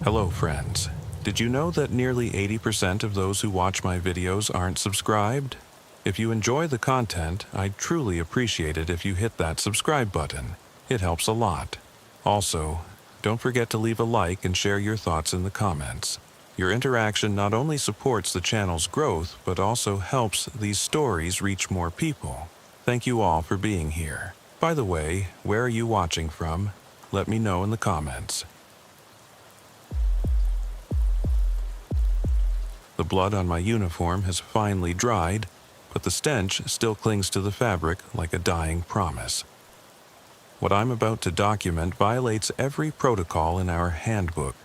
Hello, friends. Did you know that nearly 80% of those who watch my videos aren't subscribed? If you enjoy the content, I'd truly appreciate it if you hit that subscribe button. It helps a lot. Also, don't forget to leave a like and share your thoughts in the comments. Your interaction not only supports the channel's growth, but also helps these stories reach more people. Thank you all for being here. By the way, where are you watching from? Let me know in the comments. The blood on my uniform has finally dried, but the stench still clings to the fabric like a dying promise. What I'm about to document violates every protocol in our handbook,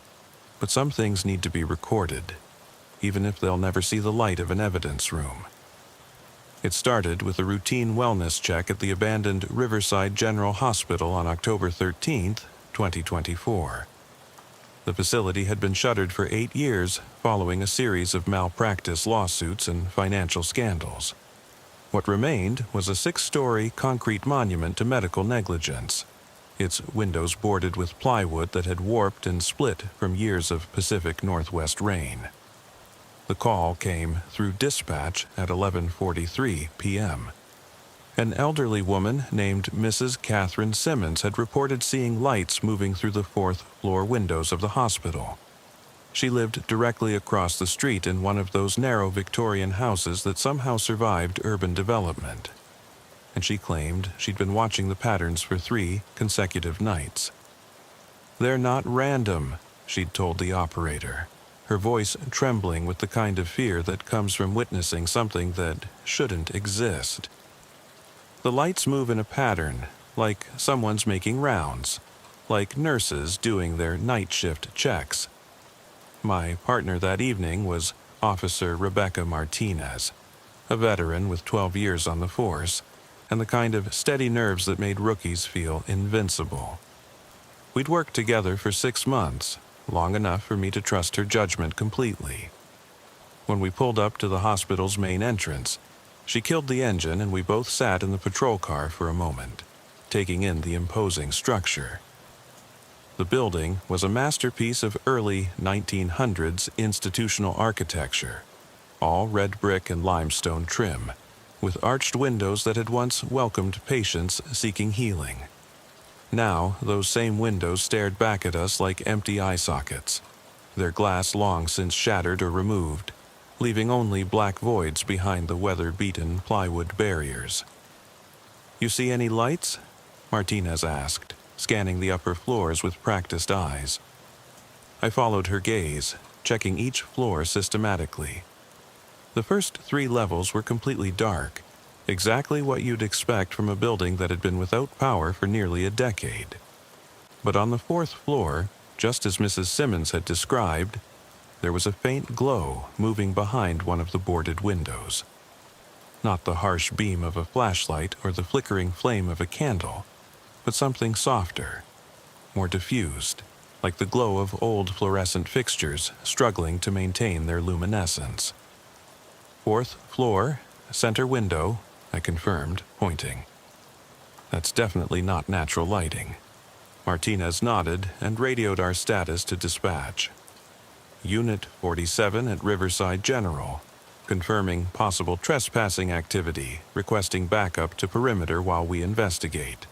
but some things need to be recorded, even if they'll never see the light of an evidence room. It started with a routine wellness check at the abandoned Riverside General Hospital on October 13, 2024. The facility had been shuttered for 8 years following a series of malpractice lawsuits and financial scandals. What remained was a 6-story concrete monument to medical negligence, its windows boarded with plywood that had warped and split from years of Pacific Northwest rain. The call came through dispatch at 11:43 p.m. An elderly woman named Mrs. Catherine Simmons had reported seeing lights moving through the 4th-floor windows of the hospital. She lived directly across the street in one of those narrow Victorian houses that somehow survived urban development. And she claimed she'd been watching the patterns for 3 consecutive nights. "They're not random," she'd told the operator, her voice trembling with the kind of fear that comes from witnessing something that shouldn't exist. "The lights move in a pattern, like someone's making rounds, like nurses doing their night shift checks." My partner that evening was Officer Rebecca Martinez, a veteran with 12 years on the force, and the kind of steady nerves that made rookies feel invincible. We'd worked together for 6 months, long enough for me to trust her judgment completely. When we pulled up to the hospital's main entrance, she killed the engine and we both sat in the patrol car for a moment, taking in the imposing structure. The building was a masterpiece of early 1900s institutional architecture, all red brick and limestone trim, with arched windows that had once welcomed patients seeking healing. Now, those same windows stared back at us like empty eye sockets, their glass long since shattered or removed, leaving only black voids behind the weather-beaten plywood barriers. "You see any lights?" Martinez asked, scanning the upper floors with practiced eyes. I followed her gaze, checking each floor systematically. The first 3 levels were completely dark, exactly what you'd expect from a building that had been without power for nearly a decade. But on the 4th floor, just as Mrs. Simmons had described, there was a faint glow moving behind one of the boarded windows. Not the harsh beam of a flashlight or the flickering flame of a candle, but something softer, more diffused, like the glow of old fluorescent fixtures struggling to maintain their luminescence. "4th floor, center window," I confirmed, pointing. "That's definitely not natural lighting." Martinez nodded and radioed our status to dispatch. "Unit 47 at Riverside General, confirming possible trespassing activity, requesting backup to perimeter while we investigate."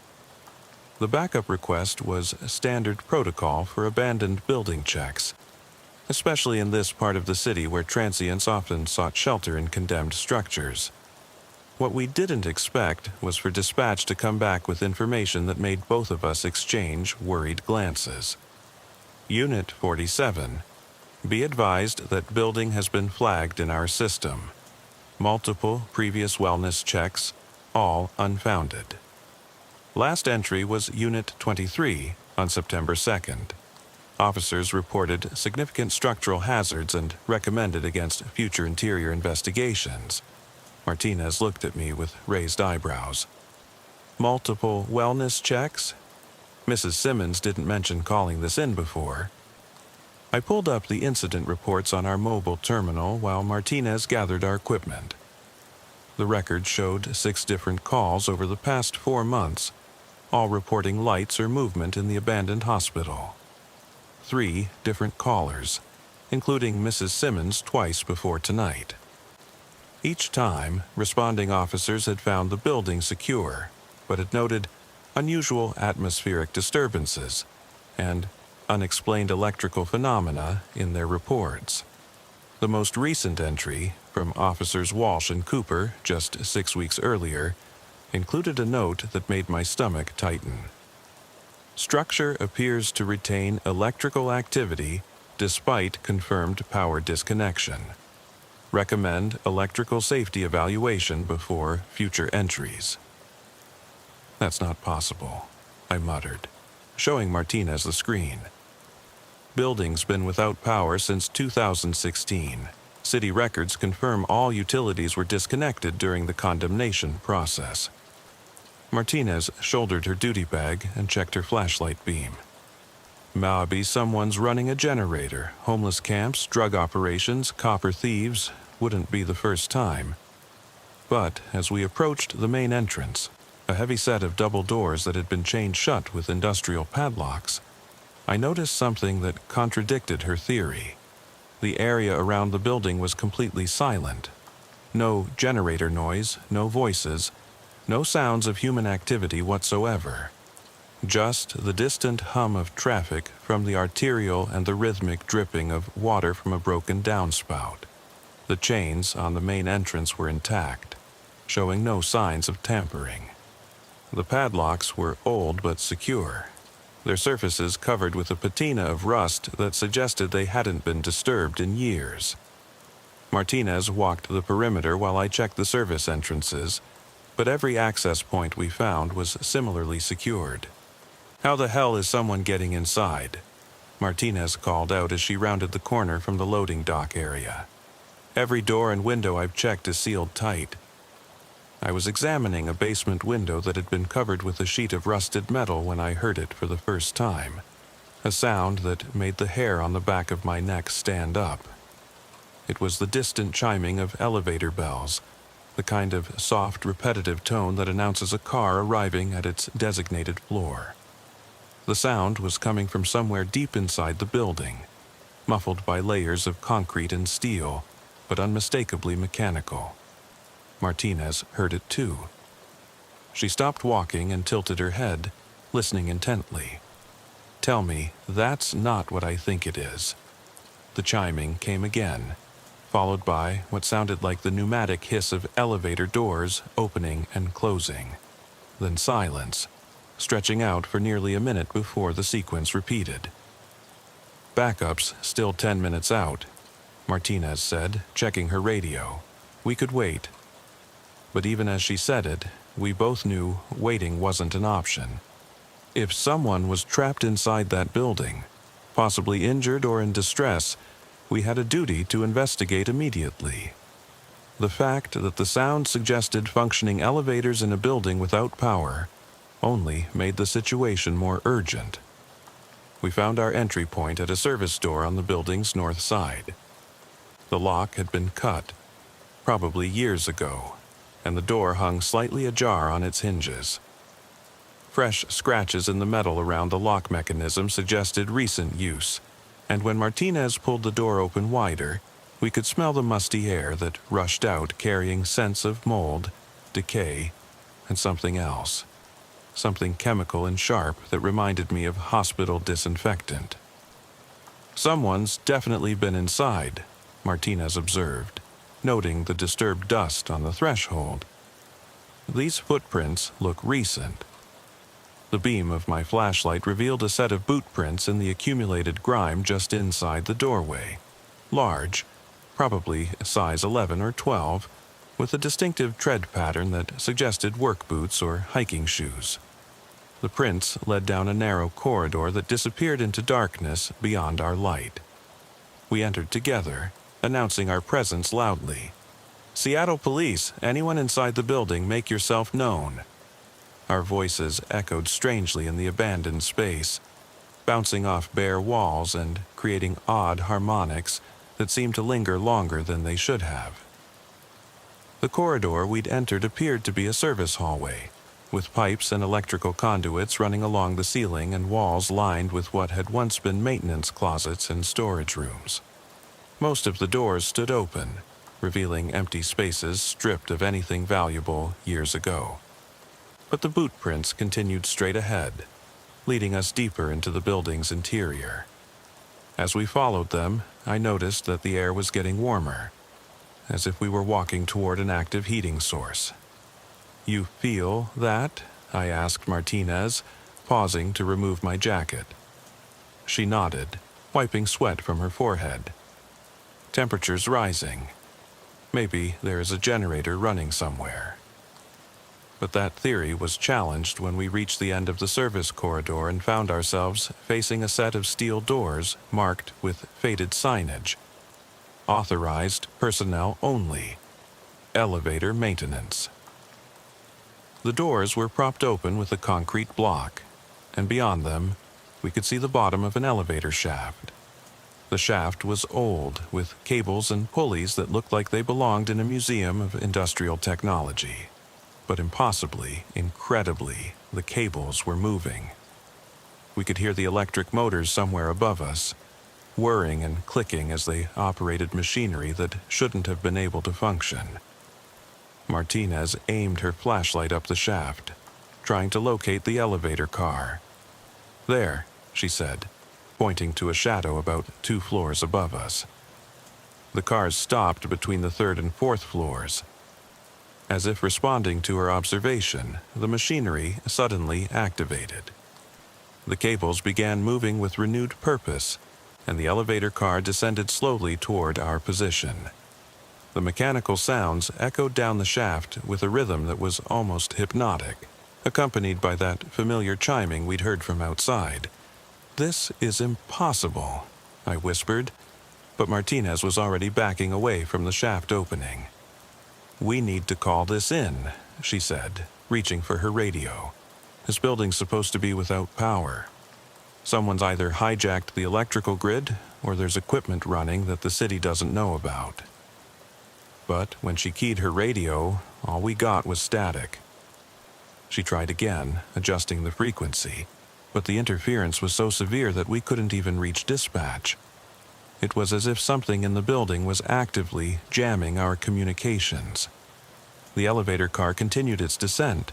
The backup request was standard protocol for abandoned building checks, especially in this part of the city where transients often sought shelter in condemned structures. What we didn't expect was for dispatch to come back with information that made both of us exchange worried glances. "Unit 47. Be advised that building has been flagged in our system. Multiple previous wellness checks, all unfounded." Last entry was Unit 23 on September 2nd. Officers reported significant structural hazards and recommended against future interior investigations. Martinez looked at me with raised eyebrows. "Multiple wellness checks?" Mrs. Simmons didn't mention calling this in before. I pulled up the incident reports on our mobile terminal while Martinez gathered our equipment. The record showed 6 different calls over the past 4 months, all reporting lights or movement in the abandoned hospital. 3 different callers, including Mrs. Simmons twice before tonight. Each time, responding officers had found the building secure, but had noted unusual atmospheric disturbances and unexplained electrical phenomena in their reports. The most recent entry, from Officers Walsh and Cooper just 6 weeks earlier, included a note that made my stomach tighten. Structure appears to retain electrical activity despite confirmed power disconnection. Recommend electrical safety evaluation before future entries. That's not possible, I muttered, showing Martinez the screen. Building's been without power since 2016. City records confirm all utilities were disconnected during the condemnation process. Martinez shouldered her duty bag and checked her flashlight beam. Maybe someone's running a generator. Homeless camps, drug operations, copper thieves. Wouldn't be the first time. But as we approached the main entrance, a heavy set of double doors that had been chained shut with industrial padlocks, I noticed something that contradicted her theory. The area around the building was completely silent. No generator noise, no voices, no sounds of human activity whatsoever. Just the distant hum of traffic from the arterial and the rhythmic dripping of water from a broken downspout. The chains on the main entrance were intact, showing no signs of tampering. The padlocks were old but secure, their surfaces covered with a patina of rust that suggested they hadn't been disturbed in years. Martinez walked the perimeter while I checked the service entrances, but every access point we found was similarly secured. "How the hell is someone getting inside?" Martinez called out as she rounded the corner from the loading dock area. "Every door and window I've checked is sealed tight." I was examining a basement window that had been covered with a sheet of rusted metal when I heard it for the first time, a sound that made the hair on the back of my neck stand up. It was the distant chiming of elevator bells, the kind of soft, repetitive tone that announces a car arriving at its designated floor. The sound was coming from somewhere deep inside the building, muffled by layers of concrete and steel, but unmistakably mechanical. Martinez heard it too. She stopped walking and tilted her head, listening intently. "Tell me, that's not what I think it is." The chiming came again, followed by what sounded like the pneumatic hiss of elevator doors opening and closing. Then silence, stretching out for nearly a minute before the sequence repeated. "Backup's still 10 minutes out," Martinez said, checking her radio. "We could wait." But even as she said it, we both knew waiting wasn't an option. If someone was trapped inside that building, possibly injured or in distress, we had a duty to investigate immediately. The fact that the sound suggested functioning elevators in a building without power only made the situation more urgent. We found our entry point at a service door on the building's north side. The lock had been cut, probably years ago, and the door hung slightly ajar on its hinges. Fresh scratches in the metal around the lock mechanism suggested recent use, and when Martinez pulled the door open wider, we could smell the musty air that rushed out carrying scents of mold, decay, and something else. Something chemical and sharp that reminded me of hospital disinfectant. "Someone's definitely been inside," Martinez observed, noting the disturbed dust on the threshold. "These footprints look recent." The beam of my flashlight revealed a set of boot prints in the accumulated grime just inside the doorway. Large, probably size 11 or 12, with a distinctive tread pattern that suggested work boots or hiking shoes. The prints led down a narrow corridor that disappeared into darkness beyond our light. We entered together, announcing our presence loudly. "Seattle Police, anyone inside the building, make yourself known." Our voices echoed strangely in the abandoned space, bouncing off bare walls and creating odd harmonics that seemed to linger longer than they should have. The corridor we'd entered appeared to be a service hallway, with pipes and electrical conduits running along the ceiling and walls lined with what had once been maintenance closets and storage rooms. Most of the doors stood open, revealing empty spaces stripped of anything valuable years ago. But the boot prints continued straight ahead, leading us deeper into the building's interior. As we followed them, I noticed that the air was getting warmer, as if we were walking toward an active heating source. "You feel that?" I asked Martinez, pausing to remove my jacket. She nodded, wiping sweat from her forehead. "Temperature's rising. Maybe there is a generator running somewhere." But that theory was challenged when we reached the end of the service corridor and found ourselves facing a set of steel doors marked with faded signage. "Authorized personnel only. Elevator maintenance." The doors were propped open with a concrete block, and beyond them, we could see the bottom of an elevator shaft. The shaft was old, with cables and pulleys that looked like they belonged in a museum of industrial technology. But impossibly, incredibly, the cables were moving. We could hear the electric motors somewhere above us, whirring and clicking as they operated machinery that shouldn't have been able to function. Martinez aimed her flashlight up the shaft, trying to locate the elevator car. "There," she said, pointing to a shadow about 2 floors above us. The cars stopped between the 3rd and 4th floors. As if responding to her observation, the machinery suddenly activated. The cables began moving with renewed purpose, and the elevator car descended slowly toward our position. The mechanical sounds echoed down the shaft with a rhythm that was almost hypnotic, accompanied by that familiar chiming we'd heard from outside. "This is impossible," I whispered, but Martinez was already backing away from the shaft opening. "We need to call this in," she said, reaching for her radio. "This building's supposed to be without power. Someone's either hijacked the electrical grid, or there's equipment running that the city doesn't know about." But when she keyed her radio, all we got was static. She tried again, adjusting the frequency, but the interference was so severe that we couldn't even reach dispatch. It was as if something in the building was actively jamming our communications. The elevator car continued its descent,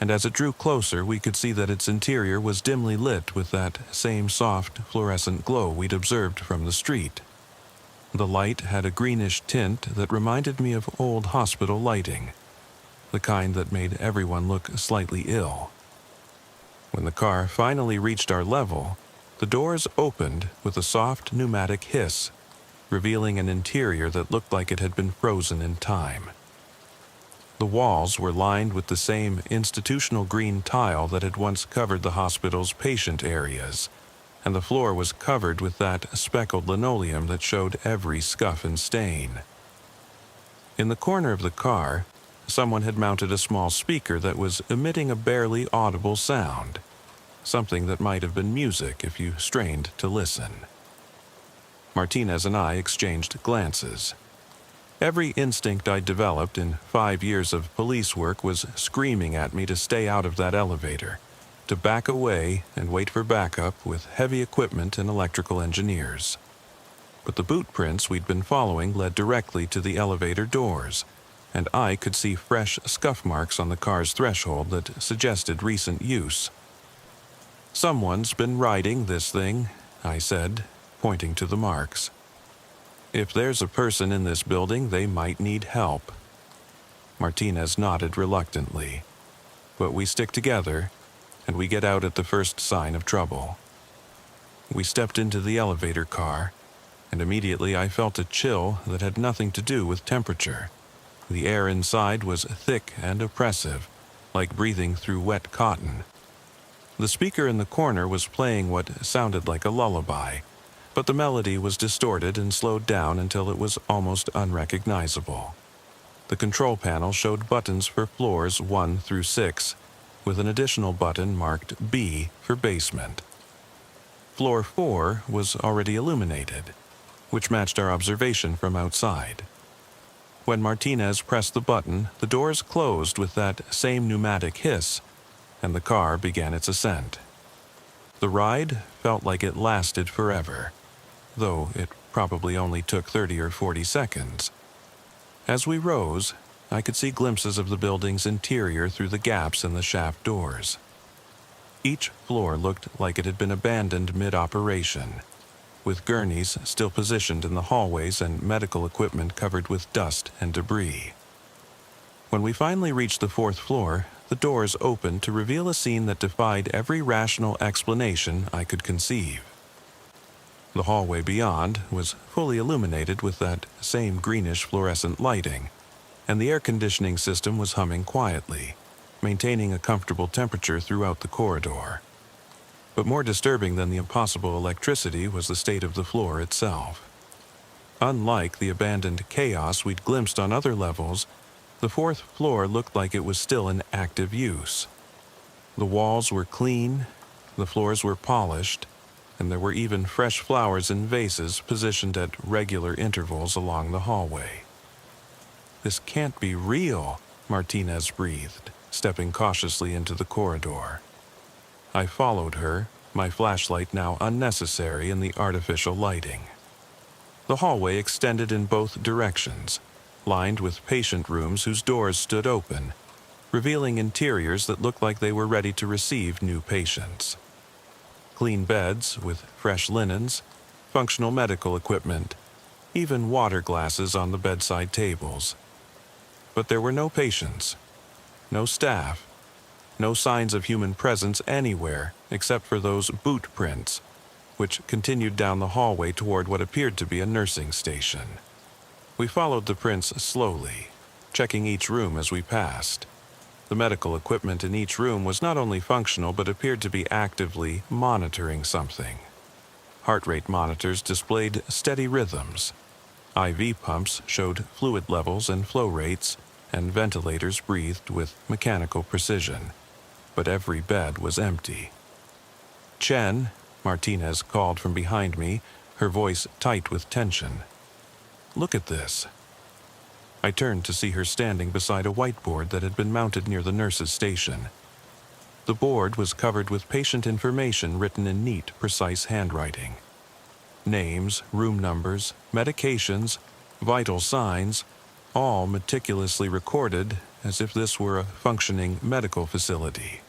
and as it drew closer, we could see that its interior was dimly lit with that same soft, fluorescent glow we'd observed from the street. The light had a greenish tint that reminded me of old hospital lighting, the kind that made everyone look slightly ill. When the car finally reached our level, the doors opened with a soft pneumatic hiss, revealing an interior that looked like it had been frozen in time. The walls were lined with the same institutional green tile that had once covered the hospital's patient areas, and the floor was covered with that speckled linoleum that showed every scuff and stain. In the corner of the car, someone had mounted a small speaker that was emitting a barely audible sound, something that might have been music if you strained to listen. Martinez and I exchanged glances. Every instinct I'd developed in 5 years of police work was screaming at me to stay out of that elevator, to back away and wait for backup with heavy equipment and electrical engineers. But the boot prints we'd been following led directly to the elevator doors, and I could see fresh scuff marks on the car's threshold that suggested recent use. "Someone's been riding this thing," I said, pointing to the marks. "If there's a person in this building, they might need help." Martinez nodded reluctantly. But we stick together, and we get out at the first sign of trouble. We stepped into the elevator car, and immediately I felt a chill that had nothing to do with temperature. The air inside was thick and oppressive, like breathing through wet cotton. The speaker in the corner was playing what sounded like a lullaby, but the melody was distorted and slowed down until it was almost unrecognizable. The control panel showed buttons for floors 1 through 6, with an additional button marked B for basement. Floor 4 was already illuminated, which matched our observation from outside. When Martinez pressed the button, the doors closed with that same pneumatic hiss, and the car began its ascent. The ride felt like it lasted forever, though it probably only took 30 or 40 seconds. As we rose, I could see glimpses of the building's interior through the gaps in the shaft doors. Each floor looked like it had been abandoned mid-operation, with gurneys still positioned in the hallways and medical equipment covered with dust and debris. When we finally reached the 4th floor, the doors opened to reveal a scene that defied every rational explanation I could conceive. The hallway beyond was fully illuminated with that same greenish fluorescent lighting, and the air conditioning system was humming quietly, maintaining a comfortable temperature throughout the corridor. But more disturbing than the impossible electricity was the state of the floor itself. Unlike the abandoned chaos we'd glimpsed on other levels, the 4th floor looked like it was still in active use. The walls were clean, the floors were polished, and there were even fresh flowers in vases positioned at regular intervals along the hallway. "This can't be real," Martinez breathed, stepping cautiously into the corridor. I followed her, my flashlight now unnecessary in the artificial lighting. The hallway extended in both directions, lined with patient rooms whose doors stood open, revealing interiors that looked like they were ready to receive new patients. Clean beds with fresh linens, functional medical equipment, even water glasses on the bedside tables. But there were no patients, no staff, no signs of human presence anywhere except for those boot prints, which continued down the hallway toward what appeared to be a nursing station. We followed the prints slowly, checking each room as we passed. The medical equipment in each room was not only functional but appeared to be actively monitoring something. Heart rate monitors displayed steady rhythms. IV pumps showed fluid levels and flow rates, and ventilators breathed with mechanical precision. But every bed was empty. "Chen," Martinez called from behind me, her voice tight with tension. "Look at this." I turned to see her standing beside a whiteboard that had been mounted near the nurse's station. The board was covered with patient information written in neat, precise handwriting. Names, room numbers, medications, vital signs, all meticulously recorded as if this were a functioning medical facility.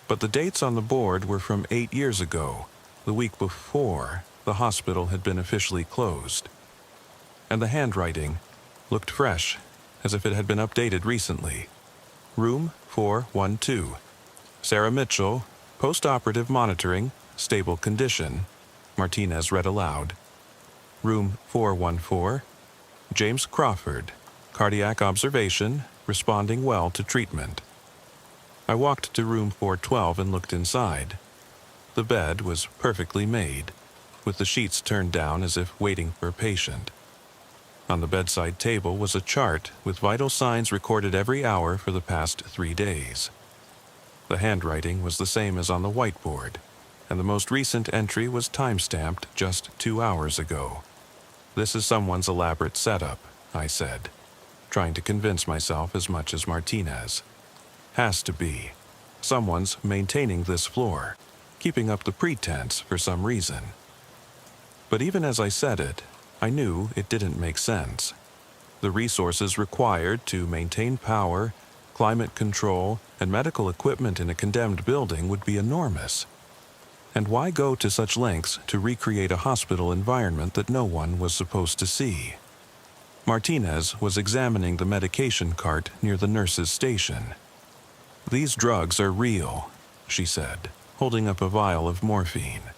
But the dates on the board were from 8 years ago, the week before the hospital had been officially closed. And the handwriting looked fresh, as if it had been updated recently. "Room 412. Sarah Mitchell, post-operative monitoring, stable condition," Martinez read aloud. "Room 414. James Crawford, cardiac observation, responding well to treatment." I walked to room 412 and looked inside. The bed was perfectly made, with the sheets turned down as if waiting for a patient. On the bedside table was a chart with vital signs recorded every hour for the past 3 days. The handwriting was the same as on the whiteboard, and the most recent entry was time-stamped just 2 hours ago. "This is someone's elaborate setup," I said, trying to convince myself as much as Martinez. "Has to be. Someone's maintaining this floor, keeping up the pretense for some reason." But even as I said it, I knew it didn't make sense. The resources required to maintain power, climate control, and medical equipment in a condemned building would be enormous. And why go to such lengths to recreate a hospital environment that no one was supposed to see? Martinez was examining the medication cart near the nurse's station. "These drugs are real," she said, holding up a vial of morphine.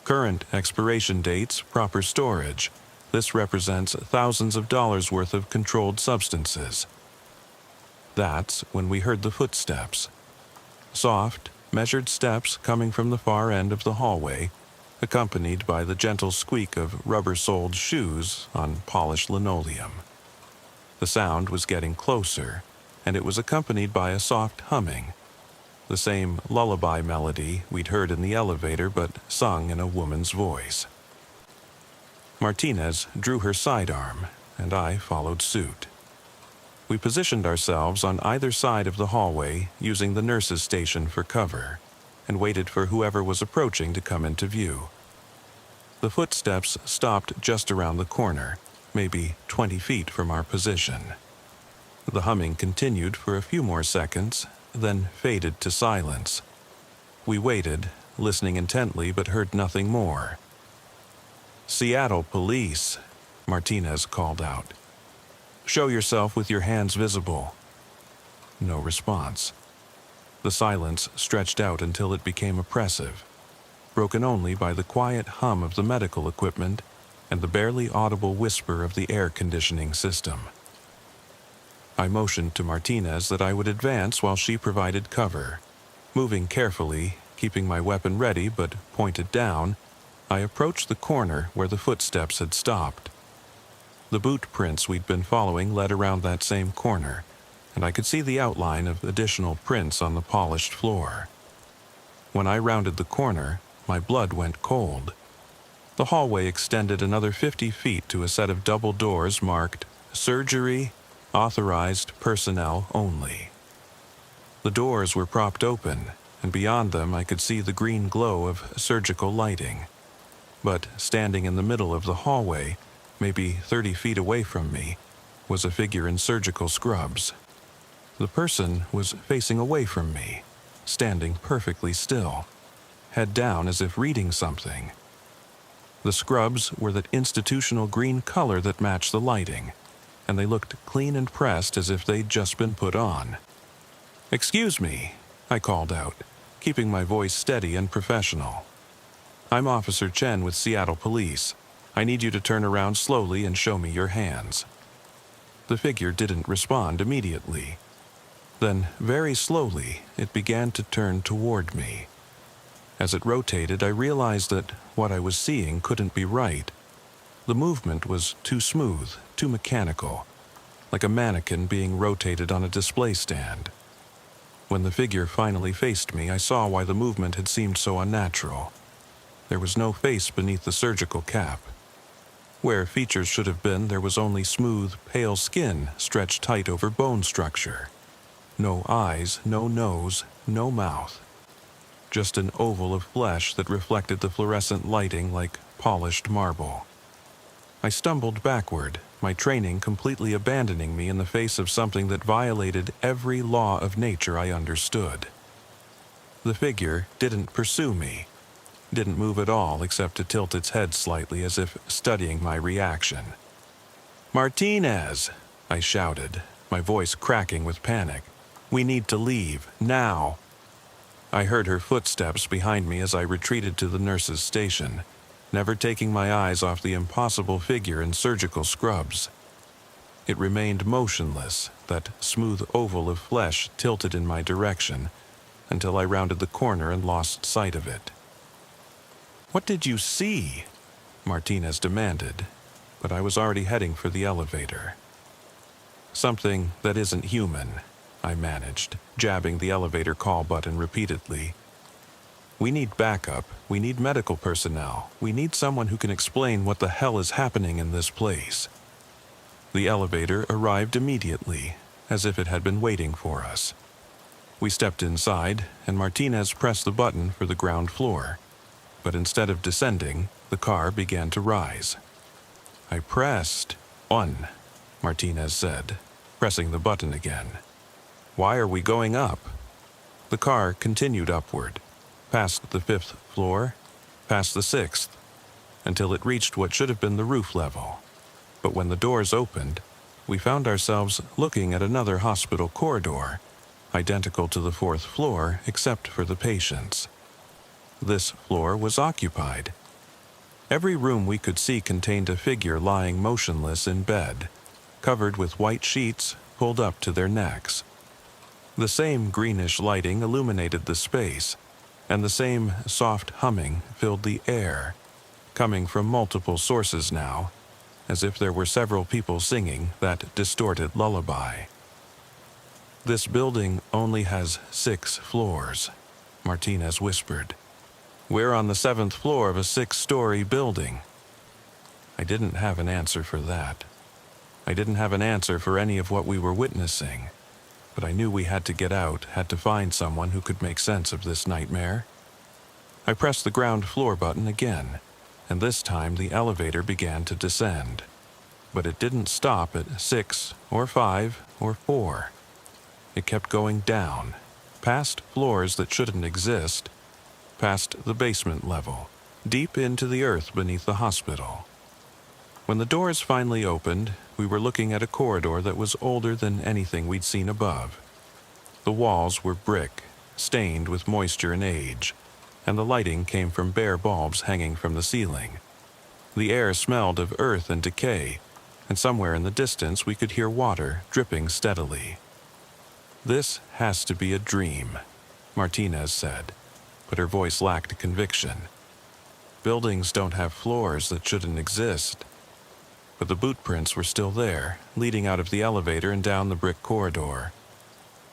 "Current expiration dates, proper storage. This represents thousands of dollars worth of controlled substances." That's when we heard the footsteps. Soft, measured steps coming from the far end of the hallway, accompanied by the gentle squeak of rubber-soled shoes on polished linoleum. The sound was getting closer, and it was accompanied by a soft humming, the same lullaby melody we'd heard in the elevator but sung in a woman's voice. Martinez drew her sidearm, and I followed suit. We positioned ourselves on either side of the hallway using the nurse's station for cover, and waited for whoever was approaching to come into view. The footsteps stopped just around the corner, maybe 20 feet from our position. The humming continued for a few more seconds, then faded to silence. We waited, listening intently, but heard nothing more. "Seattle Police," Martinez called out. "Show yourself with your hands visible." No response. The silence stretched out until it became oppressive, broken only by the quiet hum of the medical equipment and the barely audible whisper of the air conditioning system. I motioned to Martinez that I would advance while she provided cover. Moving carefully, keeping my weapon ready but pointed down, I approached the corner where the footsteps had stopped. The boot prints we'd been following led around that same corner, and I could see the outline of additional prints on the polished floor. When I rounded the corner, my blood went cold. The hallway extended another 50 feet to a set of double doors marked "Surgery, Authorized Personnel Only." The doors were propped open, and beyond them I could see the green glow of surgical lighting. But standing in the middle of the hallway, maybe 30 feet away from me, was a figure in surgical scrubs. The person was facing away from me, standing perfectly still, head down as if reading something. The scrubs were that institutional green color that matched the lighting, and they looked clean and pressed as if they'd just been put on. "Excuse me," I called out, keeping my voice steady and professional. "I'm Officer Chen with Seattle Police. I need you to turn around slowly and show me your hands." The figure didn't respond immediately. Then, very slowly, it began to turn toward me. As it rotated, I realized that what I was seeing couldn't be right. The movement was too smooth, too mechanical, like a mannequin being rotated on a display stand. When the figure finally faced me, I saw why the movement had seemed so unnatural. There was no face beneath the surgical cap. Where features should have been, there was only smooth, pale skin stretched tight over bone structure. No eyes, no nose, no mouth. Just an oval of flesh that reflected the fluorescent lighting like polished marble. I stumbled backward, my training completely abandoning me in the face of something that violated every law of nature I understood. The figure didn't pursue me, didn't move at all except to tilt its head slightly as if studying my reaction. "Martinez!" I shouted, my voice cracking with panic. "We need to leave, now!" I heard her footsteps behind me as I retreated to the nurse's station, never taking my eyes off the impossible figure in surgical scrubs. It remained motionless, that smooth oval of flesh tilted in my direction, until I rounded the corner and lost sight of it. "What did you see?" Martinez demanded, but I was already heading for the elevator. "Something that isn't human," I managed, jabbing the elevator call button repeatedly. "We need backup, we need medical personnel, we need someone who can explain what the hell is happening in this place." The elevator arrived immediately, as if it had been waiting for us. We stepped inside, and Martinez pressed the button for the ground floor. But instead of descending, the car began to rise. I pressed "on," Martinez said, pressing the button again. "Why are we going up?" The car continued upward, past the 5th floor, past the 6th, until it reached what should have been the roof level. But when the doors opened, we found ourselves looking at another hospital corridor, identical to the 4th floor except for the patients. This floor was occupied. Every room we could see contained a figure lying motionless in bed, covered with white sheets pulled up to their necks. The same greenish lighting illuminated the space, and the same soft humming filled the air, coming from multiple sources now, as if there were several people singing that distorted lullaby. "This building only has 6 floors," Martinez whispered. "We're on the 7th floor of a 6-story building." I didn't have an answer for that. I didn't have an answer for any of what we were witnessing, but I knew we had to get out, had to find someone who could make sense of this nightmare. I pressed the ground floor button again, and this time the elevator began to descend. But it didn't stop at 6 or 5 or 4. It kept going down, past floors that shouldn't exist, past the basement level, deep into the earth beneath the hospital. When the doors finally opened, we were looking at a corridor that was older than anything we'd seen above. The walls were brick, stained with moisture and age, and the lighting came from bare bulbs hanging from the ceiling. The air smelled of earth and decay, and somewhere in the distance we could hear water dripping steadily. "This has to be a dream," Martinez said, but her voice lacked conviction. "Buildings don't have floors that shouldn't exist." But the boot prints were still there, leading out of the elevator and down the brick corridor.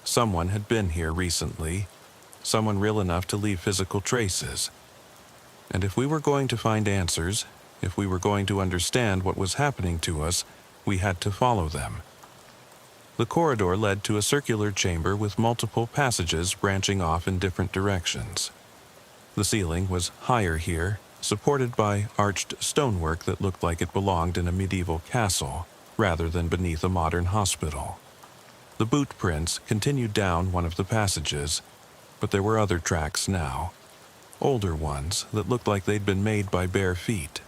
Someone had been here recently, someone real enough to leave physical traces. And if we were going to find answers, if we were going to understand what was happening to us, we had to follow them. The corridor led to a circular chamber with multiple passages branching off in different directions. The ceiling was higher here, supported by arched stonework that looked like it belonged in a medieval castle, rather than beneath a modern hospital. The boot prints continued down one of the passages, but there were other tracks now, older ones that looked like they'd been made by bare feet.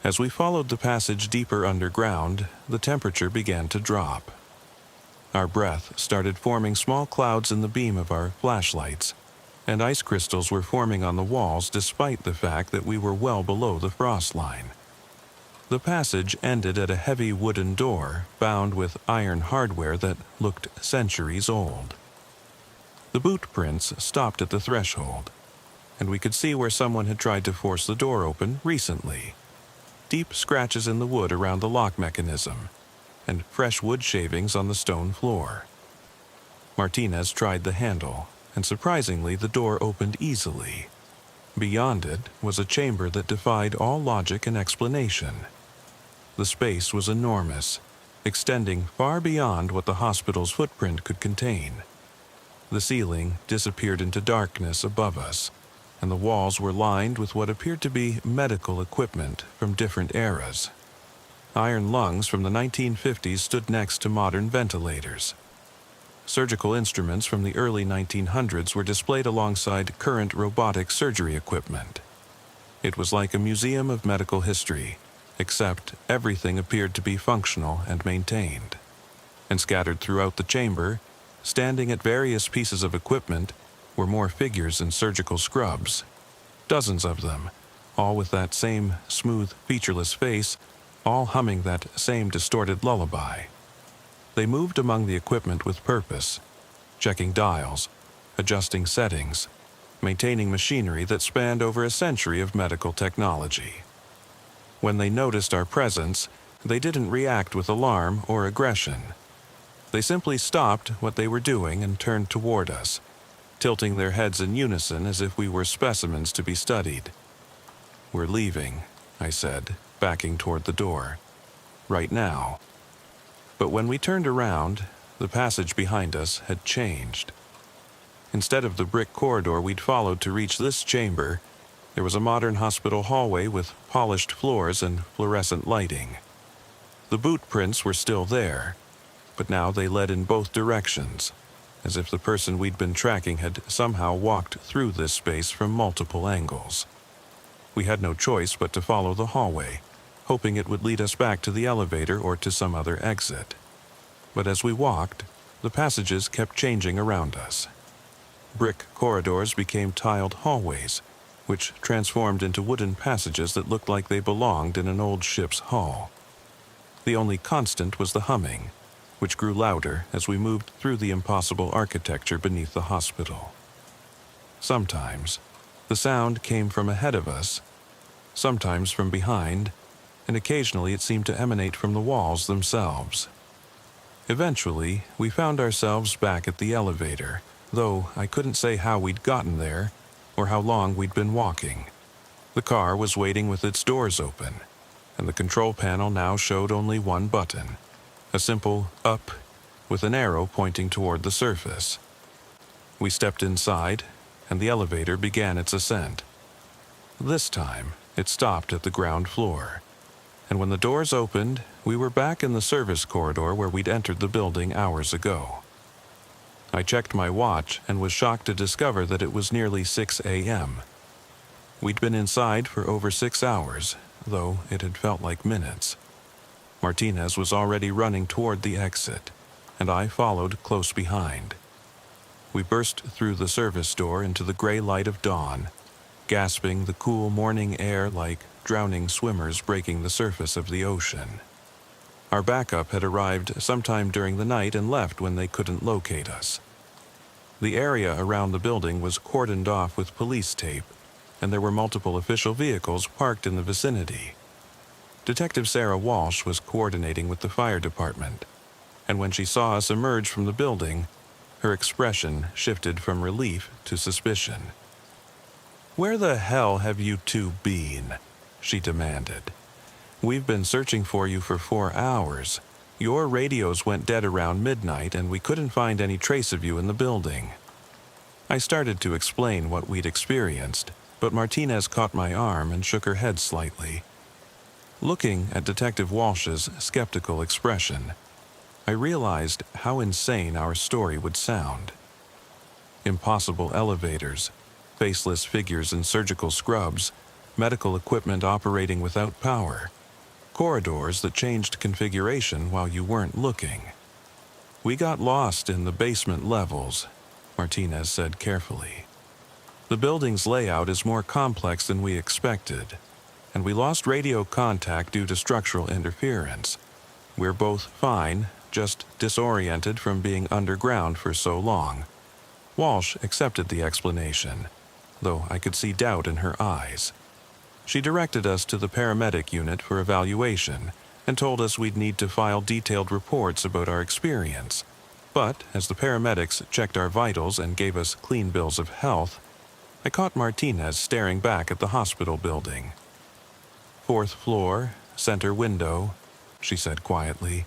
As we followed the passage deeper underground, the temperature began to drop. Our breath started forming small clouds in the beam of our flashlights, and ice crystals were forming on the walls despite the fact that we were well below the frost line. The passage ended at a heavy wooden door bound with iron hardware that looked centuries old. The boot prints stopped at the threshold, and we could see where someone had tried to force the door open recently. Deep scratches in the wood around the lock mechanism, and fresh wood shavings on the stone floor. Martinez tried the handle, and surprisingly the door opened easily. Beyond it was a chamber that defied all logic and explanation. The space was enormous, extending far beyond what the hospital's footprint could contain. The ceiling disappeared into darkness above us, and the walls were lined with what appeared to be medical equipment from different eras. Iron lungs from the 1950s stood next to modern ventilators. Surgical instruments from the early 1900s were displayed alongside current robotic surgery equipment. It was like a museum of medical history, except everything appeared to be functional and maintained. And scattered throughout the chamber, standing at various pieces of equipment, were more figures in surgical scrubs. Dozens of them, all with that same smooth, featureless face, all humming that same distorted lullaby. They moved among the equipment with purpose, checking dials, adjusting settings, maintaining machinery that spanned over a century of medical technology. When they noticed our presence, they didn't react with alarm or aggression. They simply stopped what they were doing and turned toward us, tilting their heads in unison as if we were specimens to be studied. "We're leaving," I said, backing toward the door. "Right now." But when we turned around, the passage behind us had changed. Instead of the brick corridor we'd followed to reach this chamber, there was a modern hospital hallway with polished floors and fluorescent lighting. The boot prints were still there, but now they led in both directions, as if the person we'd been tracking had somehow walked through this space from multiple angles. We had no choice but to follow the hallway, hoping it would lead us back to the elevator or to some other exit. But as we walked, the passages kept changing around us. Brick corridors became tiled hallways, which transformed into wooden passages that looked like they belonged in an old ship's hull. The only constant was the humming, which grew louder as we moved through the impossible architecture beneath the hospital. Sometimes, the sound came from ahead of us, sometimes from behind, and occasionally it seemed to emanate from the walls themselves. Eventually, we found ourselves back at the elevator, though I couldn't say how we'd gotten there or how long we'd been walking. The car was waiting with its doors open, and the control panel now showed only one button, a simple up with an arrow pointing toward the surface. We stepped inside, and the elevator began its ascent. This time, it stopped at the ground floor, and when the doors opened, we were back in the service corridor where we'd entered the building hours ago. I checked my watch and was shocked to discover that it was nearly 6 a.m. We'd been inside for over 6 hours, though it had felt like minutes. Martinez was already running toward the exit, and I followed close behind. We burst through the service door into the gray light of dawn, gasping the cool morning air like drowning swimmers breaking the surface of the ocean. Our backup had arrived sometime during the night and left when they couldn't locate us. The area around the building was cordoned off with police tape, and there were multiple official vehicles parked in the vicinity. Detective Sarah Walsh was coordinating with the fire department, and when she saw us emerge from the building, her expression shifted from relief to suspicion. "Where the hell have you two been?" she demanded. "We've been searching for you for 4 hours. Your radios went dead around midnight, and we couldn't find any trace of you in the building." I started to explain what we'd experienced, but Martinez caught my arm and shook her head slightly. Looking at Detective Walsh's skeptical expression, I realized how insane our story would sound. Impossible elevators, faceless figures in surgical scrubs, medical equipment operating without power, corridors that changed configuration while you weren't looking. "We got lost in the basement levels," Martinez said carefully. "The building's layout is more complex than we expected, and we lost radio contact due to structural interference. We're both fine, just disoriented from being underground for so long." Walsh accepted the explanation, though I could see doubt in her eyes. She directed us to the paramedic unit for evaluation and told us we'd need to file detailed reports about our experience. But as the paramedics checked our vitals and gave us clean bills of health, I caught Martinez staring back at the hospital building. "4th floor, center window," she said quietly.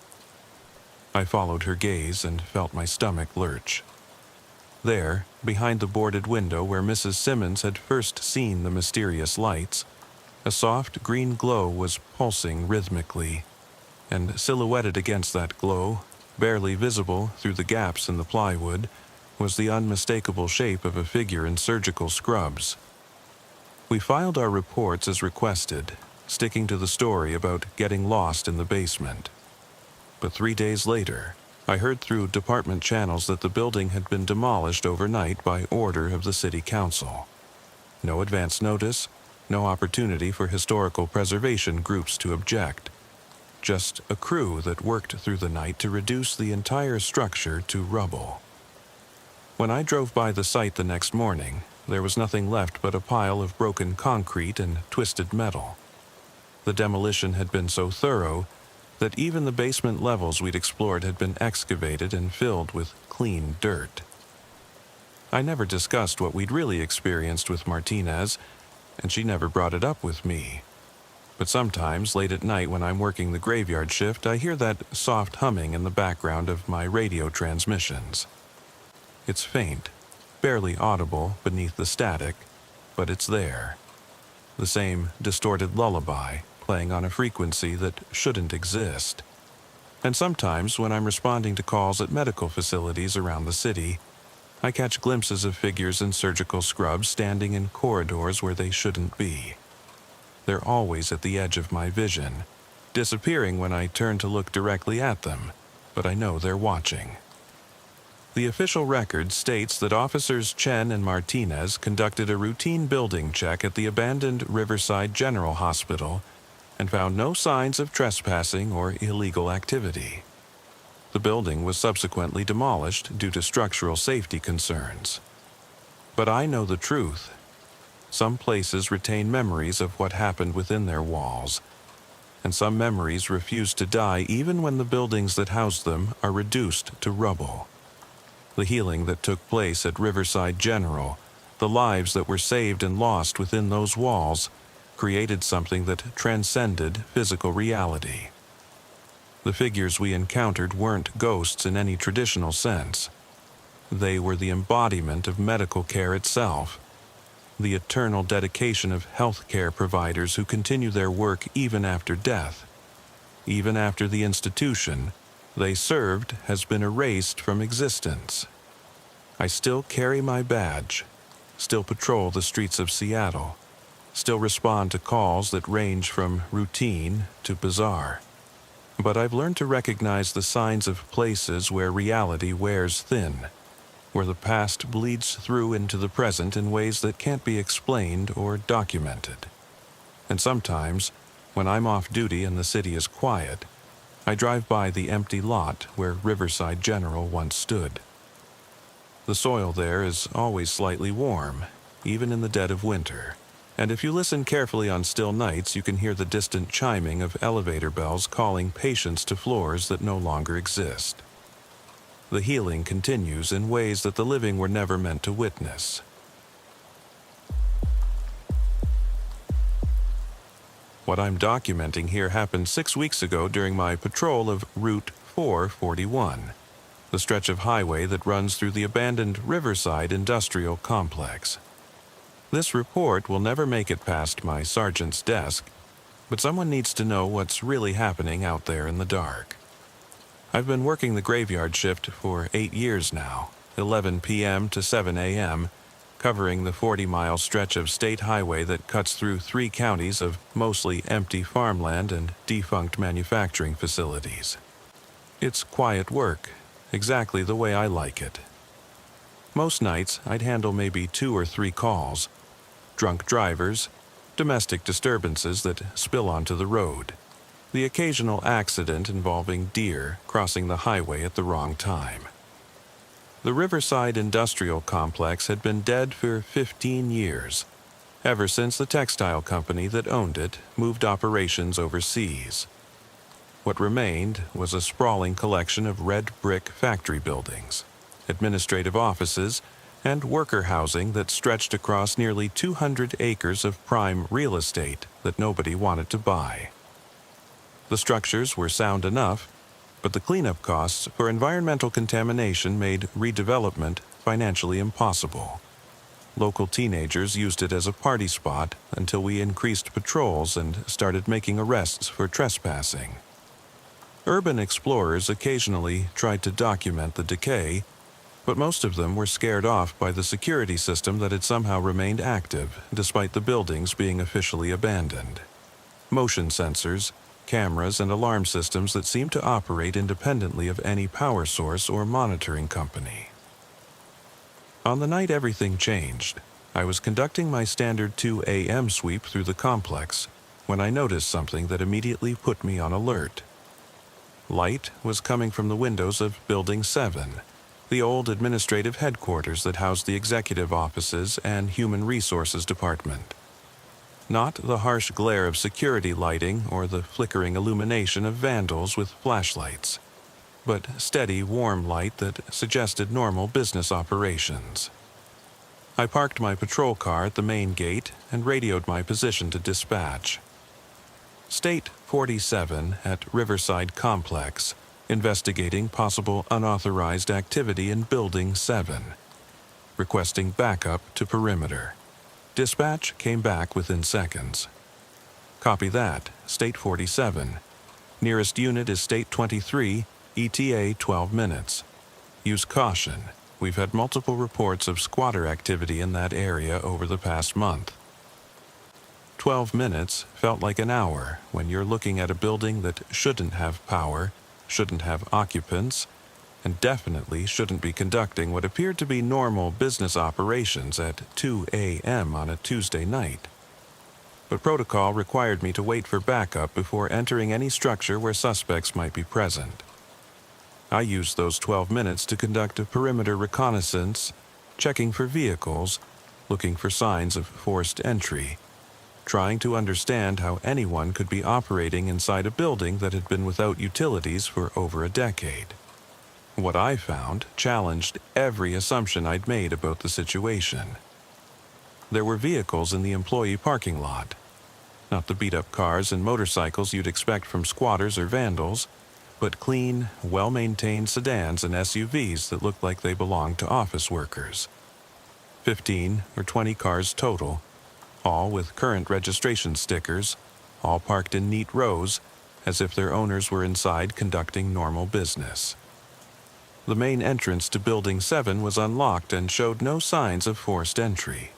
I followed her gaze and felt my stomach lurch. There, behind the boarded window where Mrs. Simmons had first seen the mysterious lights, a soft green glow was pulsing rhythmically, and silhouetted against that glow, barely visible through the gaps in the plywood, was the unmistakable shape of a figure in surgical scrubs. We filed our reports as requested, sticking to the story about getting lost in the basement. But 3 days later, I heard through department channels that the building had been demolished overnight by order of the city council. No advance notice, no opportunity for historical preservation groups to object. Just a crew that worked through the night to reduce the entire structure to rubble. When I drove by the site the next morning, there was nothing left but a pile of broken concrete and twisted metal. The demolition had been so thorough that even the basement levels we'd explored had been excavated and filled with clean dirt. I never discussed what we'd really experienced with Martinez, and she never brought it up with me. But sometimes, late at night when I'm working the graveyard shift, I hear that soft humming in the background of my radio transmissions. It's faint, barely audible beneath the static, but it's there. The same distorted lullaby, playing on a frequency that shouldn't exist. And sometimes, when I'm responding to calls at medical facilities around the city, I catch glimpses of figures in surgical scrubs standing in corridors where they shouldn't be. They're always at the edge of my vision, disappearing when I turn to look directly at them, but I know they're watching. The official record states that Officers Chen and Martinez conducted a routine building check at the abandoned Riverside General Hospital and found no signs of trespassing or illegal activity. The building was subsequently demolished due to structural safety concerns. But I know the truth. Some places retain memories of what happened within their walls, and some memories refuse to die even when the buildings that house them are reduced to rubble. The healing that took place at Riverside General, the lives that were saved and lost within those walls, created something that transcended physical reality. The figures we encountered weren't ghosts in any traditional sense. They were the embodiment of medical care itself, the eternal dedication of healthcare providers who continue their work even after death. Even after the institution they served has been erased from existence. I still carry my badge, still patrol the streets of Seattle, still respond to calls that range from routine to bizarre. But I've learned to recognize the signs of places where reality wears thin, where the past bleeds through into the present in ways that can't be explained or documented. And sometimes, when I'm off duty and the city is quiet, I drive by the empty lot where Riverside General once stood. The soil there is always slightly warm, even in the dead of winter, and if you listen carefully on still nights, you can hear the distant chiming of elevator bells calling patients to floors that no longer exist. The healing continues in ways that the living were never meant to witness. What I'm documenting here happened 6 weeks ago during my patrol of Route 441, the stretch of highway that runs through the abandoned Riverside Industrial Complex. This report will never make it past my sergeant's desk, but someone needs to know what's really happening out there in the dark. I've been working the graveyard shift for 8 years now, 11 p.m. to 7 a.m., covering the 40-mile stretch of state highway that cuts through 3 counties of mostly empty farmland and defunct manufacturing facilities. It's quiet work, exactly the way I like it. Most nights, I'd handle maybe 2 or 3 calls. Drunk drivers, domestic disturbances that spill onto the road, the occasional accident involving deer crossing the highway at the wrong time. The Riverside Industrial Complex had been dead for 15 years, ever since the textile company that owned it moved operations overseas. What remained was a sprawling collection of red brick factory buildings, administrative offices, and worker housing that stretched across nearly 200 acres of prime real estate that nobody wanted to buy. The structures were sound enough, but the cleanup costs for environmental contamination made redevelopment financially impossible. Local teenagers used it as a party spot until we increased patrols and started making arrests for trespassing. Urban explorers occasionally tried to document the decay, but most of them were scared off by the security system that had somehow remained active despite the buildings being officially abandoned. Motion sensors, cameras, and alarm systems that seemed to operate independently of any power source or monitoring company. On the night everything changed, I was conducting my standard 2 a.m. sweep through the complex when I noticed something that immediately put me on alert. Light was coming from the windows of Building 7, the old administrative headquarters that housed the executive offices and human resources department. Not the harsh glare of security lighting or the flickering illumination of vandals with flashlights, but steady, warm light that suggested normal business operations. I parked my patrol car at the main gate and radioed my position to dispatch. State 47 at Riverside Complex, investigating possible unauthorized activity in Building 7. Requesting backup to perimeter. Dispatch came back within seconds. Copy that, State 47. Nearest unit is State 23, ETA 12 minutes. Use caution. We've had multiple reports of squatter activity in that area over the past month. 12 minutes felt like an hour when you're looking at a building that shouldn't have power, shouldn't have occupants, and definitely shouldn't be conducting what appeared to be normal business operations at 2 a.m. on a Tuesday night. But protocol required me to wait for backup before entering any structure where suspects might be present. I used those 12 minutes to conduct a perimeter reconnaissance, checking for vehicles, looking for signs of forced entry, trying to understand how anyone could be operating inside a building that had been without utilities for over a decade. What I found challenged every assumption I'd made about the situation. There were vehicles in the employee parking lot, Not the beat-up cars and motorcycles you'd expect from squatters or vandals, but clean, well-maintained sedans and SUVs that looked like they belonged to office workers. 15 or 20 cars total, all with current registration stickers, all parked in neat rows, as if their owners were inside conducting normal business. The main entrance to Building 7 was unlocked and showed no signs of forced entry.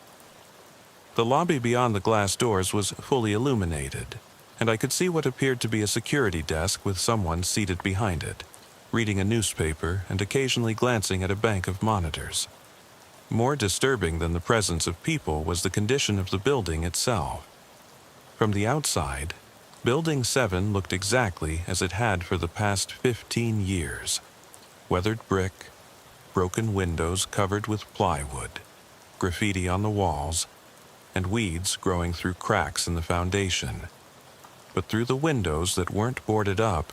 The lobby beyond the glass doors was fully illuminated, and I could see what appeared to be a security desk with someone seated behind it, reading a newspaper and occasionally glancing at a bank of monitors. More disturbing than the presence of people was the condition of the building itself. From the outside, Building 7 looked exactly as it had for the past 15 years. Weathered brick, broken windows covered with plywood, graffiti on the walls, and weeds growing through cracks in the foundation. But through the windows that weren't boarded up,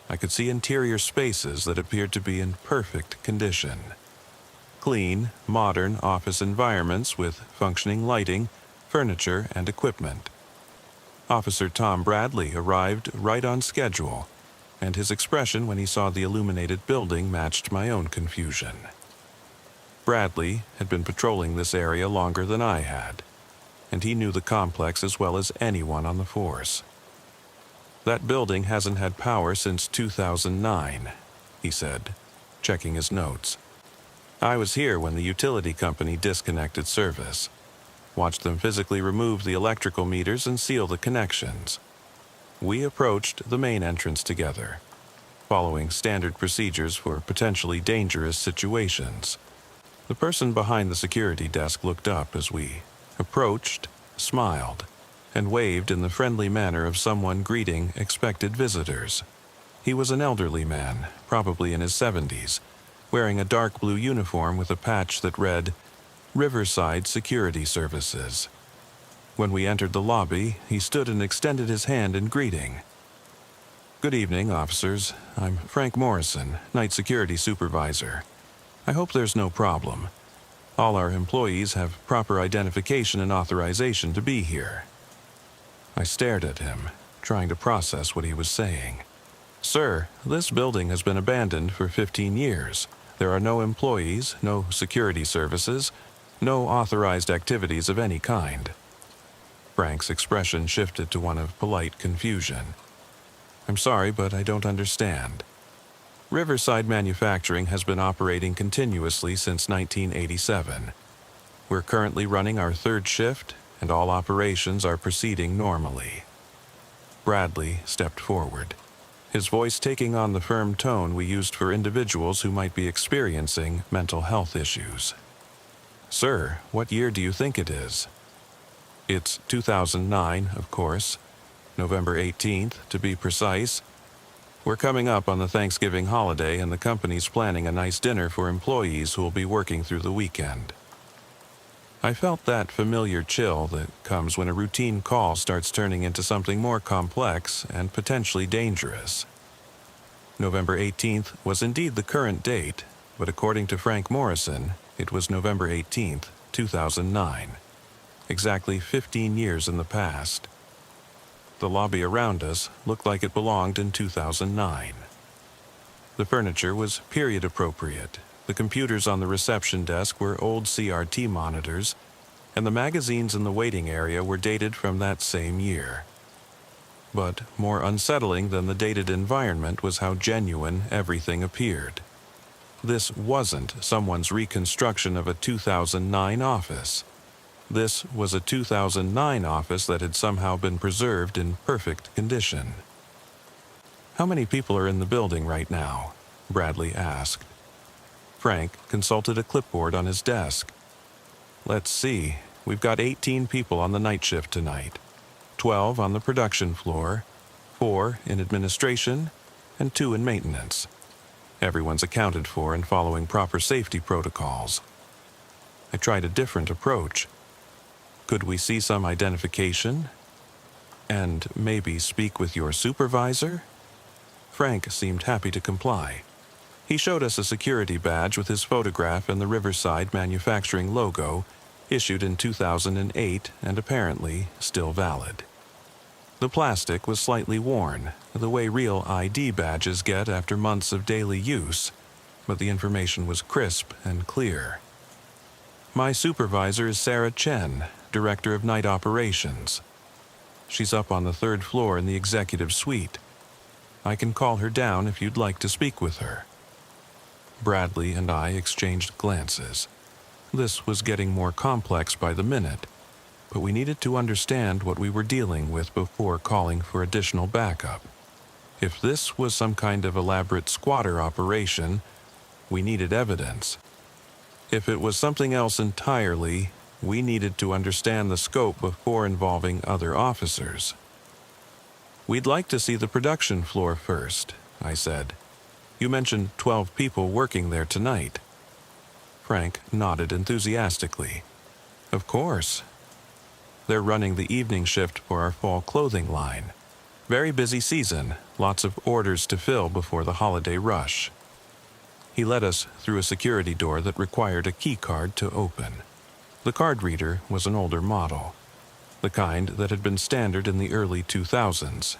I could see interior spaces that appeared to be in perfect condition. Clean, modern office environments with functioning lighting, furniture, and equipment. Officer Tom Bradley arrived right on schedule, and his expression when he saw the illuminated building matched my own confusion. Bradley had been patrolling this area longer than I had, and he knew the complex as well as anyone on the force. "That building hasn't had power since 2009, he said, checking his notes. "I was here when the utility company disconnected service. Watched them physically remove the electrical meters and seal the connections. We approached the main entrance together, following standard procedures for potentially dangerous situations. The person behind the security desk looked up as we approached, smiled, and waved in the friendly manner of someone greeting expected visitors. He was an elderly man, probably in his 70s, wearing a dark blue uniform with a patch that read, Riverside Security Services. When we entered the lobby, he stood and extended his hand in greeting. "Good evening, officers. I'm Frank Morrison, Night Security Supervisor. I hope there's no problem. All our employees have proper identification and authorization to be here." I stared at him, trying to process what he was saying. "Sir, this building has been abandoned for 15 years. There are no employees, no security services, no authorized activities of any kind." Frank's expression shifted to one of polite confusion. "I'm sorry, but I don't understand. Riverside Manufacturing has been operating continuously since 1987. We're currently running our third shift, and all operations are proceeding normally." Bradley stepped forward, his voice taking on the firm tone we used for individuals who might be experiencing mental health issues. "Sir, what year do you think it is?" "It's 2009, of course. November 18th, to be precise. We're coming up on the Thanksgiving holiday, and the company's planning a nice dinner for employees who will be working through the weekend." I felt that familiar chill that comes when a routine call starts turning into something more complex and potentially dangerous. November 18th was indeed the current date, but according to Frank Morrison, it was November 18th, 2009. Exactly 15 years in the past. The lobby around us looked like it belonged in 2009. The furniture was period appropriate. The computers on the reception desk were old CRT monitors, and the magazines in the waiting area were dated from that same year. But more unsettling than the dated environment was how genuine everything appeared. This wasn't someone's reconstruction of a 2009 office. This was a 2009 office that had somehow been preserved in perfect condition. "How many people are in the building right now?" Bradley asked. Frank consulted a clipboard on his desk. "Let's see, we've got 18 people on the night shift tonight, 12 on the production floor, 4 in administration, and 2 in maintenance. Everyone's accounted for and following proper safety protocols." I tried a different approach. "Could we see some identification? And maybe speak with your supervisor?" Frank seemed happy to comply. He showed us a security badge with his photograph and the Riverside Manufacturing logo, issued in 2008 and apparently still valid. The plastic was slightly worn, the way real ID badges get after months of daily use, but the information was crisp and clear. My supervisor is Sarah Chen, Director of Night Operations. She's up on the third floor in the executive suite. I can call her down if you'd like to speak with her. Bradley and I exchanged glances. This was getting more complex by the minute, but we needed to understand what we were dealing with before calling for additional backup. If this was some kind of elaborate squatter operation, we needed evidence. If it was something else entirely, we needed to understand the scope before involving other officers. "We'd like to see the production floor first," I said. "You mentioned 12 people working there tonight." Frank nodded enthusiastically. "Of course. They're running the evening shift for our fall clothing line. Very busy season, lots of orders to fill before the holiday rush." He led us through a security door that required a key card to open. The card reader was an older model, the kind that had been standard in the early 2000s,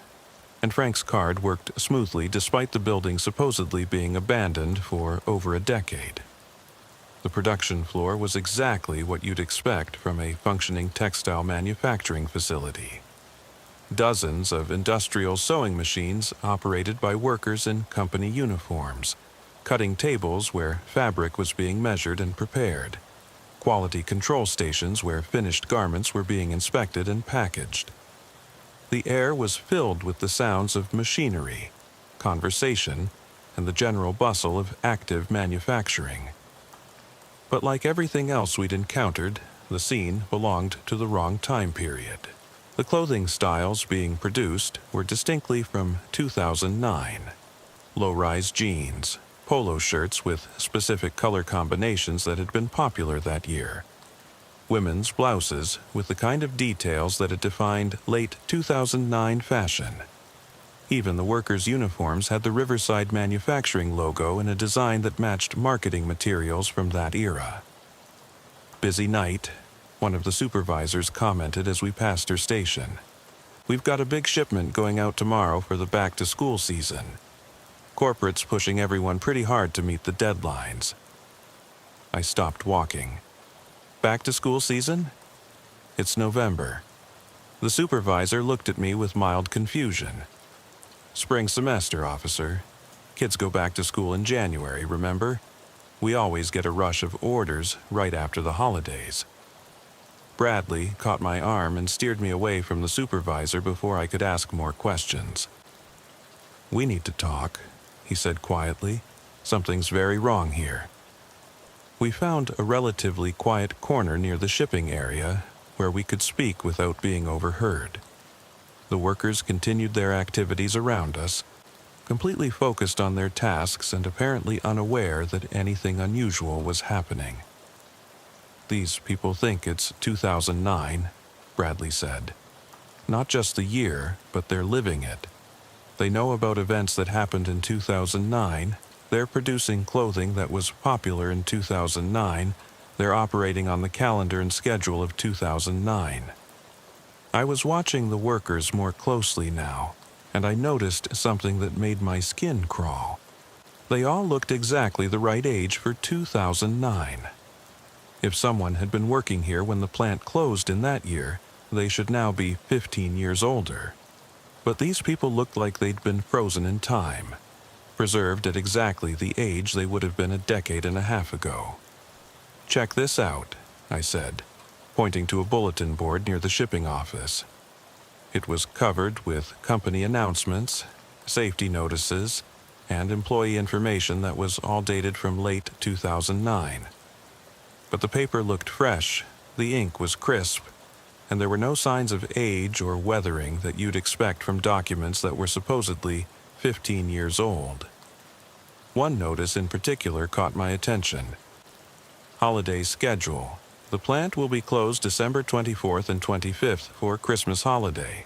and Frank's card worked smoothly despite the building supposedly being abandoned for over a decade. The production floor was exactly what you'd expect from a functioning textile manufacturing facility. Dozens of industrial sewing machines operated by workers in company uniforms, cutting tables where fabric was being measured and prepared, quality control stations where finished garments were being inspected and packaged. The air was filled with the sounds of machinery, conversation, and the general bustle of active manufacturing. But like everything else we'd encountered, the scene belonged to the wrong time period. The clothing styles being produced were distinctly from 2009. Low-rise jeans, polo shirts with specific color combinations that had been popular that year. Women's blouses with the kind of details that had defined late 2009 fashion. Even the workers' uniforms had the Riverside Manufacturing logo in a design that matched marketing materials from that era. "Busy night," one of the supervisors commented as we passed her station. "We've got a big shipment going out tomorrow for the back-to-school season. Corporate's pushing everyone pretty hard to meet the deadlines." I stopped walking. "Back-to-school season?" "It's November." The supervisor looked at me with mild confusion. "Spring semester, officer. Kids go back to school in January, remember? We always get a rush of orders right after the holidays." Bradley caught my arm and steered me away from the supervisor before I could ask more questions. "We need to talk," he said quietly. "Something's very wrong here." We found a relatively quiet corner near the shipping area where we could speak without being overheard. The workers continued their activities around us, completely focused on their tasks and apparently unaware that anything unusual was happening. "These people think it's 2009, Bradley said. "Not just the year, but they're living it. They know about events that happened in 2009. They're producing clothing that was popular in 2009. They're operating on the calendar and schedule of 2009. I was watching the workers more closely now, and I noticed something that made my skin crawl. They all looked exactly the right age for 2009. If someone had been working here when the plant closed in that year, they should now be 15 years older. But these people looked like they'd been frozen in time, preserved at exactly the age they would have been a decade and a half ago. "Check this out," I said, pointing to a bulletin board near the shipping office. It was covered with company announcements, safety notices, and employee information that was all dated from late 2009. But the paper looked fresh, the ink was crisp, and there were no signs of age or weathering that you'd expect from documents that were supposedly 15 years old. One notice in particular caught my attention. "Holiday schedule. The plant will be closed December 24th and 25th for Christmas holiday.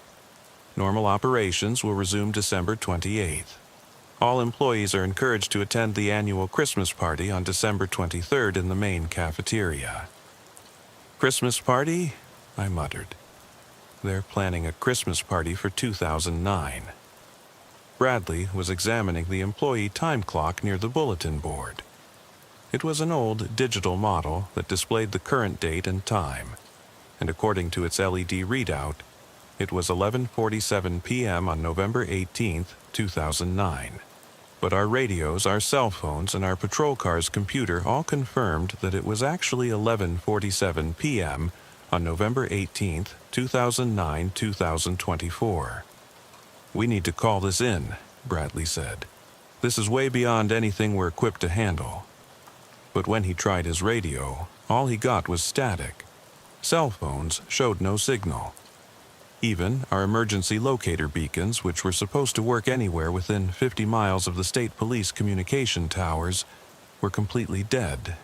Normal operations will resume December 28th. All employees are encouraged to attend the annual Christmas party on December 23rd in the main cafeteria." "Christmas party?" I muttered. They're planning a Christmas party for 2009. Bradley was examining the employee time clock near the bulletin board. It was an old digital model that displayed the current date and time, and according to its LED readout, it was 11:47 p.m. on November 18, 2009. But our radios, our cell phones, and our patrol car's computer all confirmed that it was actually 11:47 p.m. on November 18, 2009, 2024. "We need to call this in," Bradley said. "This is way beyond anything we're equipped to handle." But when he tried his radio, all he got was static. Cell phones showed no signal. Even our emergency locator beacons, which were supposed to work anywhere within 50 miles of the state police communication towers, were completely dead.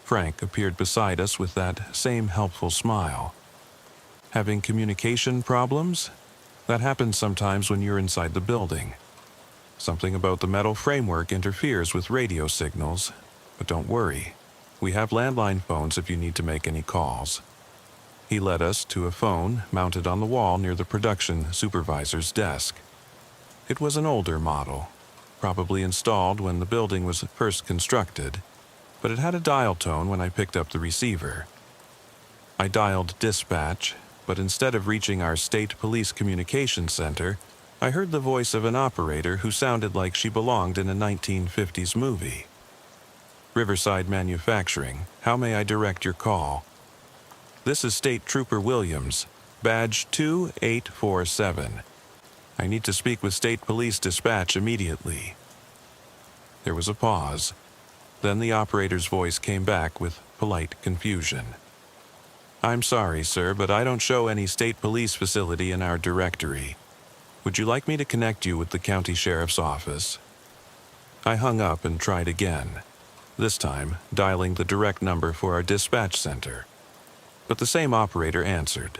Frank appeared beside us with that same helpful smile. "Having communication problems? That happens sometimes when you're inside the building. Something about the metal framework interferes with radio signals, but don't worry. We have landline phones if you need to make any calls." He led us to a phone mounted on the wall near the production supervisor's desk. It was an older model, probably installed when the building was first constructed, but it had a dial tone when I picked up the receiver. I dialed dispatch, but instead of reaching our state police communications center, I heard the voice of an operator who sounded like she belonged in a 1950s movie. "Riverside Manufacturing, how may I direct your call?" "This is State Trooper Williams, badge 2847. I need to speak with State Police Dispatch immediately." There was a pause. Then the operator's voice came back with polite confusion. "I'm sorry, sir, but I don't show any state police facility in our directory. Would you like me to connect you with the county sheriff's office?" I hung up and tried again, this time dialing the direct number for our dispatch center. But the same operator answered,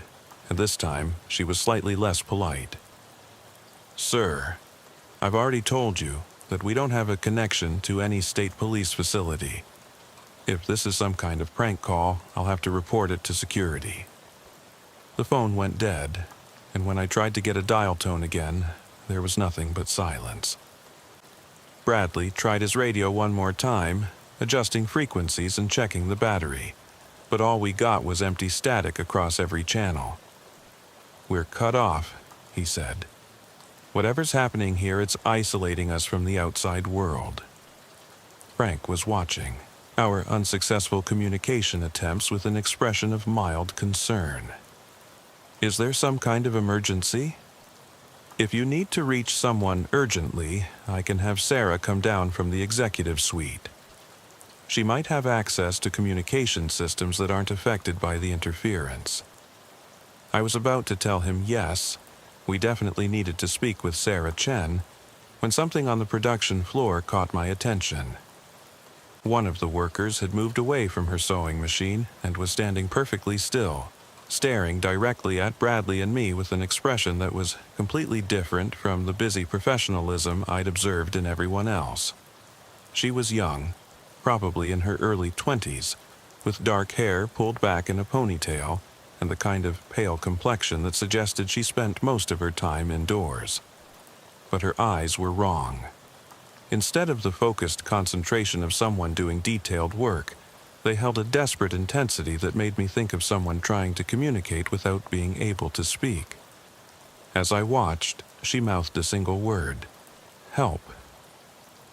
and this time she was slightly less polite. "Sir, I've already told you that we don't have a connection to any state police facility. If this is some kind of prank call, I'll have to report it to security." The phone went dead, and when I tried to get a dial tone again, there was nothing but silence. Bradley tried his radio one more time, adjusting frequencies and checking the battery, but all we got was empty static across every channel. "We're cut off," he said. "Whatever's happening here, it's isolating us from the outside world." Frank was watching our unsuccessful communication attempts with an expression of mild concern. "Is there some kind of emergency?" "If you need to reach someone urgently, I can have Sarah come down from the executive suite. She might have access to communication systems that aren't affected by the interference." I was about to tell him yes, we definitely needed to speak with Sarah Chen, when something on the production floor caught my attention. One of the workers had moved away from her sewing machine and was standing perfectly still, staring directly at Bradley and me with an expression that was completely different from the busy professionalism I'd observed in everyone else. She was young, probably in her early 20s, with dark hair pulled back in a ponytail and the kind of pale complexion that suggested she spent most of her time indoors. But her eyes were wrong. Instead of the focused concentration of someone doing detailed work, they held a desperate intensity that made me think of someone trying to communicate without being able to speak. As I watched, she mouthed a single word: "Help."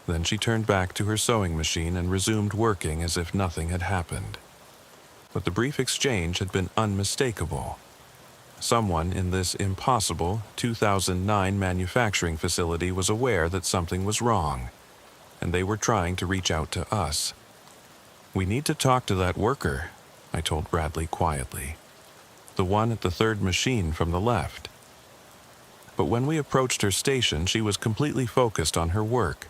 Then she turned back to her sewing machine and resumed working as if nothing had happened. But the brief exchange had been unmistakable. Someone in this impossible 2009 manufacturing facility was aware that something was wrong, and they were trying to reach out to us. "We need to talk to that worker," I told Bradley quietly. "The one at the third machine from the left." But when we approached her station, she was completely focused on her work,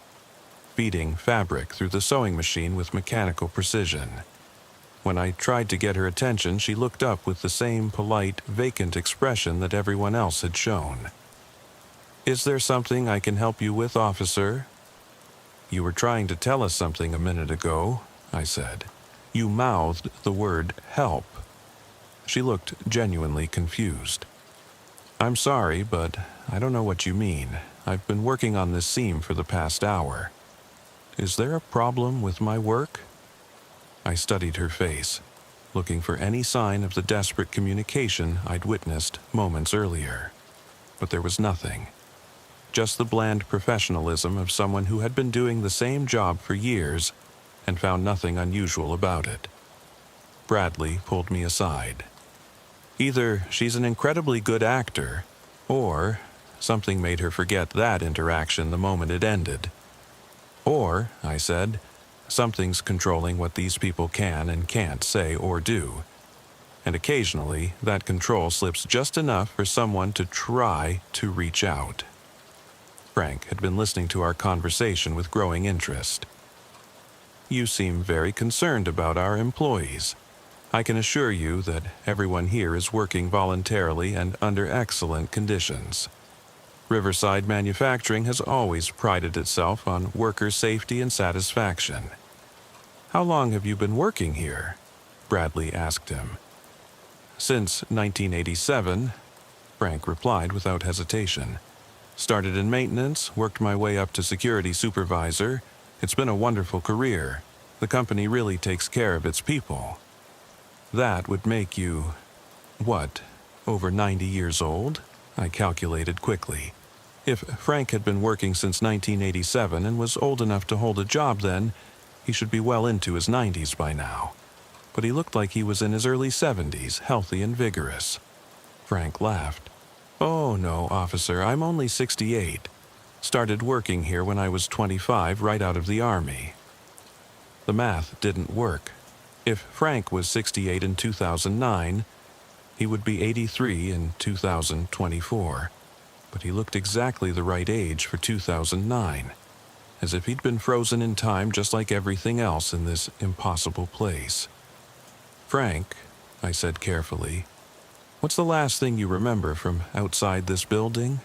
feeding fabric through the sewing machine with mechanical precision. When I tried to get her attention, she looked up with the same polite, vacant expression that everyone else had shown. "Is there something I can help you with, officer?" "You were trying to tell us something a minute ago," I said. "You mouthed the word help." She looked genuinely confused. I'm sorry, but I don't know what you mean. I've been working on this seam for the past hour. Is there a problem with my work? I studied her face, looking for any sign of the desperate communication I'd witnessed moments earlier. But there was nothing. Just the bland professionalism of someone who had been doing the same job for years and found nothing unusual about it. Bradley pulled me aside. Either she's an incredibly good actor, or something made her forget that interaction the moment it ended. Or, I said, something's controlling what these people can and can't say or do. And occasionally, that control slips just enough for someone to try to reach out. Frank had been listening to our conversation with growing interest. You seem very concerned about our employees. I can assure you that everyone here is working voluntarily and under excellent conditions. Riverside Manufacturing has always prided itself on worker safety and satisfaction. How long have you been working here? Bradley asked him. Since 1987, Frank replied without hesitation. Started in maintenance, worked my way up to security supervisor. It's been a wonderful career. The company really takes care of its people. That would make you, what, over 90 years old? I calculated quickly. If Frank had been working since 1987 and was old enough to hold a job then, he should be well into his 90s by now. But he looked like he was in his early 70s, healthy and vigorous. Frank laughed. Oh no, officer, I'm only 68. Started working here when I was 25, right out of the Army. The math didn't work. If Frank was 68 in 2009, he would be 83 in 2024. But he looked exactly the right age for 2009, as if he'd been frozen in time just like everything else in this impossible place. Frank, I said carefully, what's the last thing you remember from outside this building?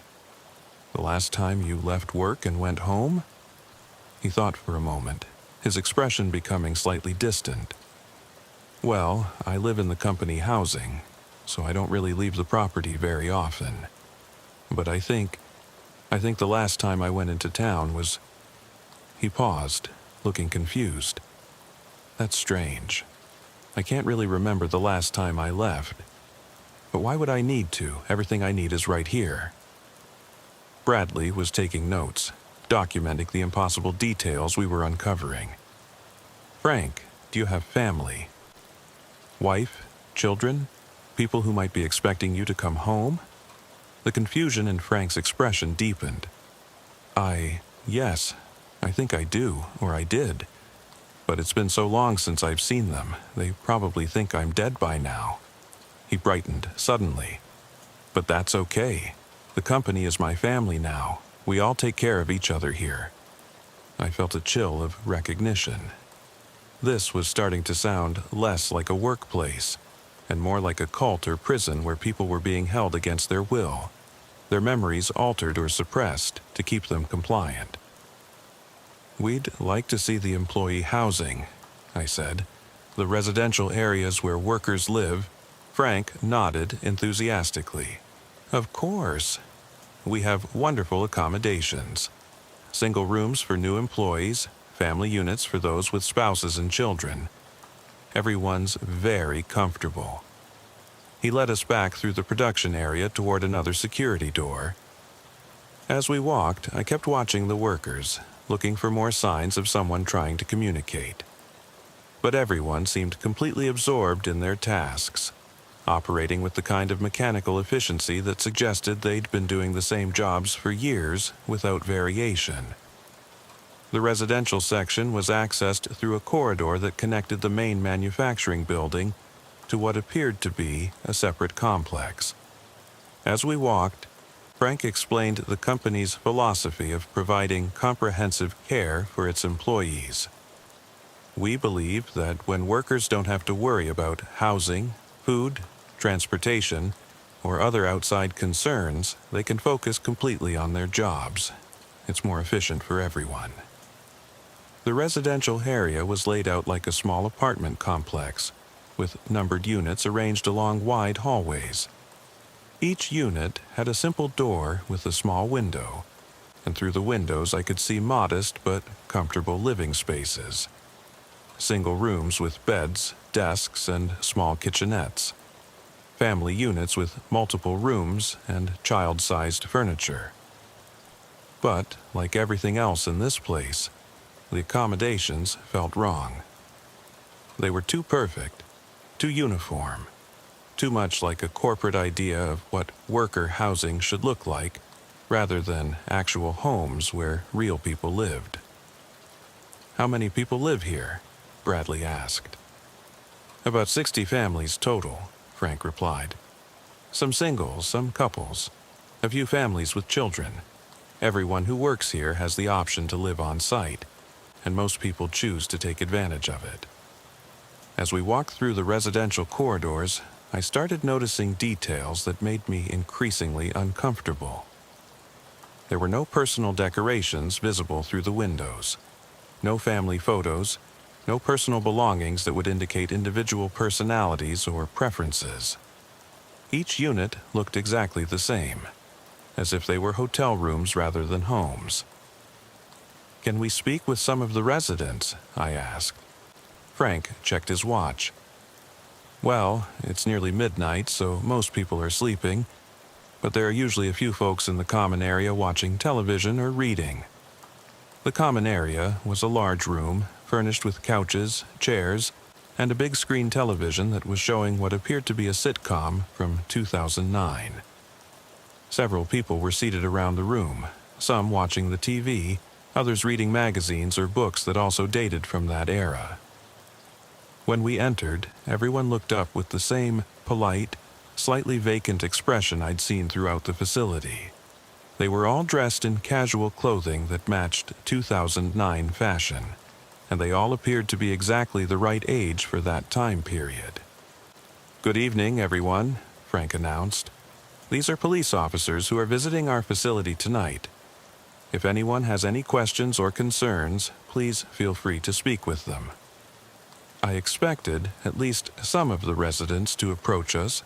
The last time you left work and went home? He thought for a moment, his expression becoming slightly distant. Well, I live in the company housing, so I don't really leave the property very often. But I think the last time I went into town was... He paused, looking confused. That's strange. I can't really remember the last time I left. But why would I need to? Everything I need is right here. Bradley was taking notes, documenting the impossible details we were uncovering. Frank, do you have family? Wife? Children? People who might be expecting you to come home? The confusion in Frank's expression deepened. Yes, I think I do, or I did. But it's been so long since I've seen them, they probably think I'm dead by now. He brightened suddenly. But that's okay. The company is my family now. We all take care of each other here. I felt a chill of recognition. This was starting to sound less like a workplace, and more like a cult or prison where people were being held against their will, their memories altered or suppressed to keep them compliant. We'd like to see the employee housing, I said. The residential areas where workers live. Frank nodded enthusiastically. Of course. We have wonderful accommodations. Single rooms for new employees, family units for those with spouses and children. Everyone's very comfortable. He led us back through the production area toward another security door. As we walked, I kept watching the workers, looking for more signs of someone trying to communicate. But everyone seemed completely absorbed in their tasks, operating with the kind of mechanical efficiency that suggested they'd been doing the same jobs for years without variation. The residential section was accessed through a corridor that connected the main manufacturing building to what appeared to be a separate complex. As we walked, Frank explained the company's philosophy of providing comprehensive care for its employees. We believe that when workers don't have to worry about housing, food, transportation, or other outside concerns, they can focus completely on their jobs. It's more efficient for everyone. The residential area was laid out like a small apartment complex, with numbered units arranged along wide hallways. Each unit had a simple door with a small window, and through the windows I could see modest but comfortable living spaces. Single rooms with beds, desks, and small kitchenettes. Family units with multiple rooms and child-sized furniture. But, like everything else in this place, the accommodations felt wrong. They were too perfect, too uniform, too much like a corporate idea of what worker housing should look like, rather than actual homes where real people lived. "How many people live here?" Bradley asked. "About 60 families total," Frank replied. "Some singles, some couples, a few families with children. Everyone who works here has the option to live on site, and most people choose to take advantage of it." As we walked through the residential corridors, I started noticing details that made me increasingly uncomfortable. There were no personal decorations visible through the windows, no family photos, no personal belongings that would indicate individual personalities or preferences. Each unit looked exactly the same, as if they were hotel rooms rather than homes. "Can we speak with some of the residents?" I asked. Frank checked his watch. "Well, it's nearly midnight, so most people are sleeping, but there are usually a few folks in the common area watching television or reading." The common area was a large room, furnished with couches, chairs, and a big screen television that was showing what appeared to be a sitcom from 2009. Several people were seated around the room, some watching the TV, others reading magazines or books that also dated from that era. When we entered, everyone looked up with the same polite, slightly vacant expression I'd seen throughout the facility. They were all dressed in casual clothing that matched 2009 fashion, and they all appeared to be exactly the right age for that time period. "Good evening, everyone," Frank announced. "These are police officers who are visiting our facility tonight. If anyone has any questions or concerns, please feel free to speak with them." I expected at least some of the residents to approach us,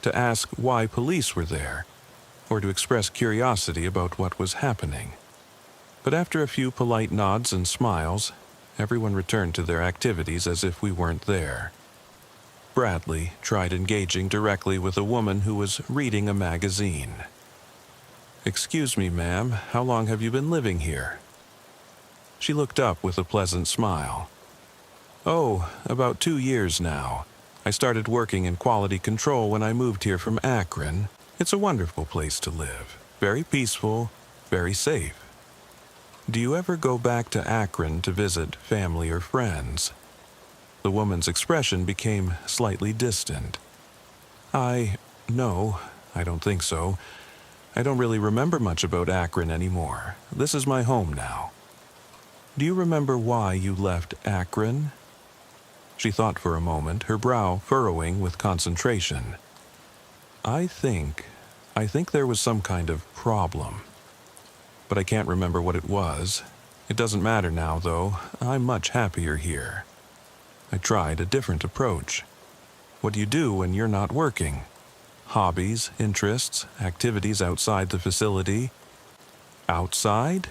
to ask why police were there, or to express curiosity about what was happening. But after a few polite nods and smiles, everyone returned to their activities as if we weren't there. Bradley tried engaging directly with a woman who was reading a magazine. "Excuse me, ma'am, how long have you been living here?" She looked up with a pleasant smile. "Oh, about 2 years now. I started working in quality control when I moved here from Akron. It's a wonderful place to live. Very peaceful, very safe." "Do you ever go back to Akron to visit family or friends?" The woman's expression became slightly distant. No, I don't think so. I don't really remember much about Akron anymore. This is my home now." "Do you remember why you left Akron?" She thought for a moment, her brow furrowing with concentration. I think there was some kind of problem. But I can't remember what it was. It doesn't matter now, though. I'm much happier here." I tried a different approach. "What do you do when you're not working? Hobbies, interests, activities outside the facility?" "Outside?"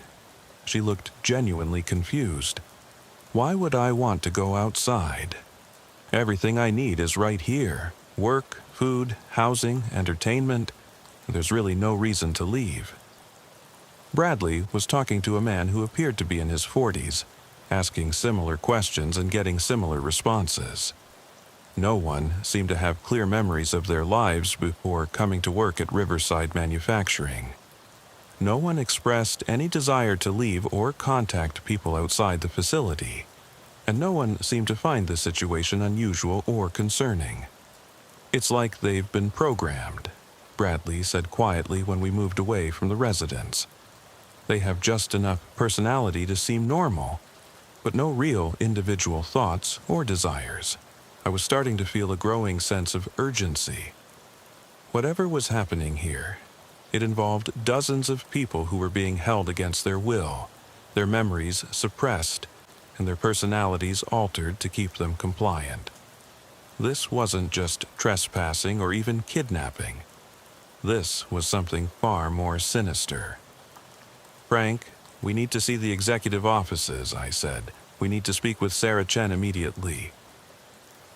She looked genuinely confused. "Why would I want to go outside? Everything I need is right here. Work, food, housing, entertainment. There's really no reason to leave." Bradley was talking to a man who appeared to be in his 40s, asking similar questions and getting similar responses. No one seemed to have clear memories of their lives before coming to work at Riverside Manufacturing. No one expressed any desire to leave or contact people outside the facility, and no one seemed to find this situation unusual or concerning. "It's like they've been programmed," Bradley said quietly when we moved away from the residence. "They have just enough personality to seem normal, but no real individual thoughts or desires." I was starting to feel a growing sense of urgency. Whatever was happening here, it involved dozens of people who were being held against their will, their memories suppressed, and their personalities altered to keep them compliant. This wasn't just trespassing or even kidnapping. This was something far more sinister. "Frank, we need to see the executive offices," I said. "We need to speak with Sarah Chen immediately."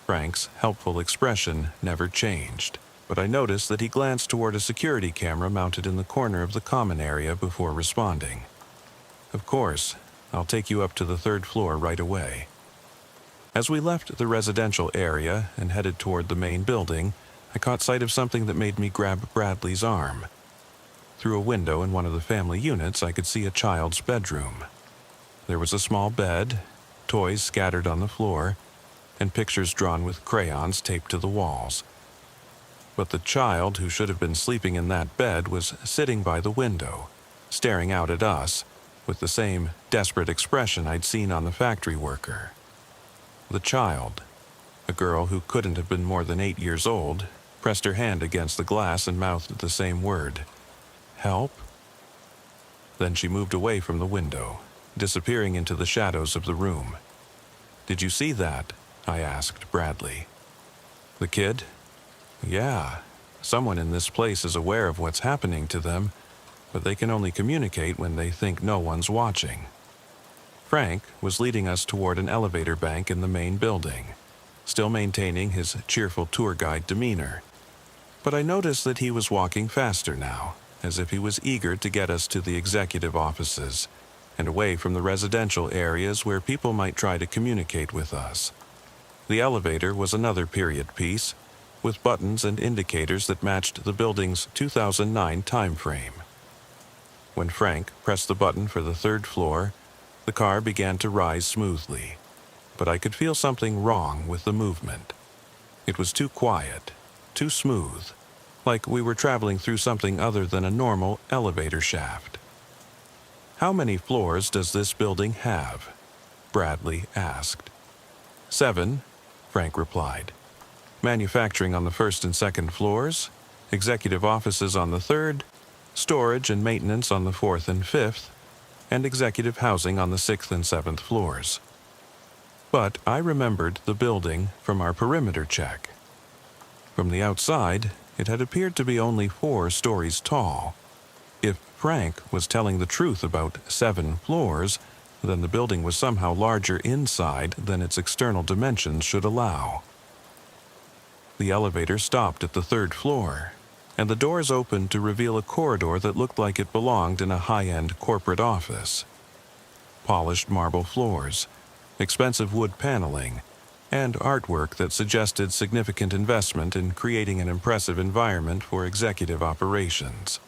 Frank's helpful expression never changed, but I noticed that he glanced toward a security camera mounted in the corner of the common area before responding. "Of course, I'll take you up to the 3rd floor right away." As we left the residential area and headed toward the main building, I caught sight of something that made me grab Bradley's arm. Through a window in one of the family units, I could see a child's bedroom. There was a small bed, toys scattered on the floor, and pictures drawn with crayons taped to the walls. But the child who should have been sleeping in that bed was sitting by the window, staring out at us, with the same desperate expression I'd seen on the factory worker. The child, a girl who couldn't have been more than 8 years old, pressed her hand against the glass and mouthed the same word, "Help?" Then she moved away from the window, disappearing into the shadows of the room. "Did you see that?" I asked Bradley. "The kid?" "Yeah. Someone in this place is aware of what's happening to them, but they can only communicate when they think no one's watching." Frank was leading us toward an elevator bank in the main building, still maintaining his cheerful tour guide demeanor. But I noticed that he was walking faster now, as if he was eager to get us to the executive offices and away from the residential areas where people might try to communicate with us. The elevator was another period piece, with buttons and indicators that matched the building's 2009 time frame. When Frank pressed the button for the 3rd floor, the car began to rise smoothly, but I could feel something wrong with the movement. It was too quiet, too smooth, like we were traveling through something other than a normal elevator shaft. "How many floors does this building have?" Bradley asked. 7, Frank replied. "Manufacturing on the 1st and 2nd floors, executive offices on the 3rd, storage and maintenance on the 4th and 5th, and executive housing on the 6th and 7th floors." But I remembered the building from our perimeter check. From the outside, it had appeared to be only 4 stories tall. If Frank was telling the truth about 7 floors, then the building was somehow larger inside than its external dimensions should allow. The elevator stopped at the 3rd floor, and the doors opened to reveal a corridor that looked like it belonged in a high-end corporate office. Polished marble floors, expensive wood paneling, and artwork that suggested significant investment in creating an impressive environment for executive operations.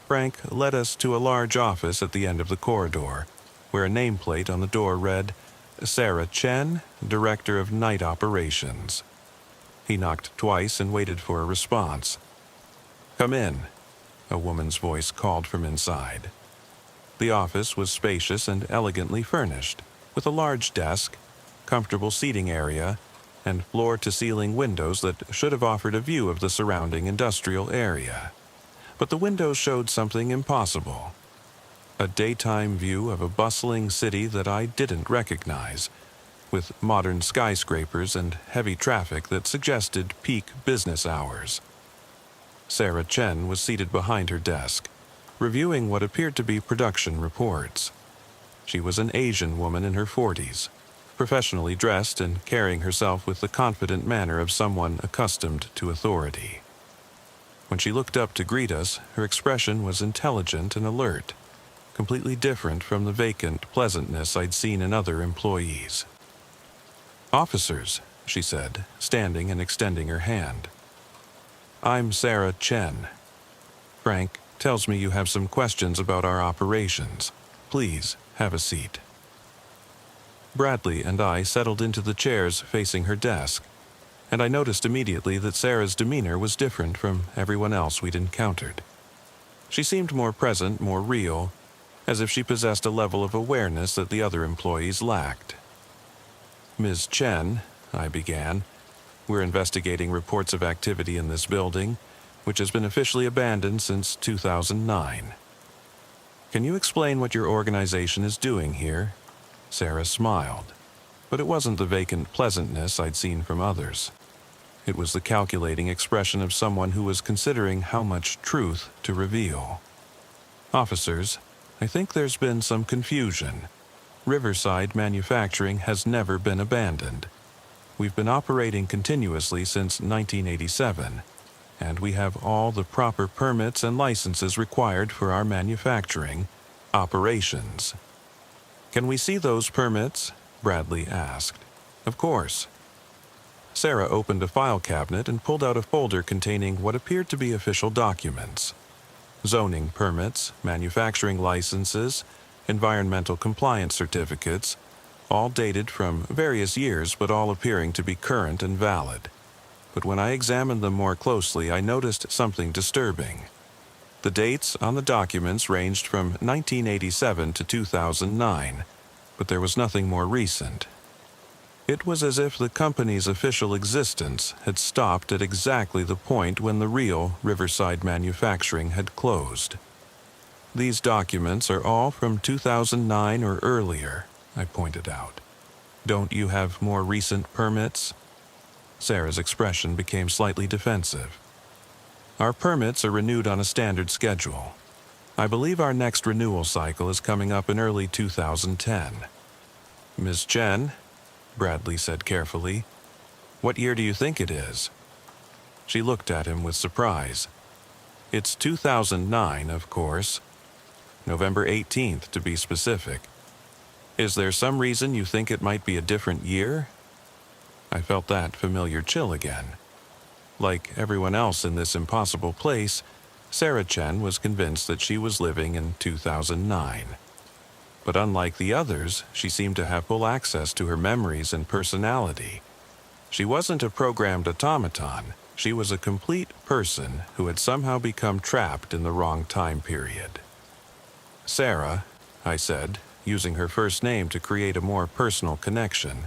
Frank led us to a large office at the end of the corridor, where a nameplate on the door read, "Sarah Chen, Director of Night Operations." He knocked twice and waited for a response. "Come in," a woman's voice called from inside. The office was spacious and elegantly furnished, with a large desk, comfortable seating area, and floor-to-ceiling windows that should have offered a view of the surrounding industrial area. But the windows showed something impossible. A daytime view of a bustling city that I didn't recognize, with modern skyscrapers and heavy traffic that suggested peak business hours. Sarah Chen was seated behind her desk, reviewing what appeared to be production reports. She was an Asian woman in her 40s, professionally dressed and carrying herself with the confident manner of someone accustomed to authority. When she looked up to greet us, her expression was intelligent and alert, completely different from the vacant pleasantness I'd seen in other employees. "Officers," she said, standing and extending her hand. "I'm Sarah Chen. Frank tells me you have some questions about our operations. Please have a seat." Bradley and I settled into the chairs facing her desk, and I noticed immediately that Sarah's demeanor was different from everyone else we'd encountered. She seemed more present, more real, as if she possessed a level of awareness that the other employees lacked. "Ms. Chen," I began, "we're investigating reports of activity in this building, which has been officially abandoned since 2009. Can you explain what your organization is doing here?" Sarah smiled, but it wasn't the vacant pleasantness I'd seen from others. It was the calculating expression of someone who was considering how much truth to reveal. Officers, I think there's been some confusion. Riverside Manufacturing has never been abandoned. We've been operating continuously since 1987, and we have all the proper permits and licenses required for our manufacturing operations. Can we see those permits? Bradley asked. Of course. Sarah opened a file cabinet and pulled out a folder containing what appeared to be official documents. Zoning permits, manufacturing licenses, environmental compliance certificates, all dated from various years but all appearing to be current and valid. But when I examined them more closely, I noticed something disturbing. The dates on the documents ranged from 1987 to 2009, but there was nothing more recent. It was as if the company's official existence had stopped at exactly the point when the real Riverside Manufacturing had closed. These documents are all from 2009 or earlier, I pointed out. Don't you have more recent permits? Sarah's expression became slightly defensive. Our permits are renewed on a standard schedule. I believe our next renewal cycle is coming up in early 2010. Ms. Chen, Bradley said carefully, what year do you think it is? She looked at him with surprise. It's 2009, of course. November 18th, to be specific. Is there some reason you think it might be a different year? I felt that familiar chill again. Like everyone else in this impossible place, Sarah Chen was convinced that she was living in 2009. But unlike the others, she seemed to have full access to her memories and personality. She wasn't a programmed automaton. She was a complete person who had somehow become trapped in the wrong time period. Sarah, I said, using her first name to create a more personal connection.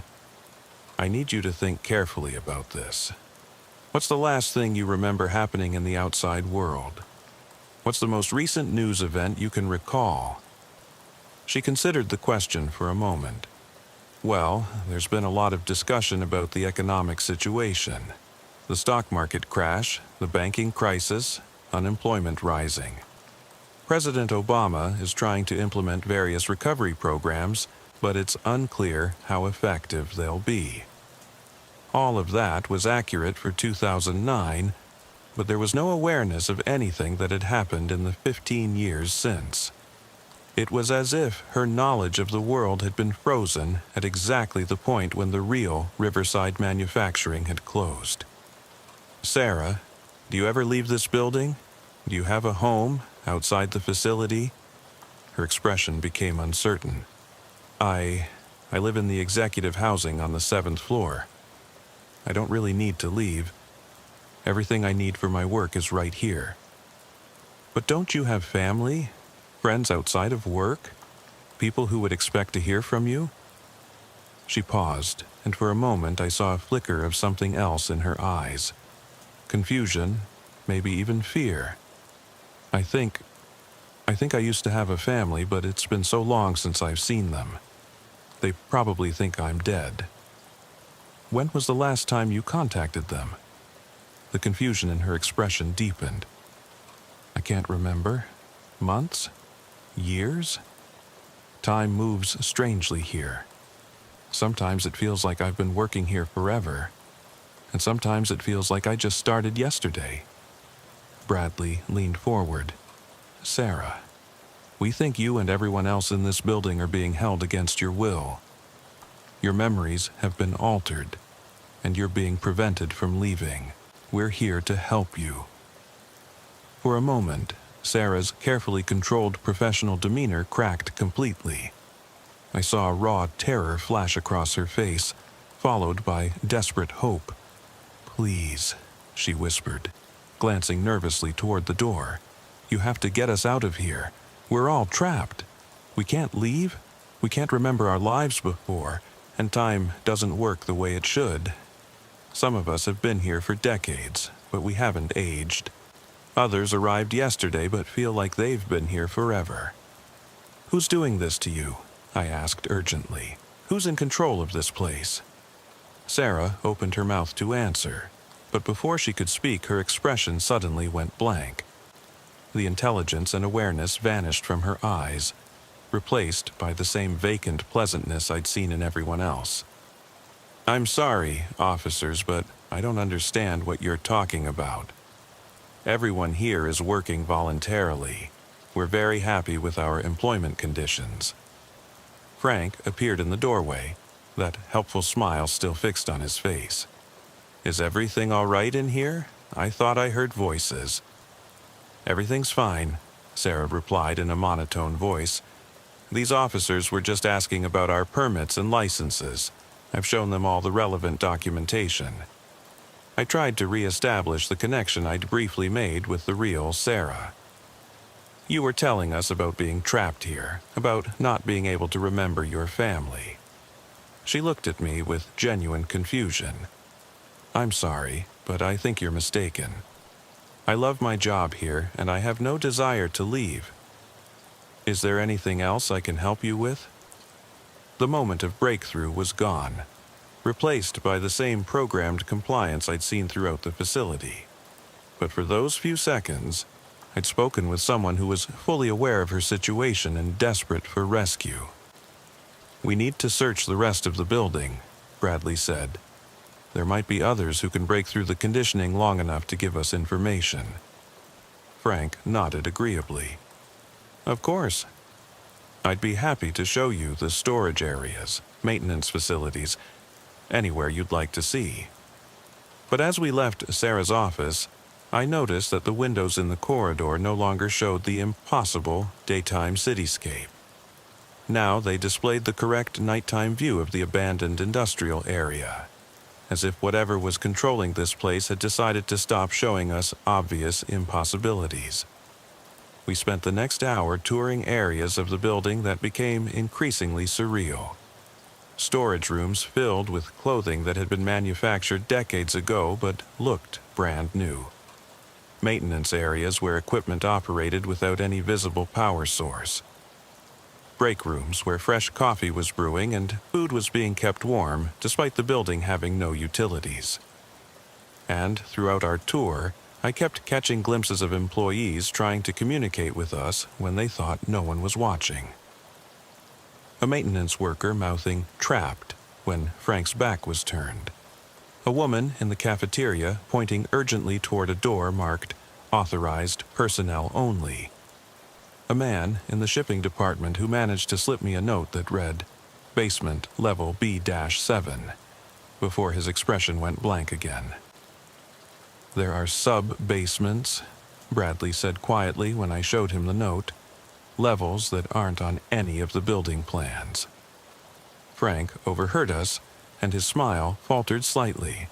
I need you to think carefully about this. What's the last thing you remember happening in the outside world? What's the most recent news event you can recall? She considered the question for a moment. Well, there's been a lot of discussion about the economic situation. The stock market crash, the banking crisis, unemployment rising. President Obama is trying to implement various recovery programs, but it's unclear how effective they'll be. All of that was accurate for 2009, but there was no awareness of anything that had happened in the 15 years since. It was as if her knowledge of the world had been frozen at exactly the point when the real Riverside Manufacturing had closed. Sarah, do you ever leave this building? Do you have a home outside the facility? Her expression became uncertain. I live in the executive housing on the 7th floor. I don't really need to leave. Everything I need for my work is right here. But don't you have family? Friends outside of work? People who would expect to hear from you? She paused, and for a moment I saw a flicker of something else in her eyes. Confusion, maybe even fear. I think I used to have a family, but it's been so long since I've seen them. They probably think I'm dead. When was the last time you contacted them? The confusion in her expression deepened. I can't remember. Months? Years? Time moves strangely here. Sometimes it feels like I've been working here forever, and sometimes it feels like I just started yesterday. Bradley leaned forward. Sarah, we think you and everyone else in this building are being held against your will. Your memories have been altered, and you're being prevented from leaving. We're here to help you. For a moment, Sarah's carefully controlled professional demeanor cracked completely. I saw a raw terror flash across her face, followed by desperate hope. Please, she whispered, glancing nervously toward the door. You have to get us out of here. We're all trapped. We can't leave. We can't remember our lives before, and time doesn't work the way it should. Some of us have been here for decades, but we haven't aged. Others arrived yesterday but feel like they've been here forever. Who's doing this to you? I asked urgently. Who's in control of this place? Sarah opened her mouth to answer, but before she could speak, her expression suddenly went blank. The intelligence and awareness vanished from her eyes, replaced by the same vacant pleasantness I'd seen in everyone else. "I'm sorry, officers, but I don't understand what you're talking about. Everyone here is working voluntarily. We're very happy with our employment conditions." Frank appeared in the doorway, that helpful smile still fixed on his face. "Is everything all right in here? I thought I heard voices." "Everything's fine," Sarah replied in a monotone voice. "These officers were just asking about our permits and licenses. I've shown them all the relevant documentation." I tried to re-establish the connection I'd briefly made with the real Sarah. "You were telling us about being trapped here, about not being able to remember your family." She looked at me with genuine confusion. "I'm sorry, but I think you're mistaken. I love my job here, and I have no desire to leave. Is there anything else I can help you with?" The moment of breakthrough was gone, replaced by the same programmed compliance I'd seen throughout the facility. But for those few seconds, I'd spoken with someone who was fully aware of her situation and desperate for rescue. "We need to search the rest of the building," Bradley said. "There might be others who can break through the conditioning long enough to give us information." Frank nodded agreeably. "Of course. I'd be happy to show you the storage areas, maintenance facilities, anywhere you'd like to see." But as we left Sarah's office, I noticed that the windows in the corridor no longer showed the impossible daytime cityscape. Now they displayed the correct nighttime view of the abandoned industrial area, as if whatever was controlling this place had decided to stop showing us obvious impossibilities. We spent the next hour touring areas of the building that became increasingly surreal. Storage rooms filled with clothing that had been manufactured decades ago but looked brand new. Maintenance areas where equipment operated without any visible power source. Break rooms where fresh coffee was brewing and food was being kept warm despite the building having no utilities. And throughout our tour, I kept catching glimpses of employees trying to communicate with us when they thought no one was watching. A maintenance worker mouthing "trapped" when Frank's back was turned. A woman in the cafeteria pointing urgently toward a door marked "Authorized Personnel Only." A man in the shipping department who managed to slip me a note that read, "Basement Level B-7," before his expression went blank again. "There are sub-basements," Bradley said quietly when I showed him the note. "Levels that aren't on any of the building plans." Frank overheard us, and his smile faltered slightly.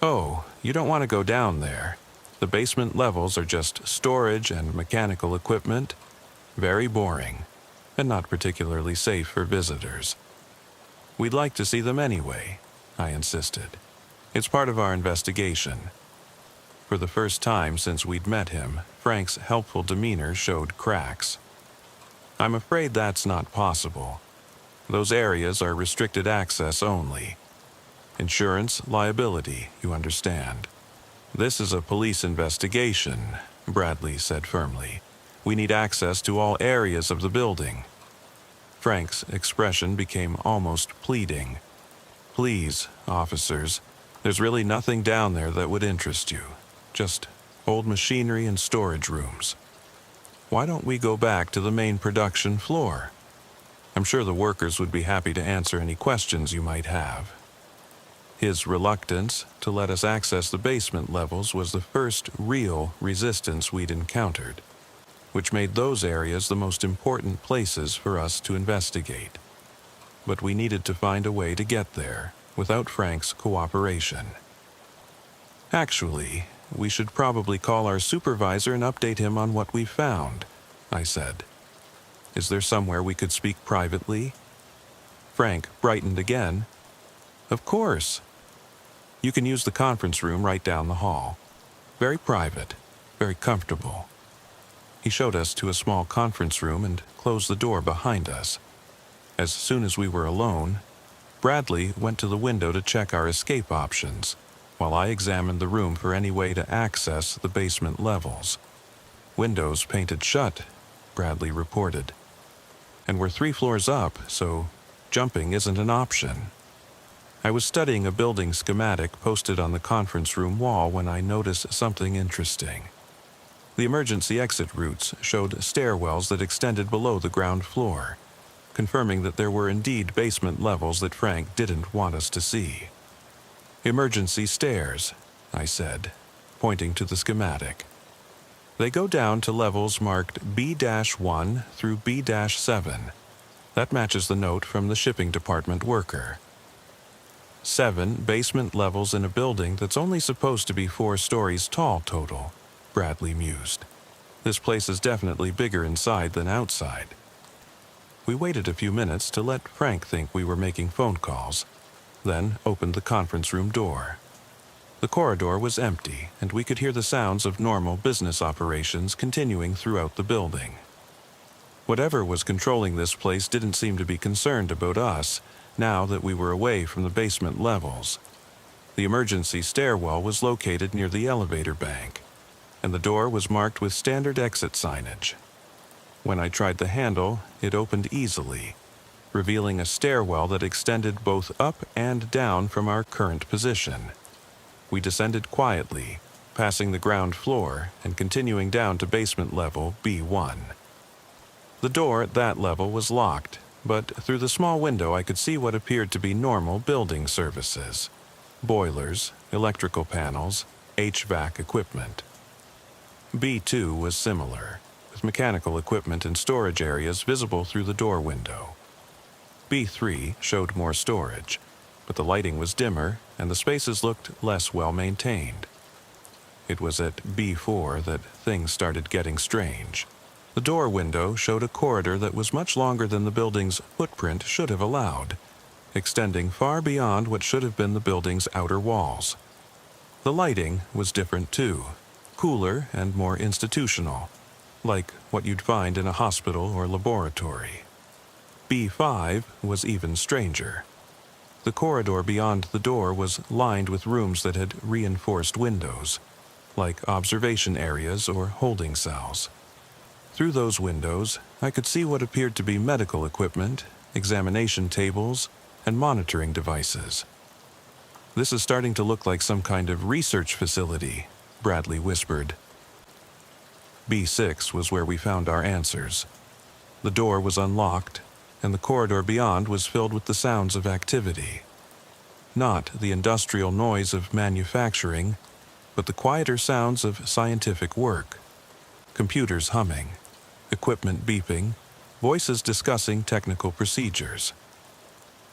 "Oh, you don't want to go down there. The basement levels are just storage and mechanical equipment. Very boring, and not particularly safe for visitors." "We'd like to see them anyway," I insisted. "It's part of our investigation." For the first time since we'd met him, Frank's helpful demeanor showed cracks. "I'm afraid that's not possible. Those areas are restricted access only. Insurance liability, you understand. This is a police investigation," Bradley said firmly. "We need access to all areas of the building." Frank's expression became almost pleading. "Please, officers, there's really nothing down there that would interest you. Just old machinery and storage rooms. Why don't we go back to the main production floor? I'm sure the workers would be happy to answer any questions you might have." His reluctance to let us access the basement levels was the first real resistance we'd encountered, which made those areas the most important places for us to investigate. But we needed to find a way to get there without Frank's cooperation. "Actually, we should probably call our supervisor and update him on what we found," I said. "Is there somewhere we could speak privately?" Frank brightened again. "Of course. You can use the conference room right down the hall. Very private, very comfortable." He showed us to a small conference room and closed the door behind us. As soon as we were alone, Bradley went to the window to check our escape options. while I examined the room for any way to access the basement levels. Windows painted shut, Bradley reported. And we're 3 floors up, so jumping isn't an option. I was studying a building schematic posted on the conference room wall when I noticed something interesting. The emergency exit routes showed stairwells that extended below the ground floor, confirming that there were indeed basement levels that Frank didn't want us to see. "Emergency stairs," I said, pointing to the schematic. "They go down to levels marked B-1 through B-7. That matches the note from the shipping department worker. 7 basement levels in a building that's only supposed to be 4 stories tall total," Bradley mused. "This place is definitely bigger inside than outside." We waited a few minutes to let Frank think we were making phone calls, then opened the conference room door. The corridor was empty, and we could hear the sounds of normal business operations continuing throughout the building. Whatever was controlling this place didn't seem to be concerned about us, now that we were away from the basement levels. The emergency stairwell was located near the elevator bank, and the door was marked with standard exit signage. When I tried the handle, it opened easily, revealing a stairwell that extended both up and down from our current position. We descended quietly, passing the ground floor and continuing down to basement level B1. The door at that level was locked, but through the small window I could see what appeared to be normal building services: boilers, electrical panels, HVAC equipment. B2 was similar, with mechanical equipment and storage areas visible through the door window. B3 showed more storage, but the lighting was dimmer and the spaces looked less well maintained. It was at B4 that things started getting strange. The door window showed a corridor that was much longer than the building's footprint should have allowed, extending far beyond what should have been the building's outer walls. The lighting was different too, cooler and more institutional, like what you'd find in a hospital or laboratory. B5 was even stranger. The corridor beyond the door was lined with rooms that had reinforced windows, like observation areas or holding cells. Through those windows, I could see what appeared to be medical equipment, examination tables, and monitoring devices. "This is starting to look like some kind of research facility," Bradley whispered. B6 was where we found our answers. The door was unlocked, and the corridor beyond was filled with the sounds of activity. Not the industrial noise of manufacturing, but the quieter sounds of scientific work. Computers humming, equipment beeping, voices discussing technical procedures.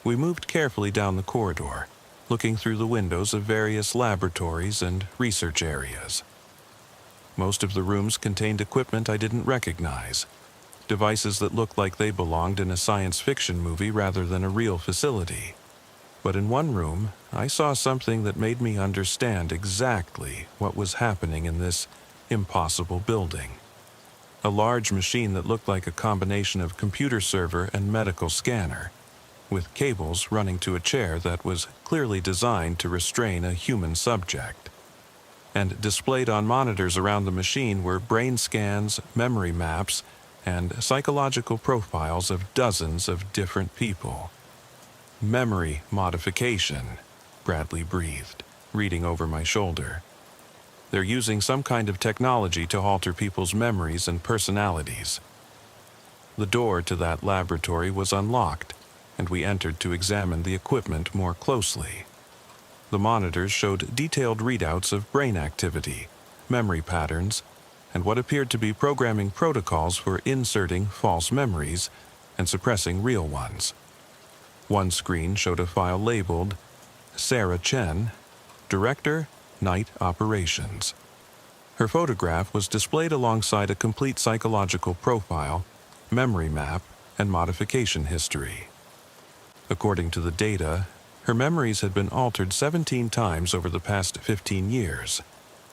We moved carefully down the corridor, looking through the windows of various laboratories and research areas. Most of the rooms contained equipment I didn't recognize, devices that looked like they belonged in a science fiction movie rather than a real facility. But in one room, I saw something that made me understand exactly what was happening in this impossible building. A large machine that looked like a combination of computer server and medical scanner, with cables running to a chair that was clearly designed to restrain a human subject. And displayed on monitors around the machine were brain scans, memory maps, and psychological profiles of dozens of different people. "Memory modification," Bradley breathed, reading over my shoulder. "They're using some kind of technology to alter people's memories and personalities." The door to that laboratory was unlocked, and we entered to examine the equipment more closely. The monitors showed detailed readouts of brain activity, memory patterns, and what appeared to be programming protocols for inserting false memories and suppressing real ones. One screen showed a file labeled Sarah Chen, Director, Night Operations. Her photograph was displayed alongside a complete psychological profile, memory map, and modification history. According to the data, her memories had been altered 17 times over the past 15 years,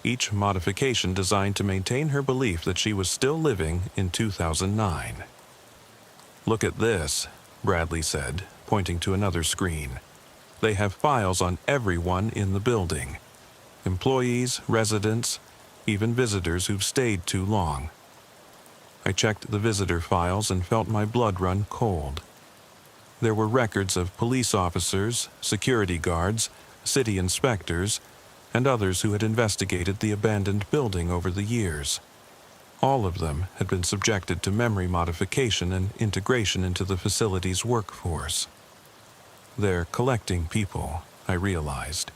each modification designed to maintain her belief that she was still living in 2009. "Look at this," Bradley said, pointing to another screen. "They have files on everyone in the building. Employees, residents, even visitors who've stayed too long. I checked the visitor files and felt my blood run cold. There were records of police officers, security guards, city inspectors, and others who had investigated the abandoned building over the years. All of them had been subjected to memory modification and integration into the facility's workforce. They're collecting people, I realized.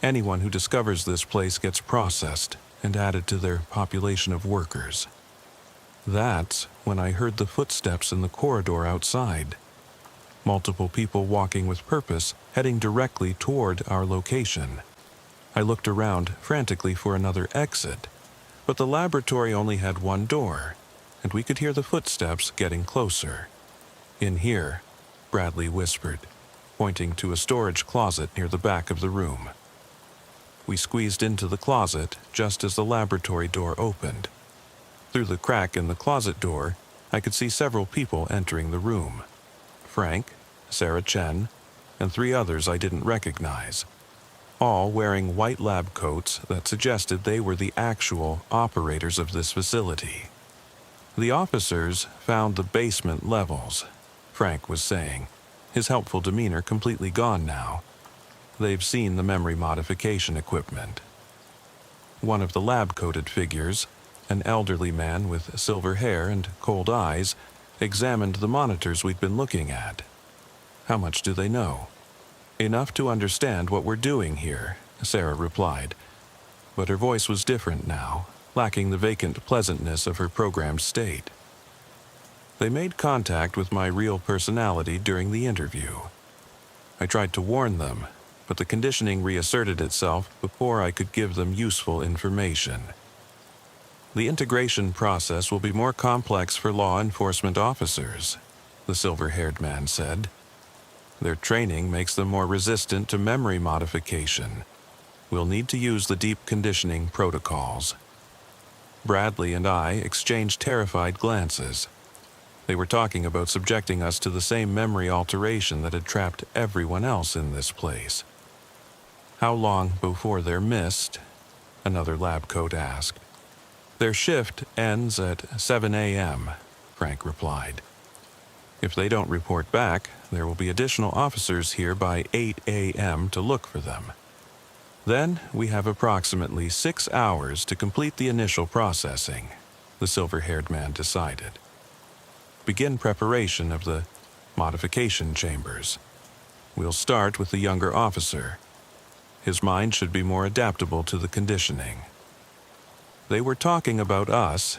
Anyone who discovers this place gets processed and added to their population of workers. That's when I heard the footsteps in the corridor outside. Multiple people walking with purpose, heading directly toward our location. I looked around frantically for another exit, but the laboratory only had one door, and we could hear the footsteps getting closer. "In here," Bradley whispered, pointing to a storage closet near the back of the room. We squeezed into the closet just as the laboratory door opened. Through the crack in the closet door, I could see several people entering the room. Frank, Sarah Chen, and 3 others I didn't recognize, all wearing white lab coats that suggested they were the actual operators of this facility. "The officers found the basement levels," Frank was saying, his helpful demeanor completely gone now. "They've seen the memory modification equipment." One of the lab-coated figures, an elderly man with silver hair and cold eyes, examined the monitors we'd been looking at. "How much do they know?" "Enough to understand what we're doing here," Sarah replied. But her voice was different now, lacking the vacant pleasantness of her programmed state. "They made contact with my real personality during the interview. I tried to warn them, but the conditioning reasserted itself before I could give them useful information. The integration process will be more complex for law enforcement officers," the silver-haired man said. "Their training makes them more resistant to memory modification. We'll need to use the deep conditioning protocols." Bradley and I exchanged terrified glances. They were talking about subjecting us to the same memory alteration that had trapped everyone else in this place. "How long before they're missed?" another lab coat asked. "Their shift ends at 7 a.m., Frank replied. "If they don't report back, there will be additional officers here by 8 a.m. to look for them. Then we have approximately 6 hours to complete the initial processing," the silver-haired man decided. "Begin preparation of the modification chambers. We'll start with the younger officer. His mind should be more adaptable to the conditioning." They were talking about us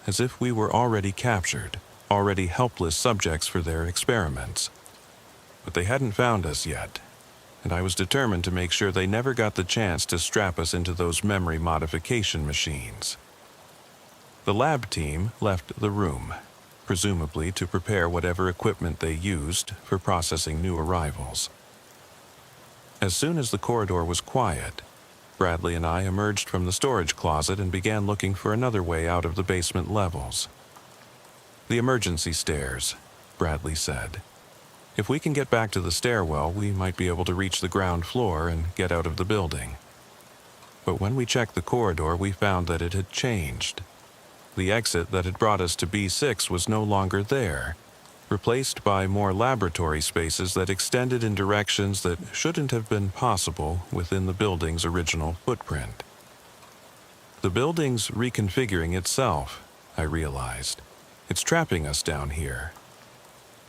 as if we were already captured, already helpless subjects for their experiments. But they hadn't found us yet, and I was determined to make sure they never got the chance to strap us into those memory modification machines. The lab team left the room, presumably to prepare whatever equipment they used for processing new arrivals. As soon as the corridor was quiet, Bradley and I emerged from the storage closet and began looking for another way out of the basement levels. "The emergency stairs," Bradley said. "If we can get back to the stairwell, we might be able to reach the ground floor and get out of the building." But when we checked the corridor, we found that it had changed. The exit that had brought us to B6 was no longer there, replaced by more laboratory spaces that extended in directions that shouldn't have been possible within the building's original footprint. The building's reconfiguring itself, I realized. It's trapping us down here.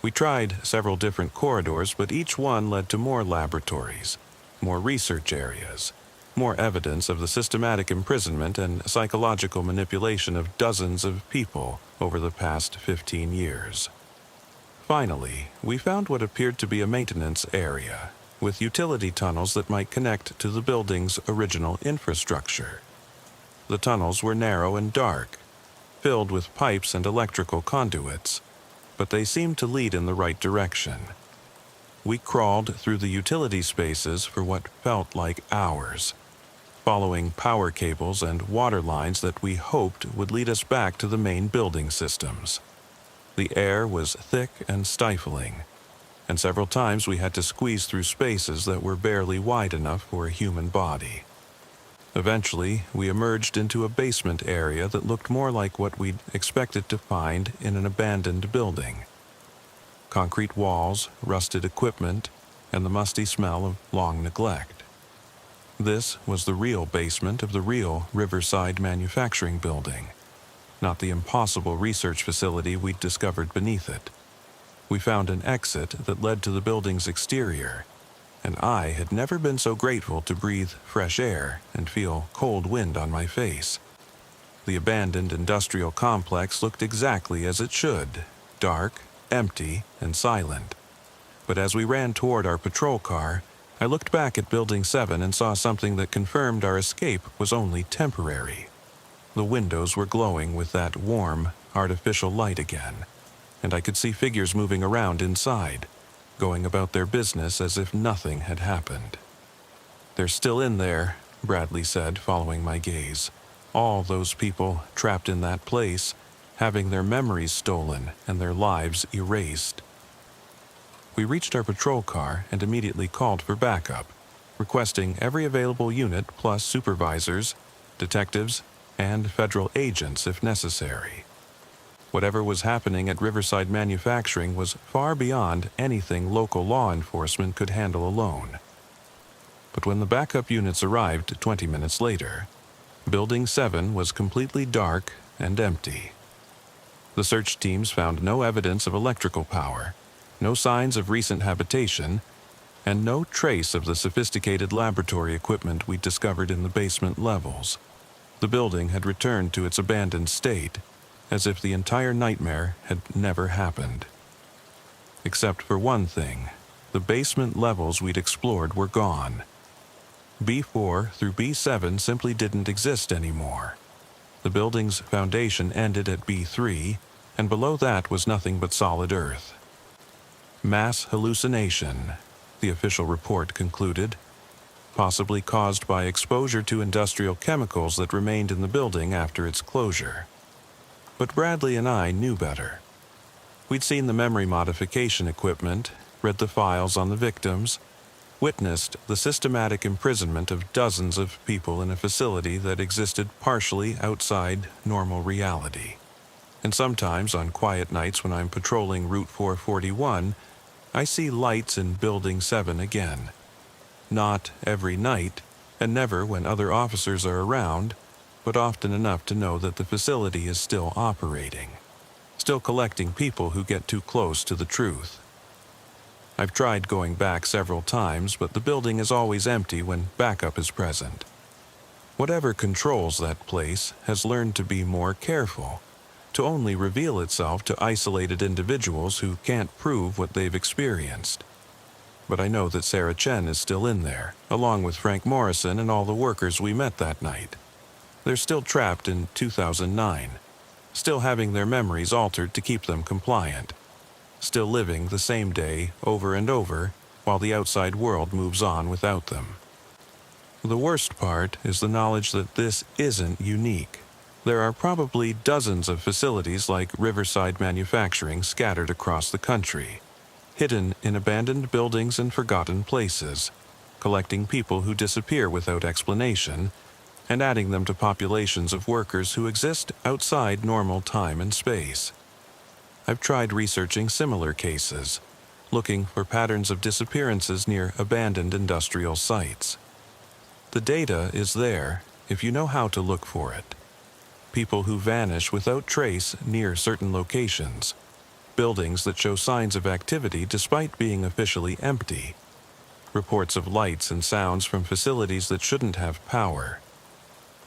We tried several different corridors, but each one led to more laboratories, more research areas, more evidence of the systematic imprisonment and psychological manipulation of dozens of people over the past 15 years. Finally, we found what appeared to be a maintenance area, with utility tunnels that might connect to the building's original infrastructure. The tunnels were narrow and dark, filled with pipes and electrical conduits, but they seemed to lead in the right direction. We crawled through the utility spaces for what felt like hours, following power cables and water lines that we hoped would lead us back to the main building systems. The air was thick and stifling, and several times we had to squeeze through spaces that were barely wide enough for a human body. Eventually, we emerged into a basement area that looked more like what we'd expected to find in an abandoned building. Concrete walls, rusted equipment, and the musty smell of long neglect. This was the real basement of the real Riverside manufacturing building, not the impossible research facility we'd discovered beneath it. We found an exit that led to the building's exterior, and I had never been so grateful to breathe fresh air and feel cold wind on my face. The abandoned industrial complex looked exactly as it should, dark, empty, and silent. But as we ran toward our patrol car, I looked back at Building 7 and saw something that confirmed our escape was only temporary. The windows were glowing with that warm, artificial light again, and I could see figures moving around inside, going about their business as if nothing had happened. "They're still in there," Bradley said, following my gaze. "All those people trapped in that place, having their memories stolen and their lives erased." We reached our patrol car and immediately called for backup, requesting every available unit plus supervisors, detectives, and federal agents if necessary. Whatever was happening at Riverside Manufacturing was far beyond anything local law enforcement could handle alone. But when the backup units arrived 20 minutes later, Building 7 was completely dark and empty. The search teams found no evidence of electrical power, no signs of recent habitation, and no trace of the sophisticated laboratory equipment we discovered in the basement levels. The building had returned to its abandoned state, as if the entire nightmare had never happened. Except for one thing, the basement levels we'd explored were gone. B4 through B7 simply didn't exist anymore. The building's foundation ended at B3, and below that was nothing but solid earth. Mass hallucination, the official report concluded, possibly caused by exposure to industrial chemicals that remained in the building after its closure. But Bradley and I knew better. We'd seen the memory modification equipment, read the files on the victims, witnessed the systematic imprisonment of dozens of people in a facility that existed partially outside normal reality. And sometimes on quiet nights when I'm patrolling Route 441, I see lights in Building 7 again. Not every night, and never when other officers are around, but often enough to know that the facility is still operating, still collecting people who get too close to the truth. I've tried going back several times, but the building is always empty when backup is present. Whatever controls that place has learned to be more careful, to only reveal itself to isolated individuals who can't prove what they've experienced. But I know that Sarah Chen is still in there, along with Frank Morrison and all the workers we met that night. They're still trapped in 2009, still having their memories altered to keep them compliant, still living the same day over and over while the outside world moves on without them. The worst part is the knowledge that this isn't unique. There are probably dozens of facilities like Riverside Manufacturing scattered across the country, hidden in abandoned buildings and forgotten places, collecting people who disappear without explanation, and adding them to populations of workers who exist outside normal time and space. I've tried researching similar cases, looking for patterns of disappearances near abandoned industrial sites. The data is there if you know how to look for it. People who vanish without trace near certain locations, buildings that show signs of activity despite being officially empty, reports of lights and sounds from facilities that shouldn't have power.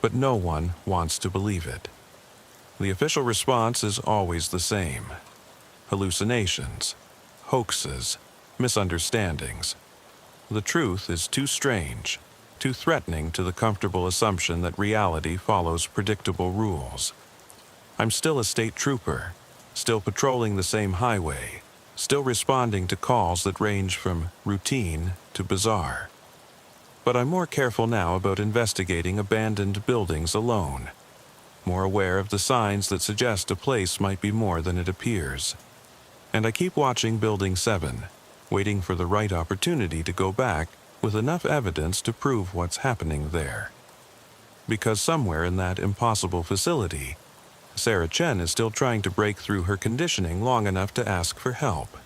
But no one wants to believe it. The official response is always the same: hallucinations, hoaxes, misunderstandings. The truth is too strange, too threatening to the comfortable assumption that reality follows predictable rules. I'm still a state trooper, still patrolling the same highway, still responding to calls that range from routine to bizarre. But I'm more careful now about investigating abandoned buildings alone, more aware of the signs that suggest a place might be more than it appears. And I keep watching Building 7, waiting for the right opportunity to go back with enough evidence to prove what's happening there. Because somewhere in that impossible facility, Sarah Chen is still trying to break through her conditioning long enough to ask for help.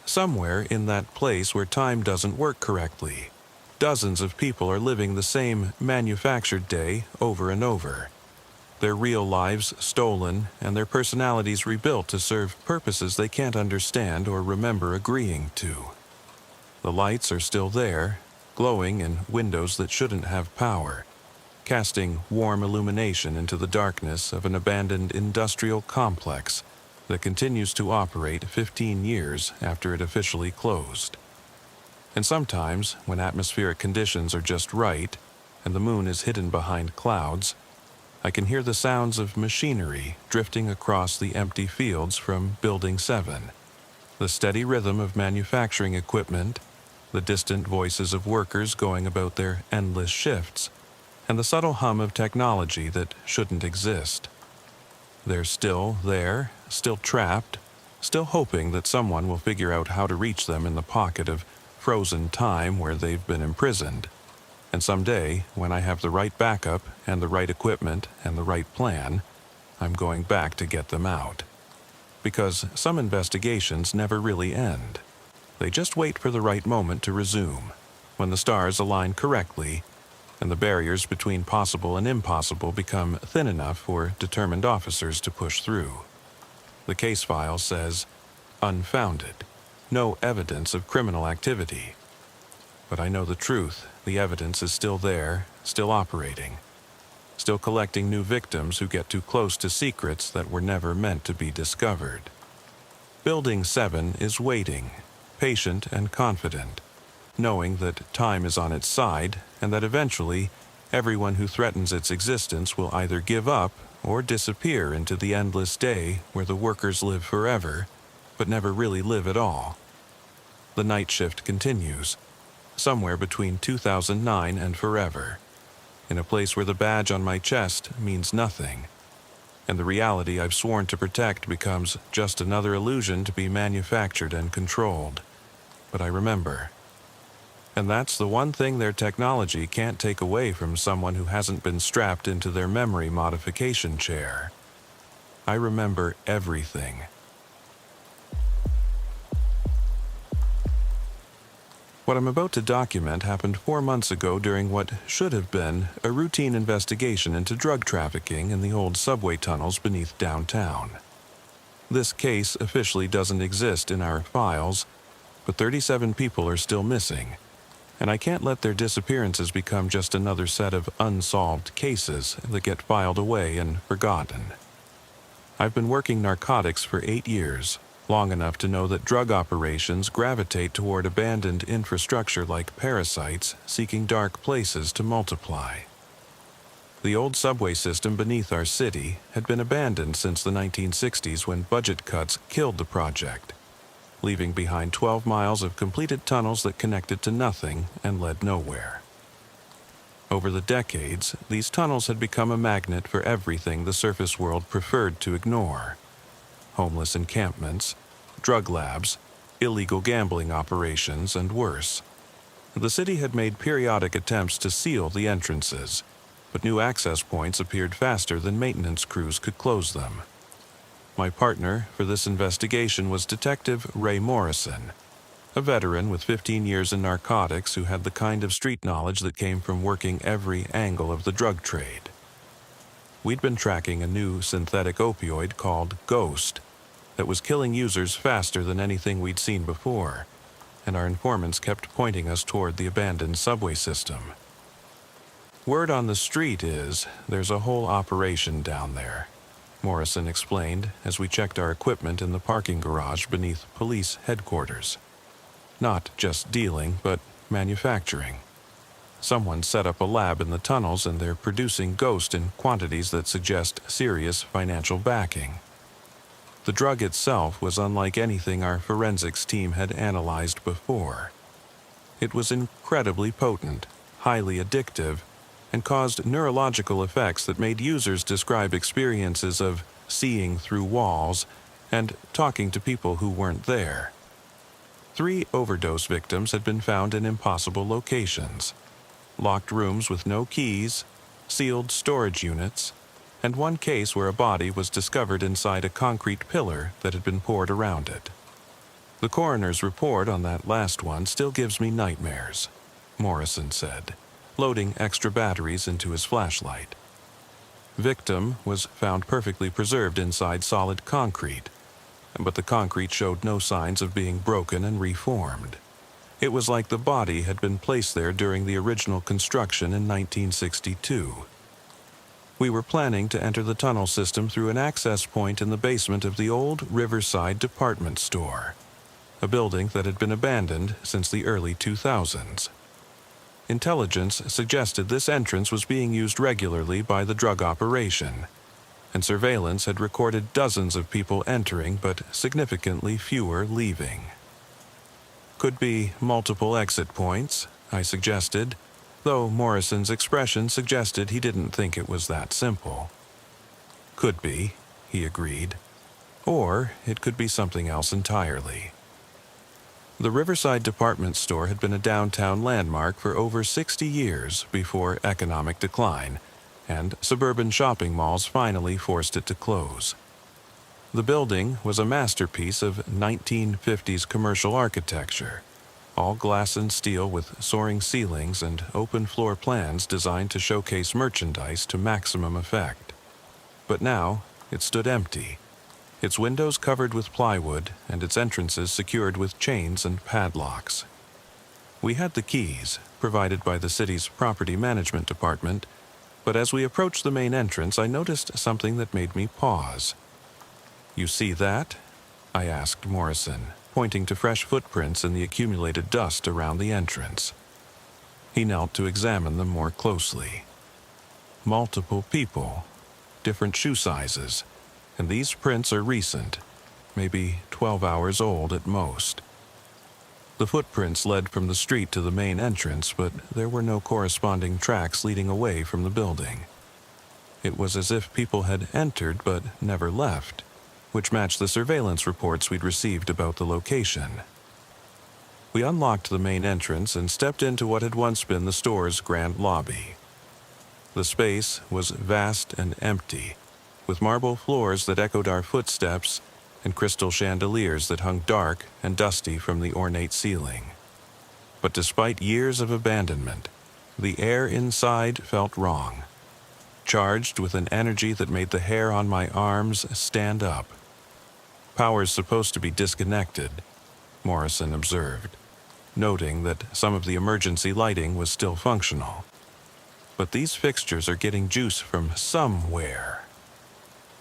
Somewhere in that place where time doesn't work correctly, dozens of people are living the same manufactured day over and over. Their real lives stolen and their personalities rebuilt to serve purposes they can't understand or remember agreeing to. The lights are still there, glowing in windows that shouldn't have power, casting warm illumination into the darkness of an abandoned industrial complex that continues to operate 15 years after it officially closed. And sometimes, when atmospheric conditions are just right and the moon is hidden behind clouds, I can hear the sounds of machinery drifting across the empty fields from Building 7, the steady rhythm of manufacturing equipment, the distant voices of workers going about their endless shifts, and the subtle hum of technology that shouldn't exist. They're still there, still trapped, still hoping that someone will figure out how to reach them in the pocket of frozen time where they've been imprisoned. And someday, when I have the right backup and the right equipment and the right plan, I'm going back to get them out. Because some investigations never really end. They just wait for the right moment to resume, when the stars align correctly and the barriers between possible and impossible become thin enough for determined officers to push through. The case file says, unfounded, no evidence of criminal activity. But I know the truth. The evidence is still there, still operating, still collecting new victims who get too close to secrets that were never meant to be discovered. Building 7 is waiting, patient and confident, knowing that time is on its side and that eventually everyone who threatens its existence will either give up or disappear into the endless day where the workers live forever, but never really live at all. The night shift continues, somewhere between 2009 and forever, in a place where the badge on my chest means nothing, and the reality I've sworn to protect becomes just another illusion to be manufactured and controlled. But I remember. And that's the one thing their technology can't take away from someone who hasn't been strapped into their memory modification chair. I remember everything. What I'm about to document happened 4 months ago during what should have been a routine investigation into drug trafficking in the old subway tunnels beneath downtown. This case officially doesn't exist in our files, but 37 people are still missing, and I can't let their disappearances become just another set of unsolved cases that get filed away and forgotten. I've been working narcotics for 8 years, long enough to know that drug operations gravitate toward abandoned infrastructure like parasites seeking dark places to multiply. The old subway system beneath our city had been abandoned since the 1960s when budget cuts killed the project, leaving behind 12 miles of completed tunnels that connected to nothing and led nowhere. Over the decades, these tunnels had become a magnet for everything the surface world preferred to ignore. Homeless encampments, drug labs, illegal gambling operations, and worse. The city had made periodic attempts to seal the entrances, but new access points appeared faster than maintenance crews could close them. My partner for this investigation was Detective Ray Morrison, a veteran with 15 years in narcotics who had the kind of street knowledge that came from working every angle of the drug trade. We'd been tracking a new synthetic opioid called Ghost that was killing users faster than anything we'd seen before, and our informants kept pointing us toward the abandoned subway system. Word on the street is there's a whole operation down there, Morrison explained as we checked our equipment in the parking garage beneath police headquarters. Not just dealing, but manufacturing. Someone set up a lab in the tunnels and they're producing Ghost in quantities that suggest serious financial backing. The drug itself was unlike anything our forensics team had analyzed before. It was incredibly potent, highly addictive, and caused neurological effects that made users describe experiences of seeing through walls and talking to people who weren't there. 3 overdose victims had been found in impossible locations. Locked rooms with no keys, sealed storage units, and one case where a body was discovered inside a concrete pillar that had been poured around it. The coroner's report on that last one still gives me nightmares, Morrison said, loading extra batteries into his flashlight. Victim was found perfectly preserved inside solid concrete, but the concrete showed no signs of being broken and reformed. It was like the body had been placed there during the original construction in 1962. We were planning to enter the tunnel system through an access point in the basement of the old Riverside department store, a building that had been abandoned since the early 2000s. Intelligence suggested this entrance was being used regularly by the drug operation, and surveillance had recorded dozens of people entering but significantly fewer leaving. Could be multiple exit points, I suggested, though Morrison's expression suggested he didn't think it was that simple. Could be, he agreed. Or it could be something else entirely. The Riverside department store had been a downtown landmark for over 60 years before economic decline, and suburban shopping malls finally forced it to close. The building was a masterpiece of 1950s commercial architecture, all glass and steel with soaring ceilings and open floor plans designed to showcase merchandise to maximum effect. But now it stood empty, its windows covered with plywood and its entrances secured with chains and padlocks. We had the keys, provided by the city's property management department, but as we approached the main entrance, I noticed something that made me pause. "You see that?" I asked Morrison, pointing to fresh footprints in the accumulated dust around the entrance. He knelt to examine them more closely. Multiple people, different shoe sizes, and these prints are recent, maybe 12 hours old at most. The footprints led from the street to the main entrance, but there were no corresponding tracks leading away from the building. It was as if people had entered but never left, which matched the surveillance reports we'd received about the location. We unlocked the main entrance and stepped into what had once been the store's grand lobby. The space was vast and empty, with marble floors that echoed our footsteps and crystal chandeliers that hung dark and dusty from the ornate ceiling. But despite years of abandonment, the air inside felt wrong, charged with an energy that made the hair on my arms stand up. "Power's supposed to be disconnected," Morrison observed, noting that some of the emergency lighting was still functional. "But these fixtures are getting juice from somewhere."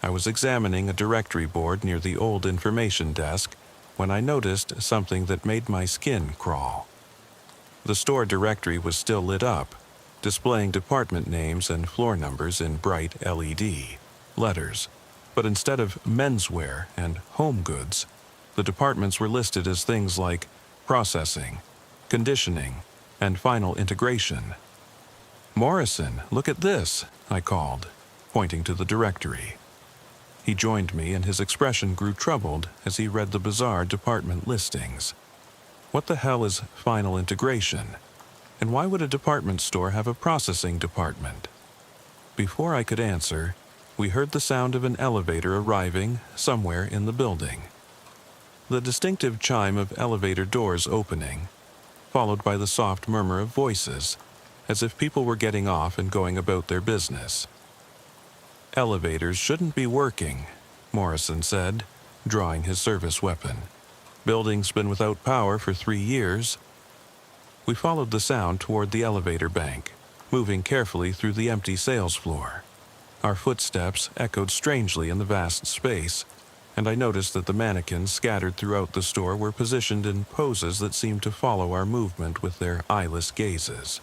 I was examining a directory board near the old information desk when I noticed something that made my skin crawl. The store directory was still lit up, displaying department names and floor numbers in bright LED letters. But instead of menswear and home goods, the departments were listed as things like processing, conditioning, and final integration. "Morrison, look at this," I called, pointing to the directory. He joined me, and his expression grew troubled as he read the bizarre department listings. What the hell is final integration? And why would a department store have a processing department? Before I could answer, we heard the sound of an elevator arriving somewhere in the building. The distinctive chime of elevator doors opening, followed by the soft murmur of voices, as if people were getting off and going about their business. "Elevators shouldn't be working," Morrison said, drawing his service weapon. "Building's been without power for 3 years." We followed the sound toward the elevator bank, moving carefully through the empty sales floor. Our footsteps echoed strangely in the vast space, and I noticed that the mannequins scattered throughout the store were positioned in poses that seemed to follow our movement with their eyeless gazes.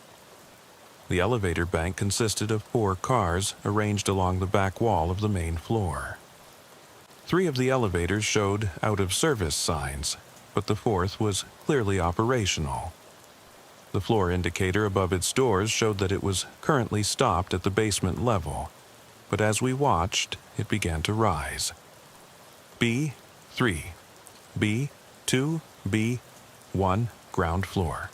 The elevator bank consisted of 4 cars arranged along the back wall of the main floor. 3 of the elevators showed out-of-service signs, but the 4th was clearly operational. The floor indicator above its doors showed that it was currently stopped at the basement level, but as we watched, it began to rise. B3, B2, B1, ground floor.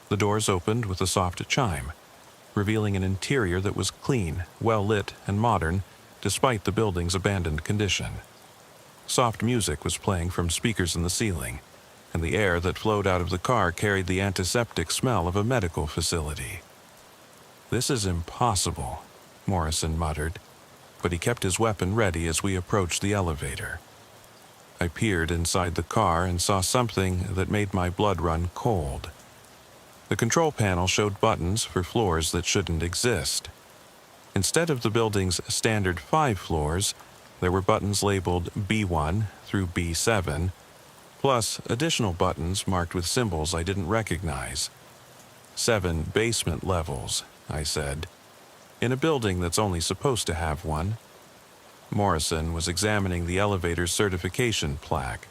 The doors opened with a soft chime, revealing an interior that was clean, well-lit, and modern, despite the building's abandoned condition. Soft music was playing from speakers in the ceiling, and the air that flowed out of the car carried the antiseptic smell of a medical facility. "This is impossible," Morrison muttered, but he kept his weapon ready as we approached the elevator. I peered inside the car and saw something that made my blood run cold. The control panel showed buttons for floors that shouldn't exist. Instead of the building's standard 5 floors, there were buttons labeled B1 through B7, plus additional buttons marked with symbols I didn't recognize. 7 basement levels, I said, in a building that's only supposed to have one. Morrison was examining the elevator's certification plaque.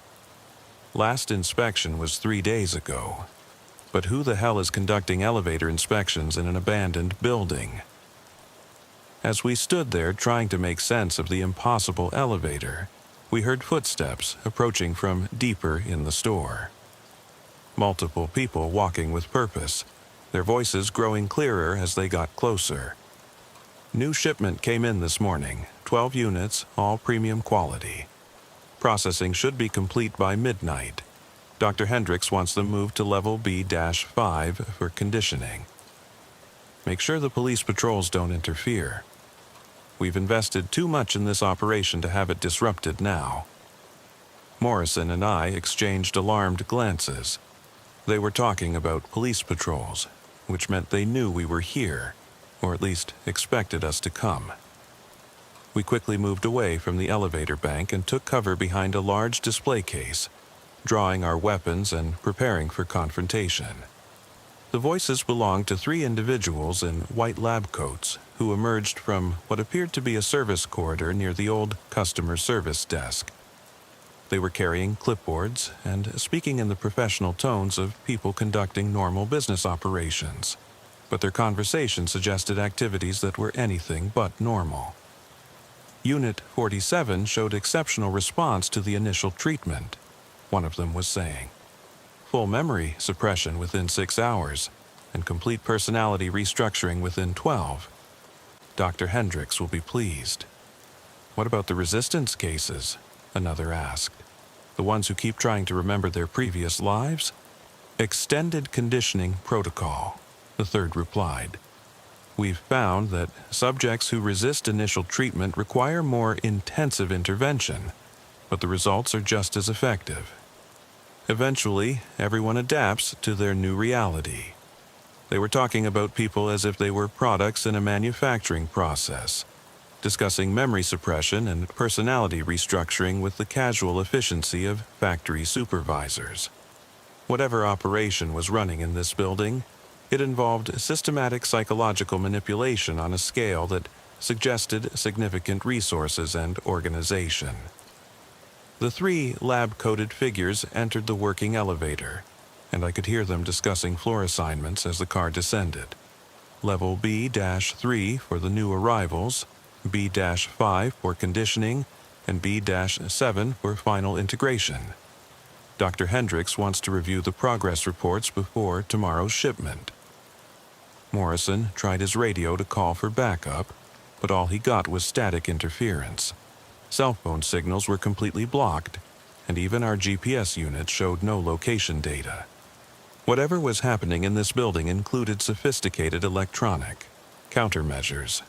Last inspection was 3 days ago. But who the hell is conducting elevator inspections in an abandoned building? As we stood there trying to make sense of the impossible elevator, we heard footsteps approaching from deeper in the store. Multiple people walking with purpose, their voices growing clearer as they got closer. New shipment came in this morning, 12 units, all premium quality. Processing should be complete by midnight. Dr. Hendricks wants them moved to level B-5 for conditioning. Make sure the police patrols don't interfere. We've invested too much in this operation to have it disrupted now. Morrison and I exchanged alarmed glances. They were talking about police patrols, which meant they knew we were here, or at least expected us to come. We quickly moved away from the elevator bank and took cover behind a large display case, drawing our weapons and preparing for confrontation. The voices belonged to 3 individuals in white lab coats who emerged from what appeared to be a service corridor near the old customer service desk. They were carrying clipboards and speaking in the professional tones of people conducting normal business operations, but their conversation suggested activities that were anything but normal. Unit 47 showed exceptional response to the initial treatment, one of them was saying. Full memory suppression within 6 hours, and complete personality restructuring within 12. Dr. Hendricks will be pleased. What about the resistance cases? Another asked. The ones who keep trying to remember their previous lives? Extended conditioning protocol, the third replied. We've found that subjects who resist initial treatment require more intensive intervention, but the results are just as effective. Eventually, everyone adapts to their new reality. They were talking about people as if they were products in a manufacturing process, discussing memory suppression and personality restructuring with the casual efficiency of factory supervisors. Whatever operation was running in this building, it involved systematic psychological manipulation on a scale that suggested significant resources and organization. The 3 lab-coated figures entered the working elevator, and I could hear them discussing floor assignments as the car descended. Level B-3 for the new arrivals, B-5 for conditioning, and B-7 for final integration. Dr. Hendricks wants to review the progress reports before tomorrow's shipment. Morrison tried his radio to call for backup, but all he got was static interference. Cell phone signals were completely blocked, and even our GPS units showed no location data. Whatever was happening in this building included sophisticated electronic countermeasures.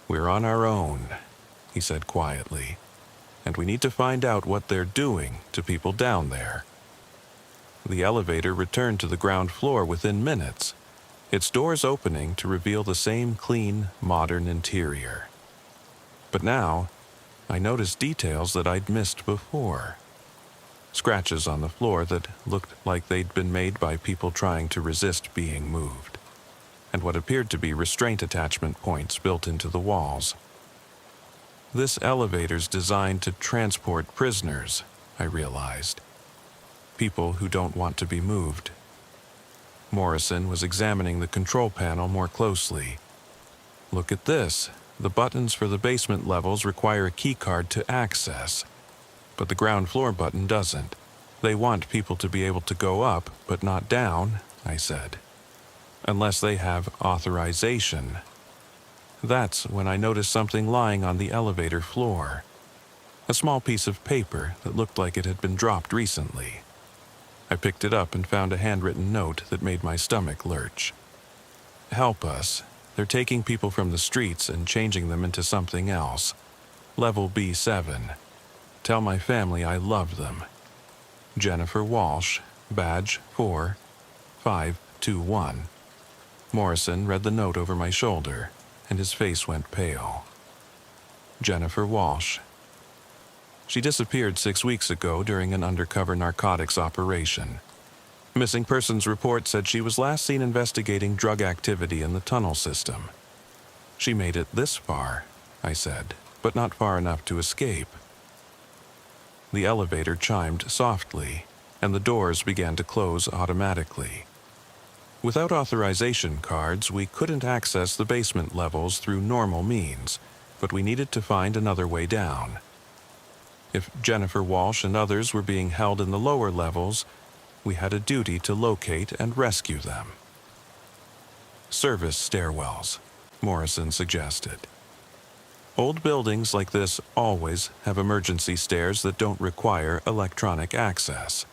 "We're on our own," he said quietly, "and we need to find out what they're doing to people down there." The elevator returned to the ground floor within minutes, its doors opening to reveal the same clean, modern interior. But now, I noticed details that I'd missed before. Scratches on the floor that looked like they'd been made by people trying to resist being moved, and what appeared to be restraint attachment points built into the walls. This elevator's designed to transport prisoners, I realized. People who don't want to be moved. Morrison was examining the control panel more closely. "Look at this. The buttons for the basement levels require a keycard to access, but the ground floor button doesn't. They want people to be able to go up, but not down," I said. unless they have authorization. That's when I noticed something lying on the elevator floor. A small piece of paper that looked like it had been dropped recently. I picked it up and found a handwritten note that made my stomach lurch. Help us. They're taking people from the streets and changing them into something else. Level B7. Tell my family I love them. Jennifer Walsh, badge 4521. Morrison read the note over my shoulder, and his face went pale. Jennifer Walsh. She disappeared 6 weeks ago during an undercover narcotics operation. Missing persons report said she was last seen investigating drug activity in the tunnel system. She made it this far, I said, but not far enough to escape. The elevator chimed softly, and the doors began to close automatically. Without authorization cards, we couldn't access the basement levels through normal means, but we needed to find another way down. If Jennifer Walsh and others were being held in the lower levels, we had a duty to locate and rescue them. Service stairwells, Morrison suggested. Old buildings like this always have emergency stairs that don't require electronic access.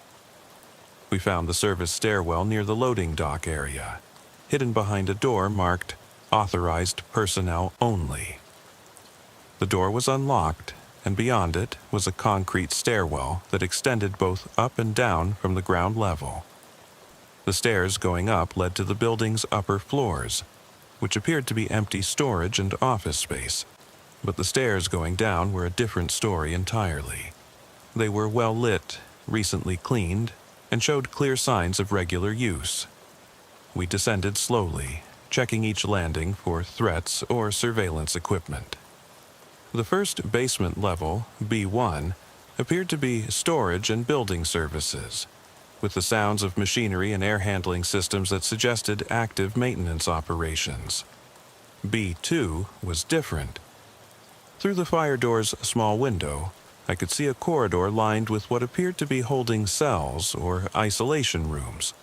We found the service stairwell near the loading dock area, hidden behind a door marked Authorized Personnel Only. The door was unlocked, and beyond it was a concrete stairwell that extended both up and down from the ground level. The stairs going up led to the building's upper floors, which appeared to be empty storage and office space, but the stairs going down were a different story entirely. They were well lit, recently cleaned, and showed clear signs of regular use. We descended slowly, checking each landing for threats or surveillance equipment. The first basement level, B1, appeared to be storage and building services, with the sounds of machinery and air handling systems that suggested active maintenance operations. B2 was different. Through the fire door's small window, I could see a corridor lined with what appeared to be holding cells or isolation rooms.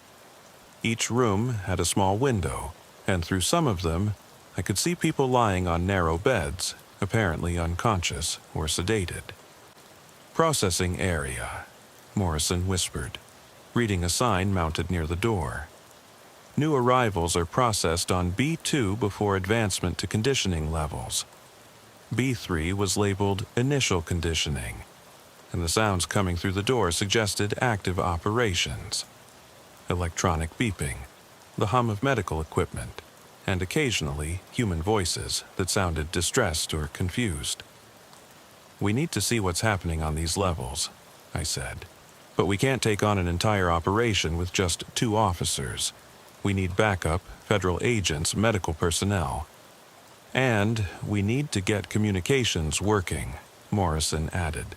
Each room had a small window, and through some of them, I could see people lying on narrow beds, apparently unconscious or sedated. Processing area, Morrison whispered, reading a sign mounted near the door. New arrivals are processed on B2 before advancement to conditioning levels. B3 was labeled Initial Conditioning, and the sounds coming through the door suggested active operations. Electronic beeping, the hum of medical equipment, and occasionally human voices that sounded distressed or confused. We need to see what's happening on these levels, I said, but we can't take on an entire operation with just 2 officers. We need backup, federal agents, medical personnel. And we need to get communications working, Morrison added.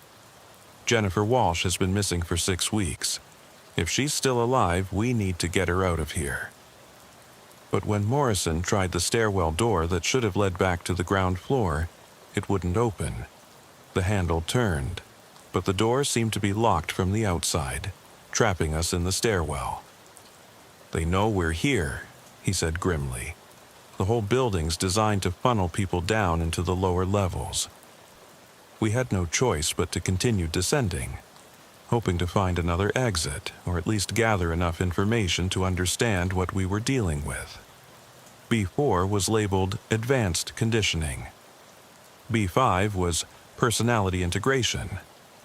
Jennifer Walsh has been missing for 6 weeks. If she's still alive, we need to get her out of here. But when Morrison tried the stairwell door that should have led back to the ground floor, it wouldn't open. The handle turned, but the door seemed to be locked from the outside, trapping us in the stairwell. They know we're here, he said grimly. The whole building's designed to funnel people down into the lower levels. We had no choice but to continue descending, hoping to find another exit, or at least gather enough information to understand what we were dealing with. B4 was labeled Advanced Conditioning. B5 was Personality Integration,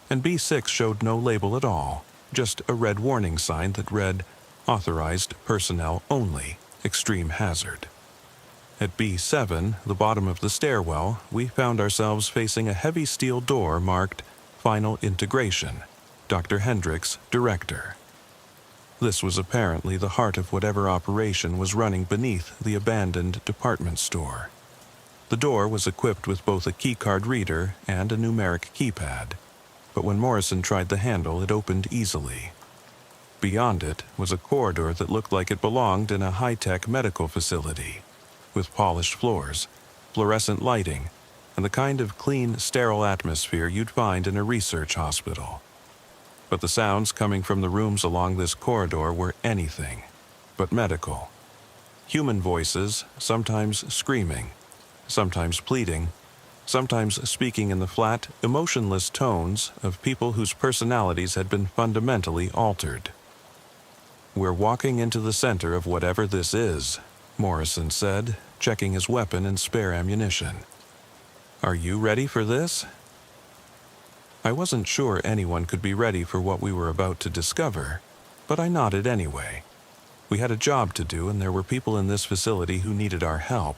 and B6 showed no label at all, just a red warning sign that read Authorized Personnel Only, Extreme Hazard. At B7, the bottom of the stairwell, we found ourselves facing a heavy steel door marked Final Integration, Dr. Hendricks, Director. This was apparently the heart of whatever operation was running beneath the abandoned department store. The door was equipped with both a keycard reader and a numeric keypad, but when Morrison tried the handle, it opened easily. Beyond it was a corridor that looked like it belonged in a high-tech medical facility, with polished floors, fluorescent lighting, and the kind of clean, sterile atmosphere you'd find in a research hospital. But the sounds coming from the rooms along this corridor were anything but medical. Human voices, sometimes screaming, sometimes pleading, sometimes speaking in the flat, emotionless tones of people whose personalities had been fundamentally altered. "We're walking into the center of whatever this is," Morrison said, checking his weapon and spare ammunition. "Are you ready for this?" I wasn't sure anyone could be ready for what we were about to discover, but I nodded anyway. We had a job to do, and there were people in this facility who needed our help.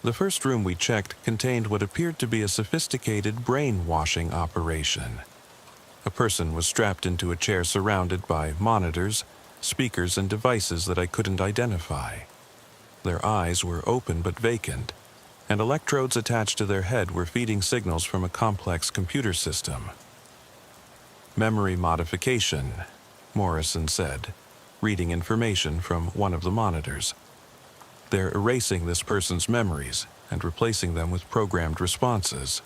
The first room we checked contained what appeared to be a sophisticated brainwashing operation. A person was strapped into a chair surrounded by monitors, speakers, and devices that I couldn't identify. Their eyes were open but vacant, and electrodes attached to their head were feeding signals from a complex computer system. "Memory modification," Morrison said, reading information from one of the monitors. "They're erasing this person's memories and replacing them with programmed responses."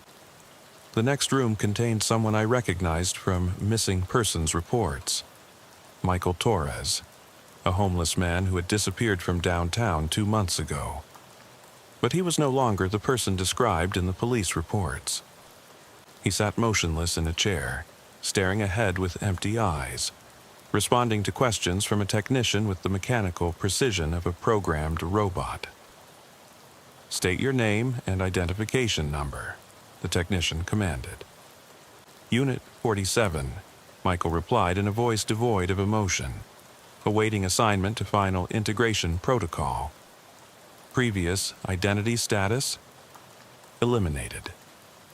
The next room contained someone I recognized from missing persons reports. Michael Torres, a homeless man who had disappeared from downtown 2 months ago. But he was no longer the person described in the police reports. He sat motionless in a chair, staring ahead with empty eyes, responding to questions from a technician with the mechanical precision of a programmed robot. "State your name and identification number," the technician commanded. "Unit 47, Michael replied in a voice devoid of emotion, awaiting assignment to final integration protocol. "Previous identity status? Eliminated.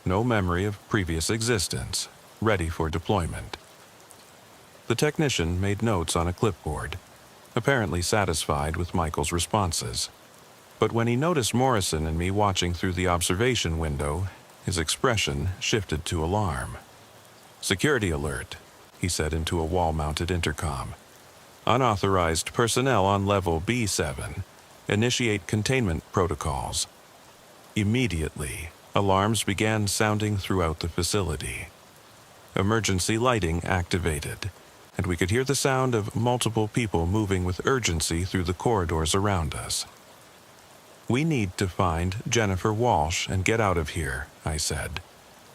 No memory of previous existence. Ready for deployment." The technician made notes on a clipboard, apparently satisfied with Michael's responses. But when he noticed Morrison and me watching through the observation window, his expression shifted to alarm. "Security alert," he said into a wall-mounted intercom. "Unauthorized personnel on level B7. Initiate containment protocols." Immediately, alarms began sounding throughout the facility. Emergency lighting activated, and we could hear the sound of multiple people moving with urgency through the corridors around us. "We need to find Jennifer Walsh and get out of here," I said.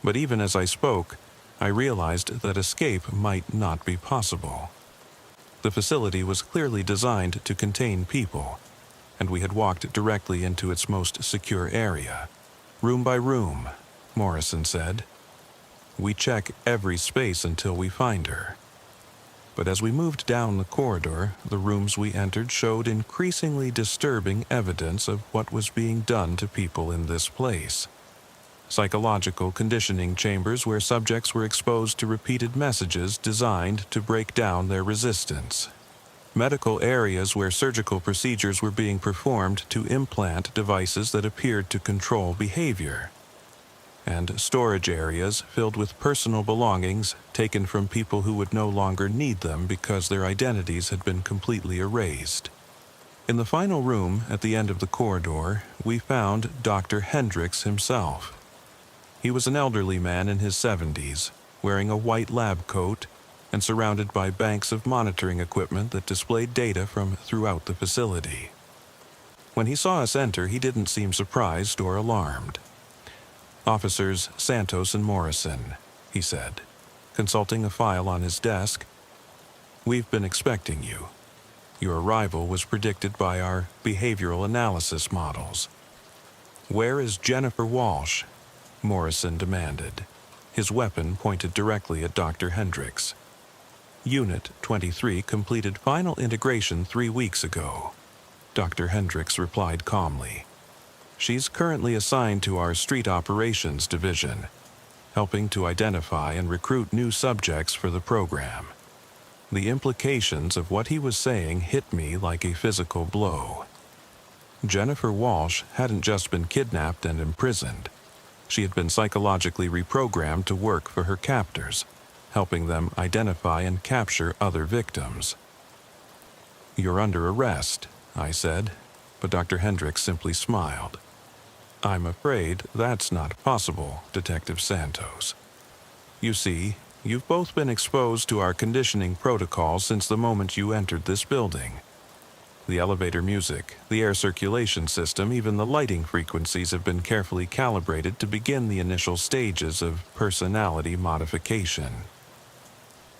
But even as I spoke, I realized that escape might not be possible. The facility was clearly designed to contain people, and we had walked directly into its most secure area. "Room by room," Morrison said. "We check every space until we find her." But as we moved down the corridor, the rooms we entered showed increasingly disturbing evidence of what was being done to people in this place. Psychological conditioning chambers where subjects were exposed to repeated messages designed to break down their resistance. Medical areas where surgical procedures were being performed to implant devices that appeared to control behavior. And storage areas filled with personal belongings taken from people who would no longer need them because their identities had been completely erased. In the final room at the end of the corridor, we found Dr. Hendricks himself. He was an elderly man in his 70s, wearing a white lab coat and surrounded by banks of monitoring equipment that displayed data from throughout the facility. When he saw us enter, he didn't seem surprised or alarmed. "Officers Santos and Morrison," he said, consulting a file on his desk. "We've been expecting you. Your arrival was predicted by our behavioral analysis models." "Where is Jennifer Walsh?" Morrison demanded, his weapon pointed directly at Dr. Hendricks. "Unit 23 completed final integration 3 weeks ago," Dr. Hendricks replied calmly. "She's currently assigned to our Street Operations Division, helping to identify and recruit new subjects for the program." The implications of what he was saying hit me like a physical blow. Jennifer Walsh hadn't just been kidnapped and imprisoned. She had been psychologically reprogrammed to work for her captors, helping them identify and capture other victims. "You're under arrest," I said, but Dr. Hendricks simply smiled. "I'm afraid that's not possible, Detective Santos. You see, you've both been exposed to our conditioning protocols since the moment you entered this building. The elevator music, the air circulation system, even the lighting frequencies have been carefully calibrated to begin the initial stages of personality modification.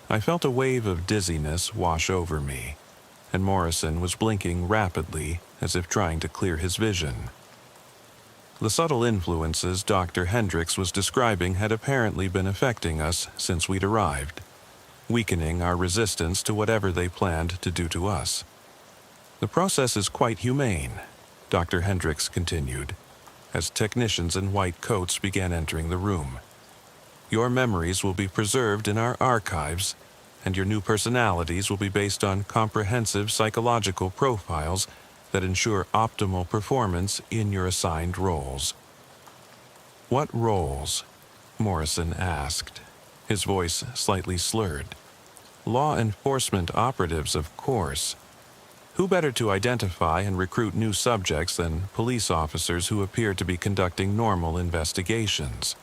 I felt a wave of dizziness wash over me, and Morrison was blinking rapidly as if trying to clear his vision. The subtle influences Dr. Hendricks was describing had apparently been affecting us since we'd arrived, weakening our resistance to whatever they planned to do to us. The process is quite humane, Dr. Hendricks continued, as technicians in white coats began entering the room. Your memories will be preserved in our archives, and your new personalities will be based on comprehensive psychological profiles that ensure optimal performance in your assigned roles. What roles? Morrison asked, his voice slightly slurred. Law enforcement operatives, of course. Who better to identify and recruit new subjects than police officers who appear to be conducting normal investigations?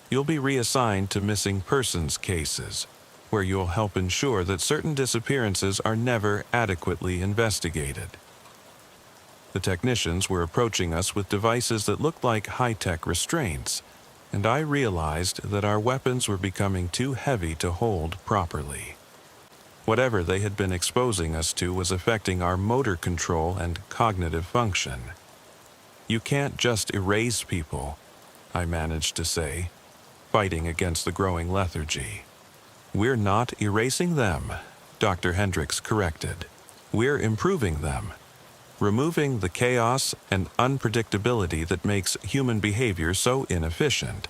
You'll be reassigned to missing persons cases, where you'll help ensure that certain disappearances are never adequately investigated. The technicians were approaching us with devices that looked like high-tech restraints, and I realized that our weapons were becoming too heavy to hold properly. Whatever they had been exposing us to was affecting our motor control and cognitive function. You can't just erase people, I managed to say, fighting against the growing lethargy. We're not erasing them, Dr. Hendricks corrected. We're improving them, removing the chaos and unpredictability that makes human behavior so inefficient.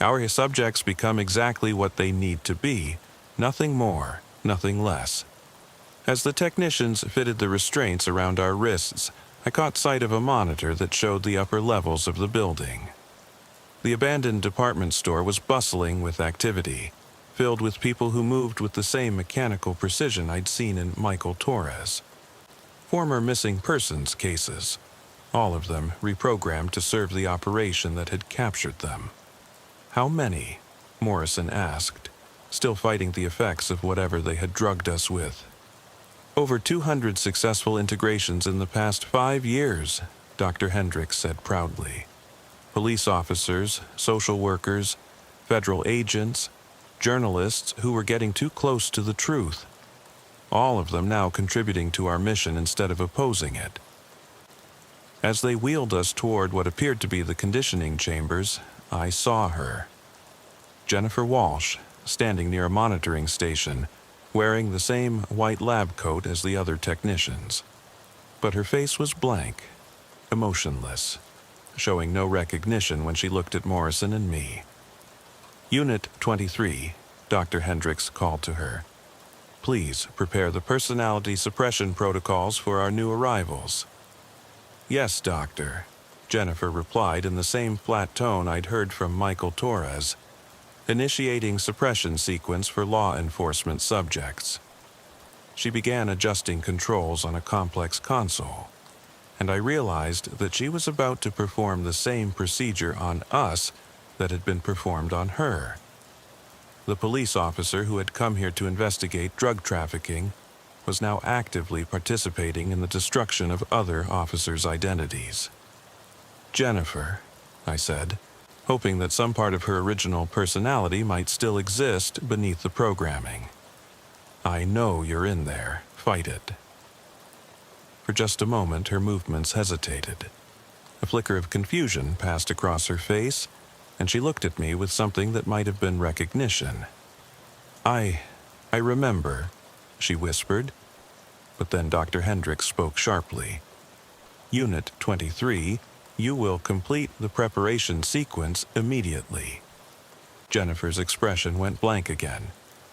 Our subjects become exactly what they need to be, nothing more, nothing less. As the technicians fitted the restraints around our wrists, I caught sight of a monitor that showed the upper levels of the building. The abandoned department store was bustling with activity, filled with people who moved with the same mechanical precision I'd seen in Michael Torres. Former missing persons cases, all of them reprogrammed to serve the operation that had captured them. How many? Morrison asked, still fighting the effects of whatever they had drugged us with. Over 200 successful integrations in the past 5 years, Dr. Hendricks said proudly. Police officers, social workers, federal agents, journalists who were getting too close to the truth. All of them now contributing to our mission instead of opposing it. As they wheeled us toward what appeared to be the conditioning chambers, I saw her. Jennifer Walsh, standing near a monitoring station, wearing the same white lab coat as the other technicians. But her face was blank, emotionless, showing no recognition when she looked at Morrison and me. Unit 23, Dr. Hendricks called to her. Please prepare the personality suppression protocols for our new arrivals. Yes, Doctor, Jennifer replied in the same flat tone I'd heard from Michael Torres, initiating suppression sequence for law enforcement subjects. She began adjusting controls on a complex console, and I realized that she was about to perform the same procedure on us that had been performed on her. The police officer who had come here to investigate drug trafficking was now actively participating in the destruction of other officers' identities. Jennifer, I said, hoping that some part of her original personality might still exist beneath the programming. I know you're in there. Fight it. For just a moment, her movements hesitated. A flicker of confusion passed across her face, and she looked at me with something that might have been recognition. I remember, she whispered. But then Dr. Hendricks spoke sharply. Unit 23, you will complete the preparation sequence immediately. Jennifer's expression went blank again,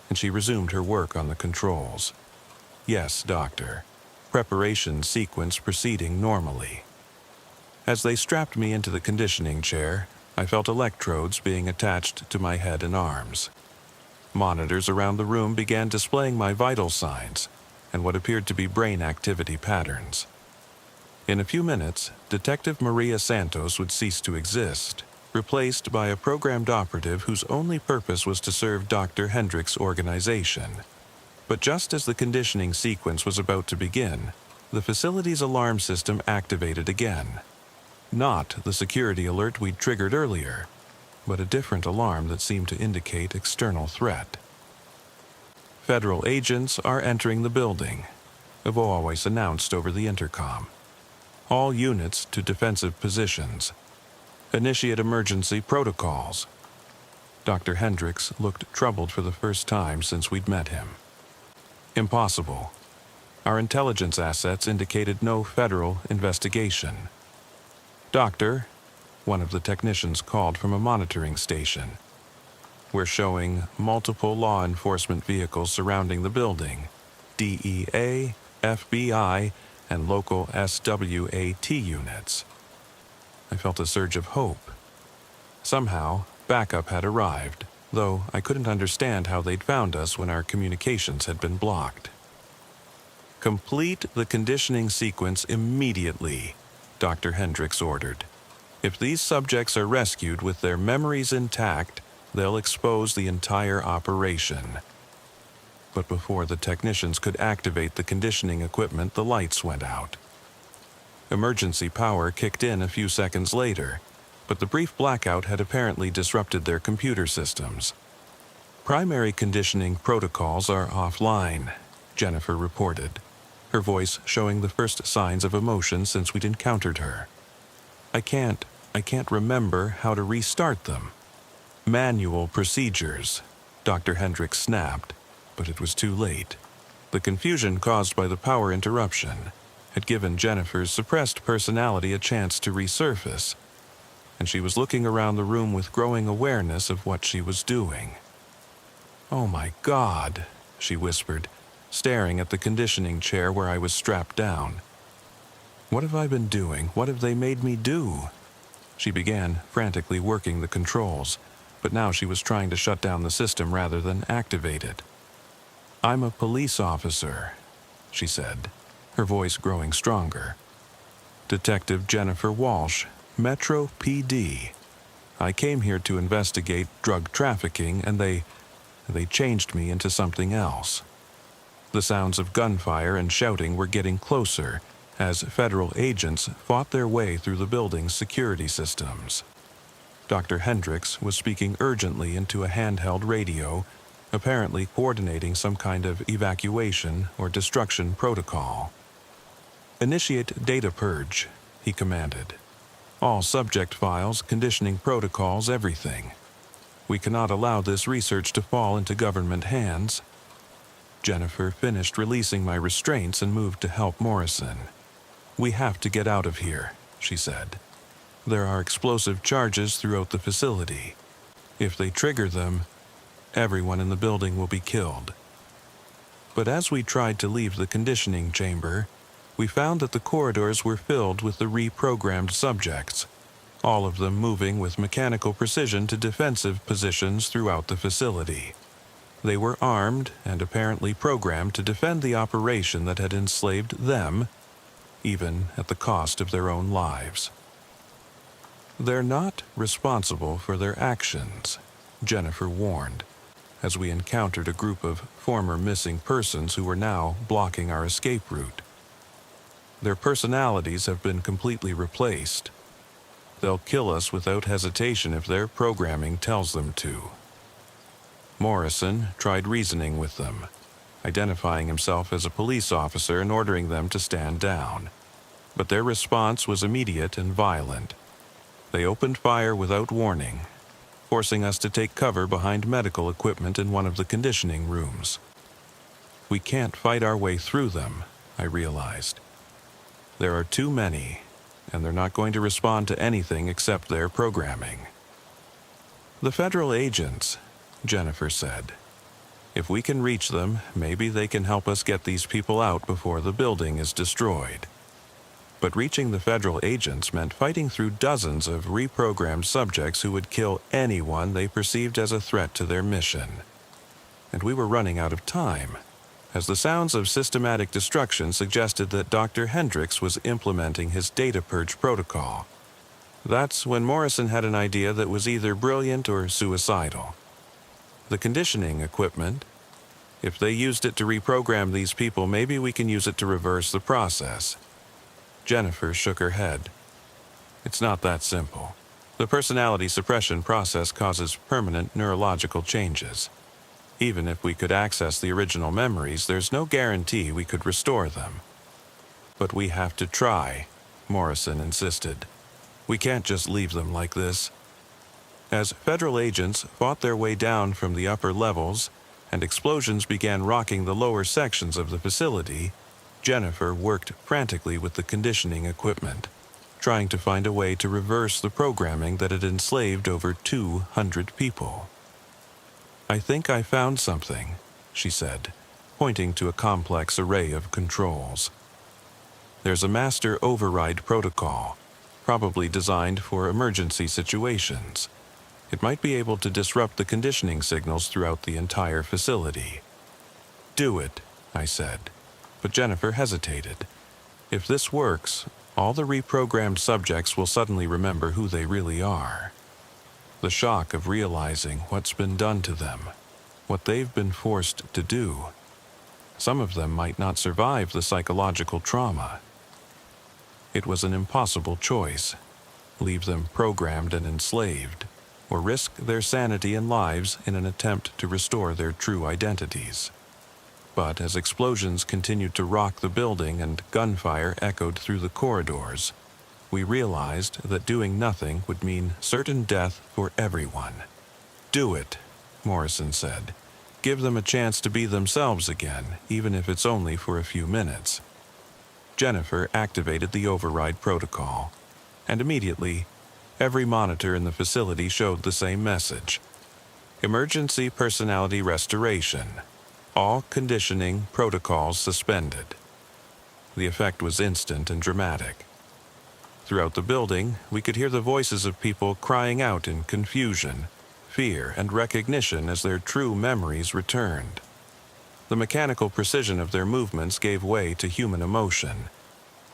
and she resumed her work on the controls. Yes, Doctor. Preparation sequence proceeding normally. As they strapped me into the conditioning chair, I felt electrodes being attached to my head and arms. Monitors around the room began displaying my vital signs and what appeared to be brain activity patterns. In a few minutes, Detective Maria Santos would cease to exist, replaced by a programmed operative whose only purpose was to serve Dr. Hendricks' organization. But just as the conditioning sequence was about to begin, The facility's alarm system activated again. Not the security alert we'd triggered earlier, but a different alarm that seemed to indicate external threat. Federal agents are entering the building, Avo always announced over the intercom. All units to defensive positions. Initiate emergency protocols. Dr. Hendricks looked troubled for the first time since we'd met him. Impossible. Our intelligence assets indicated no federal investigation. Doctor, one of the technicians called from a monitoring station. We're showing multiple law enforcement vehicles surrounding the building. DEA, FBI, and local SWAT units. I felt a surge of hope. Somehow, backup had arrived, though I couldn't understand how they'd found us when our communications had been blocked. Complete the conditioning sequence immediately, Dr. Hendricks ordered. If these subjects are rescued with their memories intact, they'll expose the entire operation. But before the technicians could activate the conditioning equipment, the lights went out. Emergency power kicked in a few seconds later, but the brief blackout had apparently disrupted their computer systems. Primary conditioning protocols are offline, Jennifer reported, her voice showing the first signs of emotion since we'd encountered her. I can't remember how to restart them. Manual procedures, Dr. Hendricks snapped, but it was too late. The confusion caused by the power interruption had given Jennifer's suppressed personality a chance to resurface, and she was looking around the room with growing awareness of what she was doing. "Oh my God," she whispered, staring at the conditioning chair where I was strapped down. "What have I been doing? What have they made me do?" She began frantically working the controls, but now she was trying to shut down the system rather than activate it. "I'm a police officer," she said, her voice growing stronger. "Detective Jennifer Walsh, Metro PD. I came here to investigate drug trafficking, and they changed me into something else." The sounds of gunfire and shouting were getting closer as federal agents fought their way through the building's security systems. Dr. Hendricks was speaking urgently into a handheld radio, apparently coordinating some kind of evacuation or destruction protocol. "Initiate data purge," he commanded. "All subject files, conditioning protocols, everything. We cannot allow this research to fall into government hands." Jennifer finished releasing my restraints and moved to help Morrison. "We have to get out of here," she said. "There are explosive charges throughout the facility. If they trigger them, everyone in the building will be killed." But as we tried to leave the conditioning chamber, we found that the corridors were filled with the reprogrammed subjects, all of them moving with mechanical precision to defensive positions throughout the facility. They were armed and apparently programmed to defend the operation that had enslaved them, even at the cost of their own lives. "They're not responsible for their actions," Jennifer warned, as we encountered a group of former missing persons who were now blocking our escape route. "Their personalities have been completely replaced. They'll kill us without hesitation if their programming tells them to." Morrison tried reasoning with them, identifying himself as a police officer and ordering them to stand down. But their response was immediate and violent. They opened fire without warning, forcing us to take cover behind medical equipment in one of the conditioning rooms. We can't fight our way through them, I realized. There are too many, and they're not going to respond to anything except their programming. "The federal agents," Jennifer said. "If we can reach them, maybe they can help us get these people out before the building is destroyed." But reaching the federal agents meant fighting through dozens of reprogrammed subjects who would kill anyone they perceived as a threat to their mission. And we were running out of time, as the sounds of systematic destruction suggested that Dr. Hendricks was implementing his data purge protocol. That's when Morrison had an idea that was either brilliant or suicidal. The conditioning equipment, If they used it to reprogram these people, maybe we can use it to reverse the process. Jennifer shook her head. It's not that simple. The personality suppression process causes permanent neurological changes. Even if we could access the original memories, there's no guarantee we could restore them. But we have to try, Morrison insisted. We can't just leave them like this. As federal agents fought their way down from the upper levels and explosions began rocking the lower sections of the facility, Jennifer worked frantically with the conditioning equipment, trying to find a way to reverse the programming that had enslaved over 200 people. I think I found something, she said, pointing to a complex array of controls. There's a master override protocol, probably designed for emergency situations. It might be able to disrupt the conditioning signals throughout the entire facility. Do it, I said, but Jennifer hesitated. If this works, all the reprogrammed subjects will suddenly remember who they really are. The shock of realizing what's been done to them, what they've been forced to do. Some of them might not survive the psychological trauma. It was an impossible choice. Leave them programmed and enslaved, or risk their sanity and lives in an attempt to restore their true identities. But as explosions continued to rock the building and gunfire echoed through the corridors, we realized that doing nothing would mean certain death for everyone. Do it, Morrison said. Give them a chance to be themselves again, even if it's only for a few minutes. Jennifer activated the override protocol, and immediately, every monitor in the facility showed the same message. Emergency personality restoration. All conditioning protocols suspended. The effect was instant and dramatic. Throughout the building, we could hear the voices of people crying out in confusion, fear, and recognition as their true memories returned. The mechanical precision of their movements gave way to human emotion,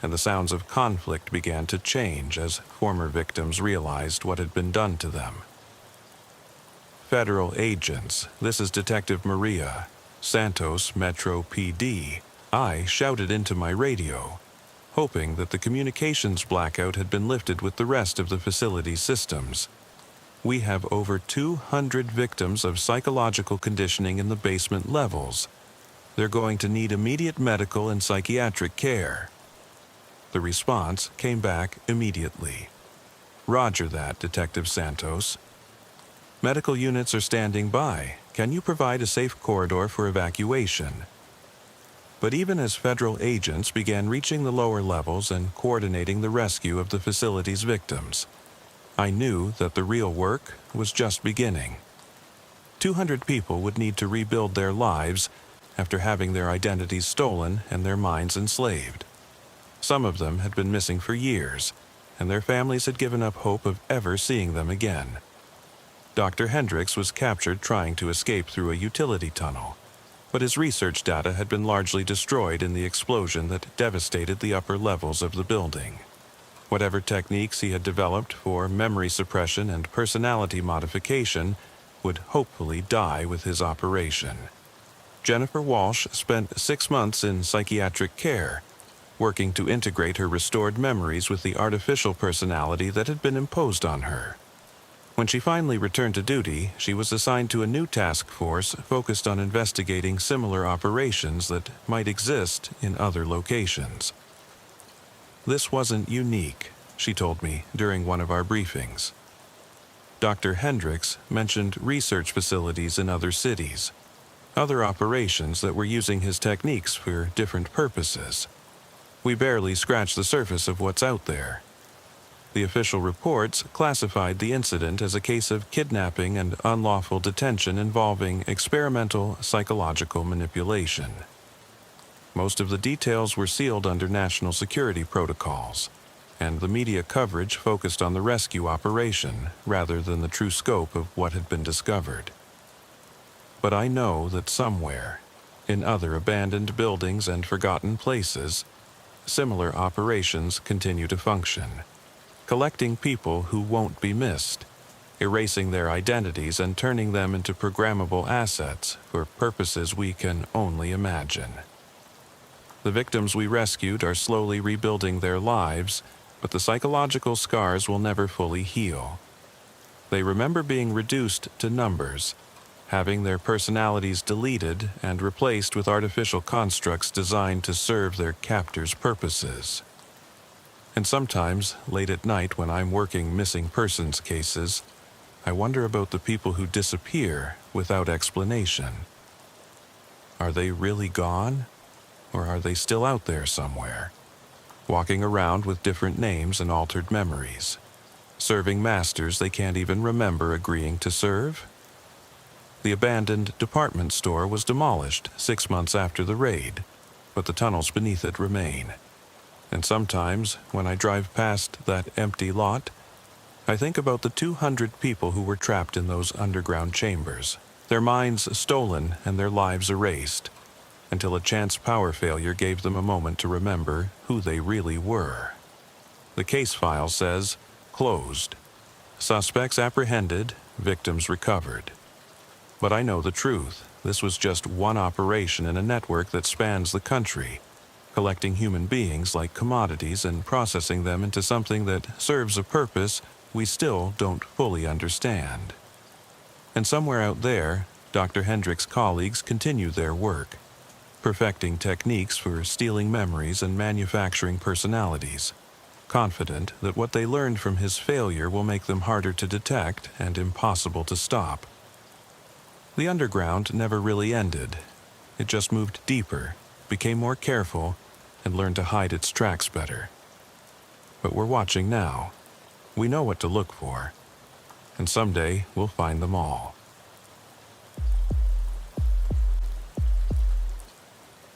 and the sounds of conflict began to change as former victims realized what had been done to them. Federal agents, this is Detective Maria, Santos Metro PD. I shouted into my radio, hoping that the communications blackout had been lifted with the rest of the facility's systems. We have over 200 victims of psychological conditioning in the basement levels. They're going to need immediate medical and psychiatric care. The response came back immediately. Roger that, Detective Santos. Medical units are standing by. Can you provide a safe corridor for evacuation? But even as federal agents began reaching the lower levels and coordinating the rescue of the facility's victims, I knew that the real work was just beginning. 200 people would need to rebuild their lives after having their identities stolen and their minds enslaved. Some of them had been missing for years, and their families had given up hope of ever seeing them again. Dr. Hendricks was captured trying to escape through a utility tunnel, but his research data had been largely destroyed in the explosion that devastated the upper levels of the building. Whatever techniques he had developed for memory suppression and personality modification would hopefully die with his operation. Jennifer Walsh spent 6 months in psychiatric care, working to integrate her restored memories with the artificial personality that had been imposed on her. When she finally returned to duty, she was assigned to a new task force focused on investigating similar operations that might exist in other locations. This wasn't unique, she told me during one of our briefings. Dr. Hendricks mentioned research facilities in other cities, other operations that were using his techniques for different purposes. We barely scratched the surface of what's out there. The official reports classified the incident as a case of kidnapping and unlawful detention involving experimental psychological manipulation. Most of the details were sealed under national security protocols, and the media coverage focused on the rescue operation rather than the true scope of what had been discovered. But I know that somewhere, in other abandoned buildings and forgotten places, similar operations continue to function, collecting people who won't be missed, erasing their identities and turning them into programmable assets for purposes we can only imagine. The victims we rescued are slowly rebuilding their lives, but the psychological scars will never fully heal. They remember being reduced to numbers, having their personalities deleted and replaced with artificial constructs designed to serve their captors' purposes. And sometimes, late at night when I'm working missing persons cases, I wonder about the people who disappear without explanation. Are they really gone? Or are they still out there somewhere, walking around with different names and altered memories, serving masters they can't even remember agreeing to serve? The abandoned department store was demolished 6 months after the raid, but the tunnels beneath it remain. And sometimes, when I drive past that empty lot, I think about the 200 people who were trapped in those underground chambers, their minds stolen and their lives erased, until a chance power failure gave them a moment to remember who they really were. The case file says, closed. Suspects apprehended, victims recovered. But I know the truth. This was just one operation in a network that spans the country, collecting human beings like commodities and processing them into something that serves a purpose we still don't fully understand. And somewhere out there, Dr. Hendrick's colleagues continue their work, perfecting techniques for stealing memories and manufacturing personalities, confident that what they learned from his failure will make them harder to detect and impossible to stop. The underground never really ended. It just moved deeper, became more careful, and learned to hide its tracks better. But we're watching now. We know what to look for, and someday we'll find them all.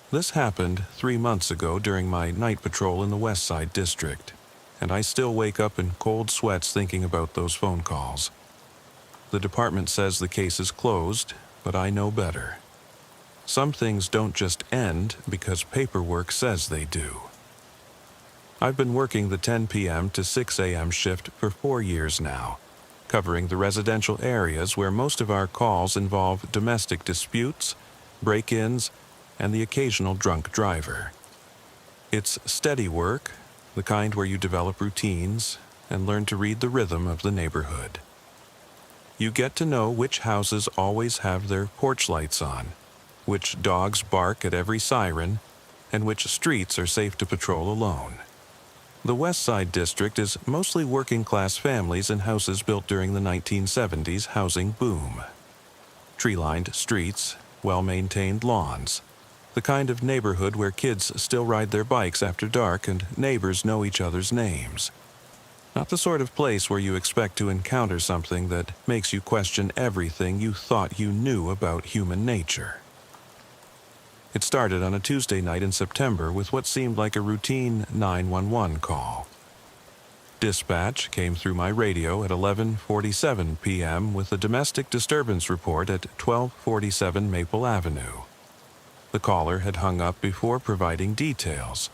This happened 3 months ago during my night patrol in the West Side District, and I still wake up in cold sweats thinking about those phone calls. The department says the case is closed, but I know better. Some things don't just end because paperwork says they do. I've been working the 10 p.m. to 6 a.m. shift for 4 years now, covering the residential areas where most of our calls involve domestic disputes, break-ins, and the occasional drunk driver. It's steady work, the kind where you develop routines and learn to read the rhythm of the neighborhood. You get to know which houses always have their porch lights on, which dogs bark at every siren, and which streets are safe to patrol alone. The West Side District is mostly working-class families in houses built during the 1970s housing boom. Tree-lined streets, well-maintained lawns, the kind of neighborhood where kids still ride their bikes after dark and neighbors know each other's names. Not the sort of place where you expect to encounter something that makes you question everything you thought you knew about human nature. It started on a Tuesday night in September with what seemed like a routine 911 call. Dispatch came through my radio at 11:47 p.m. with a domestic disturbance report at 1247 Maple Avenue. The caller had hung up before providing details,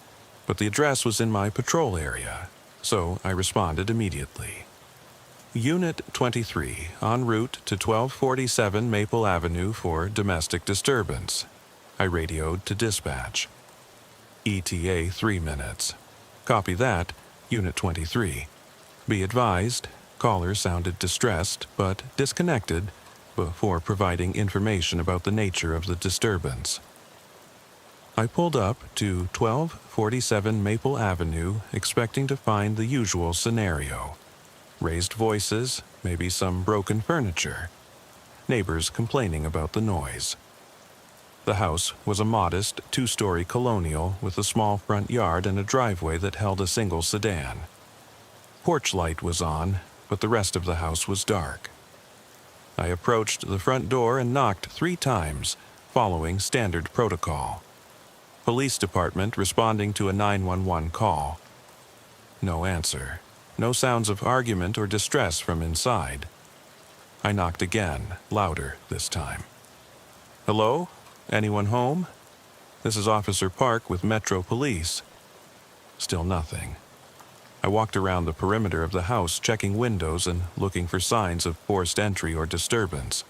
but the address was in my patrol area, so I responded immediately. Unit 23, en route to 1247 Maple Avenue for domestic disturbance. I radioed to dispatch. ETA 3 minutes. Copy that, Unit 23. Be advised, caller sounded distressed but disconnected before providing information about the nature of the disturbance. I pulled up to 1247 Maple Avenue expecting to find the usual scenario. Raised voices, maybe some broken furniture. Neighbors complaining about the noise. The house was a modest 2-story colonial with a small front yard and a driveway that held a single sedan. Porch light was on, but the rest of the house was dark. I approached the front door and knocked 3 times, following standard protocol. Police department responding to a 911 call. No answer. No sounds of argument or distress from inside. I knocked again, louder this time. Hello? Anyone home? This is Officer Park with Metro Police. Still nothing. I walked around the perimeter of the house, checking windows and looking for signs of forced entry or disturbance.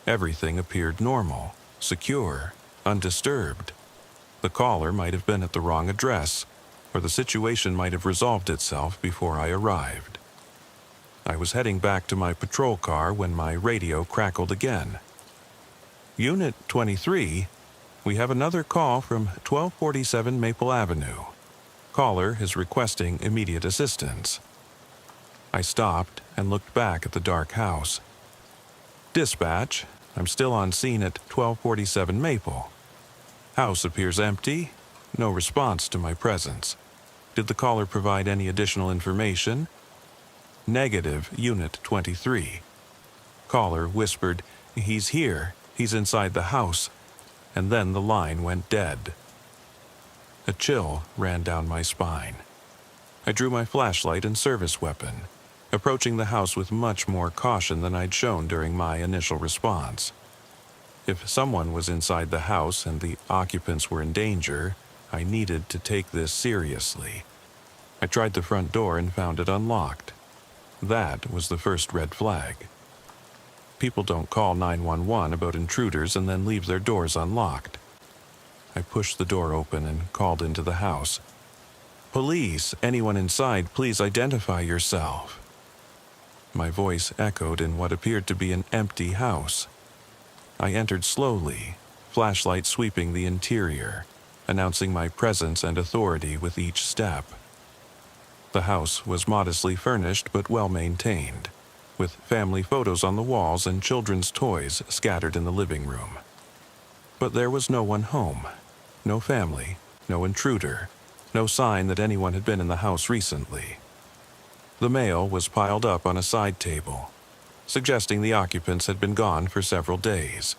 Everything appeared normal, secure, undisturbed. The caller might have been at the wrong address, or the situation might have resolved itself before I arrived. I was heading back to my patrol car when my radio crackled again. Unit 23, we have another call from 1247 Maple Avenue. Caller is requesting immediate assistance. I stopped and looked back at the dark house. Dispatch, I'm still on scene at 1247 Maple. House appears empty. No response to my presence. Did the caller provide any additional information? Negative, Unit 23. Caller whispered, "He's here. He's inside the house." And then the line went dead. A chill ran down my spine. I drew my flashlight and service weapon, approaching the house with much more caution than I'd shown during my initial response. If someone was inside the house and the occupants were in danger, I needed to take this seriously. I tried the front door and found it unlocked. That was the first red flag. People don't call 911 about intruders and then leave their doors unlocked. I pushed the door open and called into the house. "Police, anyone inside, please identify yourself." My voice echoed in what appeared to be an empty house. I entered slowly, flashlight sweeping the interior, announcing my presence and authority with each step. The house was modestly furnished but well-maintained, with family photos on the walls and children's toys scattered in the living room. But there was no one home, no family, no intruder, no sign that anyone had been in the house recently. The mail was piled up on a side table, suggesting the occupants had been gone for several days.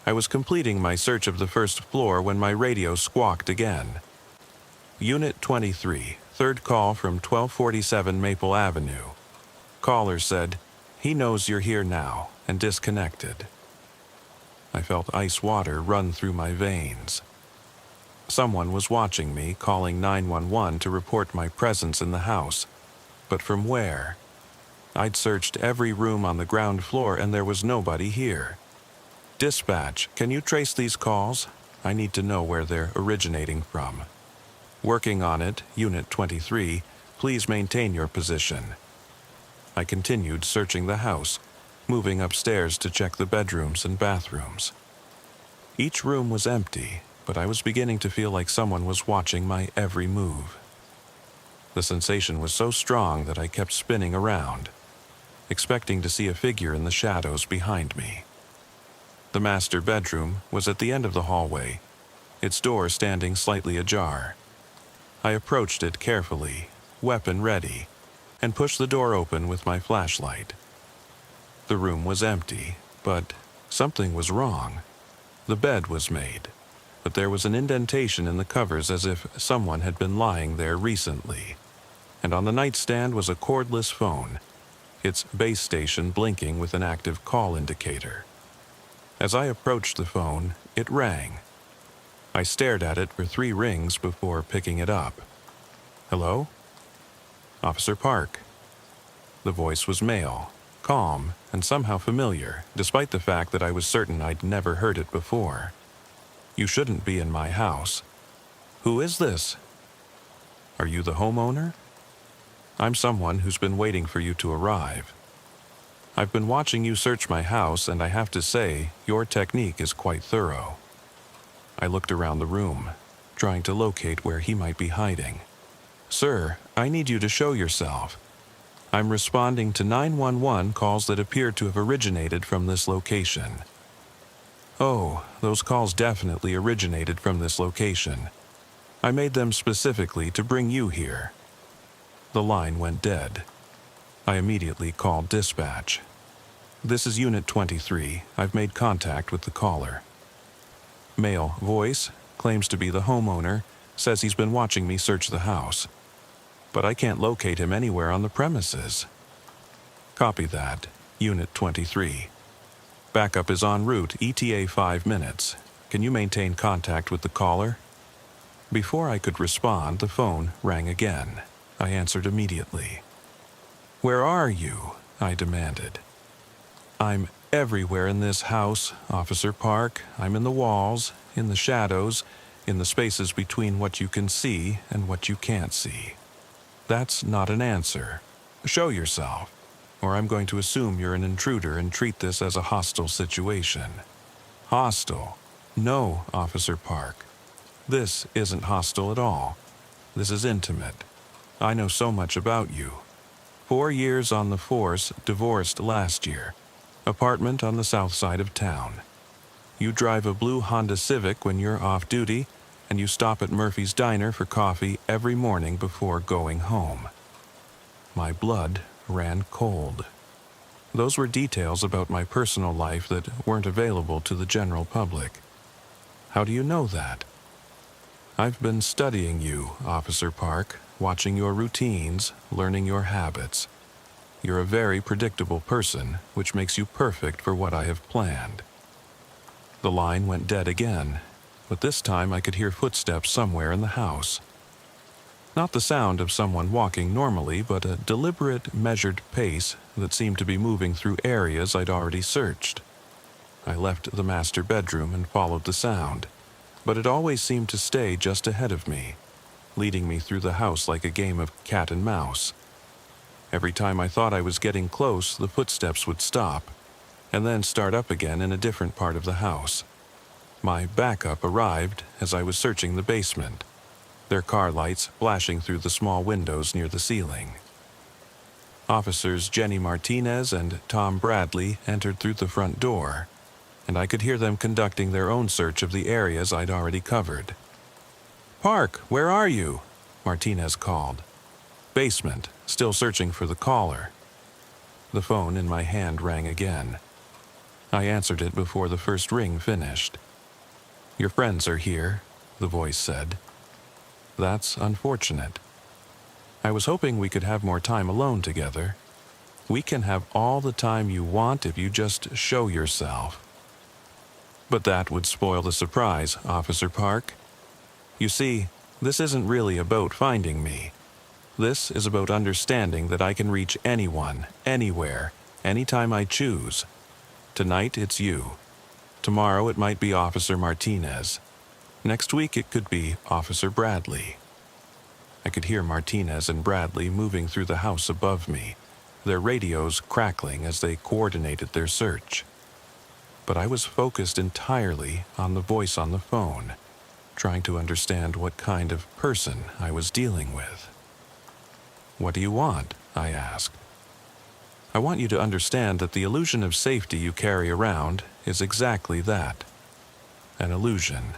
I was completing my search of the first floor when my radio squawked again. Unit 23, third call from 1247 Maple Avenue. Caller said, "He knows you're here now," and disconnected. I felt ice water run through my veins. Someone was watching me, calling 911 to report my presence in the house. But from where? I'd searched every room on the ground floor and there was nobody here. Dispatch, can you trace these calls? I need to know where they're originating from. Working on it, Unit 23, please maintain your position. I continued searching the house, moving upstairs to check the bedrooms and bathrooms. Each room was empty, but I was beginning to feel like someone was watching my every move. The sensation was so strong that I kept spinning around, expecting to see a figure in the shadows behind me. The master bedroom was at the end of the hallway, its door standing slightly ajar. I approached it carefully, weapon ready, and pushed the door open with my flashlight. The room was empty, but something was wrong. The bed was made, but there was an indentation in the covers as if someone had been lying there recently. And on the nightstand was a cordless phone, its base station blinking with an active call indicator. As I approached the phone, it rang. I stared at it for 3 rings before picking it up. "Hello?" "Officer Park." The voice was male, calm, and somehow familiar, despite the fact that I was certain I'd never heard it before. "You shouldn't be in my house." "Who is this?" "Are you the homeowner?" "I'm someone who's been waiting for you to arrive. I've been watching you search my house, and I have to say, your technique is quite thorough." I looked around the room, trying to locate where he might be hiding. "Sir, I need you to show yourself. I'm responding to 911 calls that appear to have originated from this location." "Oh, those calls definitely originated from this location. I made them specifically to bring you here." The line went dead. I immediately called dispatch. "This is Unit 23. I've made contact with the caller." Male voice, claims to be the homeowner, says he's been watching me search the house. But I can't locate him anywhere on the premises. Copy that, Unit 23. Backup is en route, ETA 5 minutes. Can you maintain contact with the caller? Before I could respond, the phone rang again. I answered immediately. "Where are you?" I demanded. "I'm everywhere in this house, Officer Park. I'm in the walls, in the shadows, in the spaces between what you can see and what you can't see." "That's not an answer. Show yourself, or I'm going to assume you're an intruder and treat this as a hostile situation." "Hostile? No, Officer Park. This isn't hostile at all. This is intimate. I know so much about you. 4 years on the force, divorced last year. Apartment on the south side of town. You drive a blue Honda Civic when you're off duty, and you stop at Murphy's Diner for coffee every morning before going home." My blood ran cold. Those were details about my personal life that weren't available to the general public. "How do you know that?" "I've been studying you, Officer Park, watching your routines, learning your habits. You're a very predictable person, which makes you perfect for what I have planned." The line went dead again, but this time I could hear footsteps somewhere in the house. Not the sound of someone walking normally, but a deliberate, measured pace that seemed to be moving through areas I'd already searched. I left the master bedroom and followed the sound, but it always seemed to stay just ahead of me, leading me through the house like a game of cat and mouse. Every time I thought I was getting close, the footsteps would stop, and then start up again in a different part of the house. My backup arrived as I was searching the basement, their car lights flashing through the small windows near the ceiling. Officers Jenny Martinez and Tom Bradley entered through the front door, and I could hear them conducting their own search of the areas I'd already covered. "Park, where are you?" Martinez called. "Basement, still searching for the caller." The phone in my hand rang again. I answered it before the first ring finished. "Your friends are here," the voice said. "That's unfortunate. I was hoping we could have more time alone together. We can have all the time you want if you just show yourself." "But that would spoil the surprise, Officer Park. You see, this isn't really about finding me. This is about understanding that I can reach anyone, anywhere, anytime I choose. Tonight it's you. Tomorrow it might be Officer Martinez. Next week it could be Officer Bradley." I could hear Martinez and Bradley moving through the house above me, their radios crackling as they coordinated their search. But I was focused entirely on the voice on the phone, trying to understand what kind of person I was dealing with. "What do you want?" I asked. "I want you to understand that the illusion of safety you carry around is exactly that. An illusion.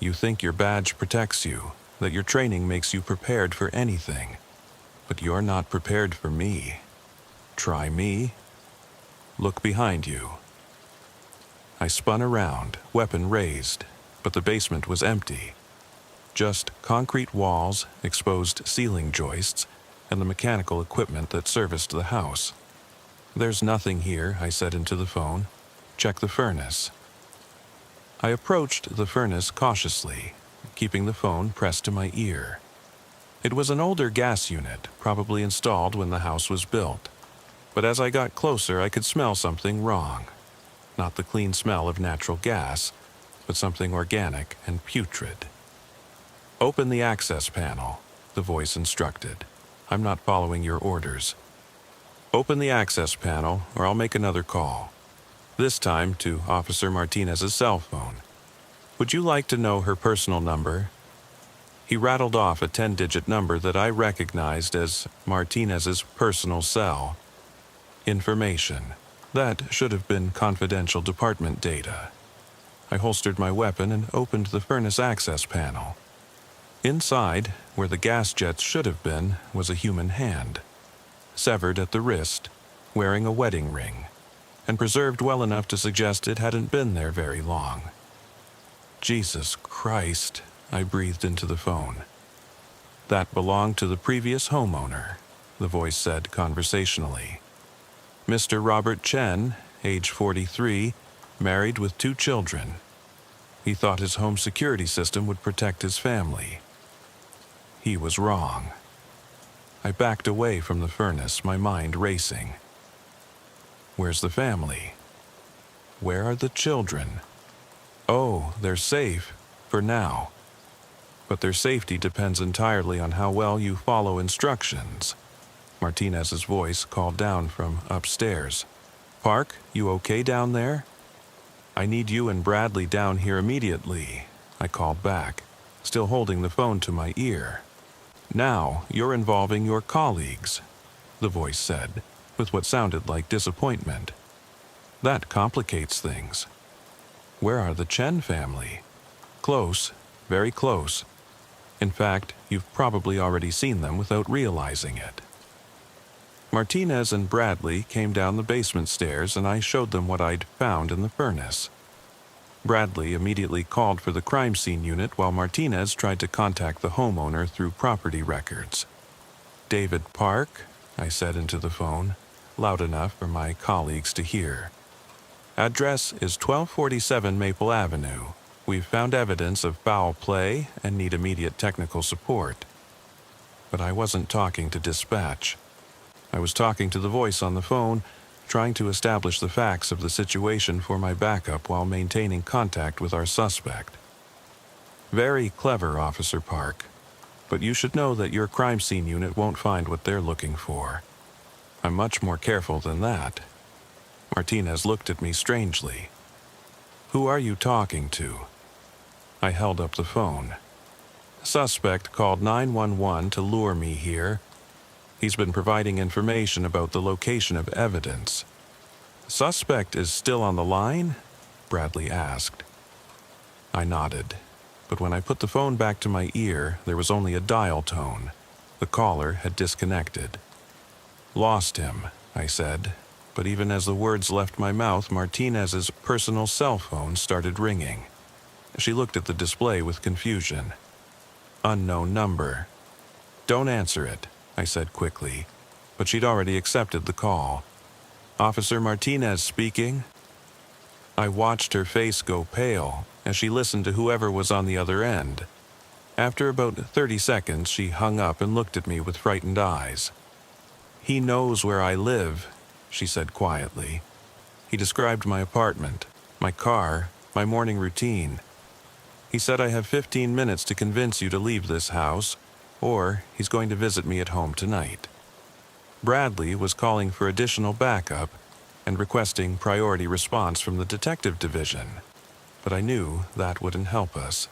You think your badge protects you, that your training makes you prepared for anything. But you're not prepared for me. Try me. Look behind you." I spun around, weapon raised, but the basement was empty. Just concrete walls, exposed ceiling joists, and the mechanical equipment that serviced the house. "There's nothing here," I said into the phone. "Check the furnace." I approached the furnace cautiously, keeping the phone pressed to my ear. It was an older gas unit, probably installed when the house was built. But as I got closer, I could smell something wrong. Not the clean smell of natural gas, but something organic and putrid. "Open the access panel," the voice instructed. "I'm not following your orders. Open the access panel, or I'll make another call. This time to Officer Martinez's cell phone. Would you like to know her personal number?" He rattled off a 10-digit number that I recognized as Martinez's personal cell. Information. That should have been confidential department data. I holstered my weapon and opened the furnace access panel. Inside, where the gas jets should have been, was a human hand. Severed at the wrist, wearing a wedding ring, and preserved well enough to suggest it hadn't been there very long. "Jesus Christ," I breathed into the phone. "That belonged to the previous homeowner," the voice said conversationally. "Mr. Robert Chen, age 43, married with 2 children. He thought his home security system would protect his family. He was wrong." I backed away from the furnace, my mind racing. Where's the family? Where are the children? Oh, they're safe, for now. But their safety depends entirely on how well you follow instructions. Martinez's voice called down from upstairs. Park, you okay down there? I need you and Bradley down here immediately, I called back, still holding the phone to my ear. Now you're involving your colleagues, the voice said, with what sounded like disappointment. That complicates things. Where are the Chen family? Close, very close. In fact, you've probably already seen them without realizing it. Martinez and Bradley came down the basement stairs and I showed them what I'd found in the furnace. Bradley immediately called for the crime scene unit while Martinez tried to contact the homeowner through property records. David Park, I said into the phone, loud enough for my colleagues to hear. Address is 1247 Maple Avenue. We've found evidence of foul play and need immediate technical support. But I wasn't talking to dispatch. I was talking to the voice on the phone, trying to establish the facts of the situation for my backup while maintaining contact with our suspect. Very clever, Officer Park, but you should know that your crime scene unit won't find what they're looking for. I'm much more careful than that. Martinez looked at me strangely. Who are you talking to? I held up the phone. Suspect called 911 to lure me here. He's been providing information about the location of evidence. Suspect is still on the line? Bradley asked. I nodded, but when I put the phone back to my ear, there was only a dial tone. The caller had disconnected. Lost him, I said, but even as the words left my mouth, Martinez's personal cell phone started ringing. She looked at the display with confusion. Unknown number. Don't answer it, I said quickly, but she'd already accepted the call. Officer Martinez speaking. I watched her face go pale as she listened to whoever was on the other end. After about 30 seconds, she hung up and looked at me with frightened eyes. He knows where I live, she said quietly. He described my apartment, my car, my morning routine. He said I have 15 minutes to convince you to leave this house, or he's going to visit me at home tonight. Bradley was calling for additional backup and requesting priority response from the detective division, but I knew that wouldn't help us.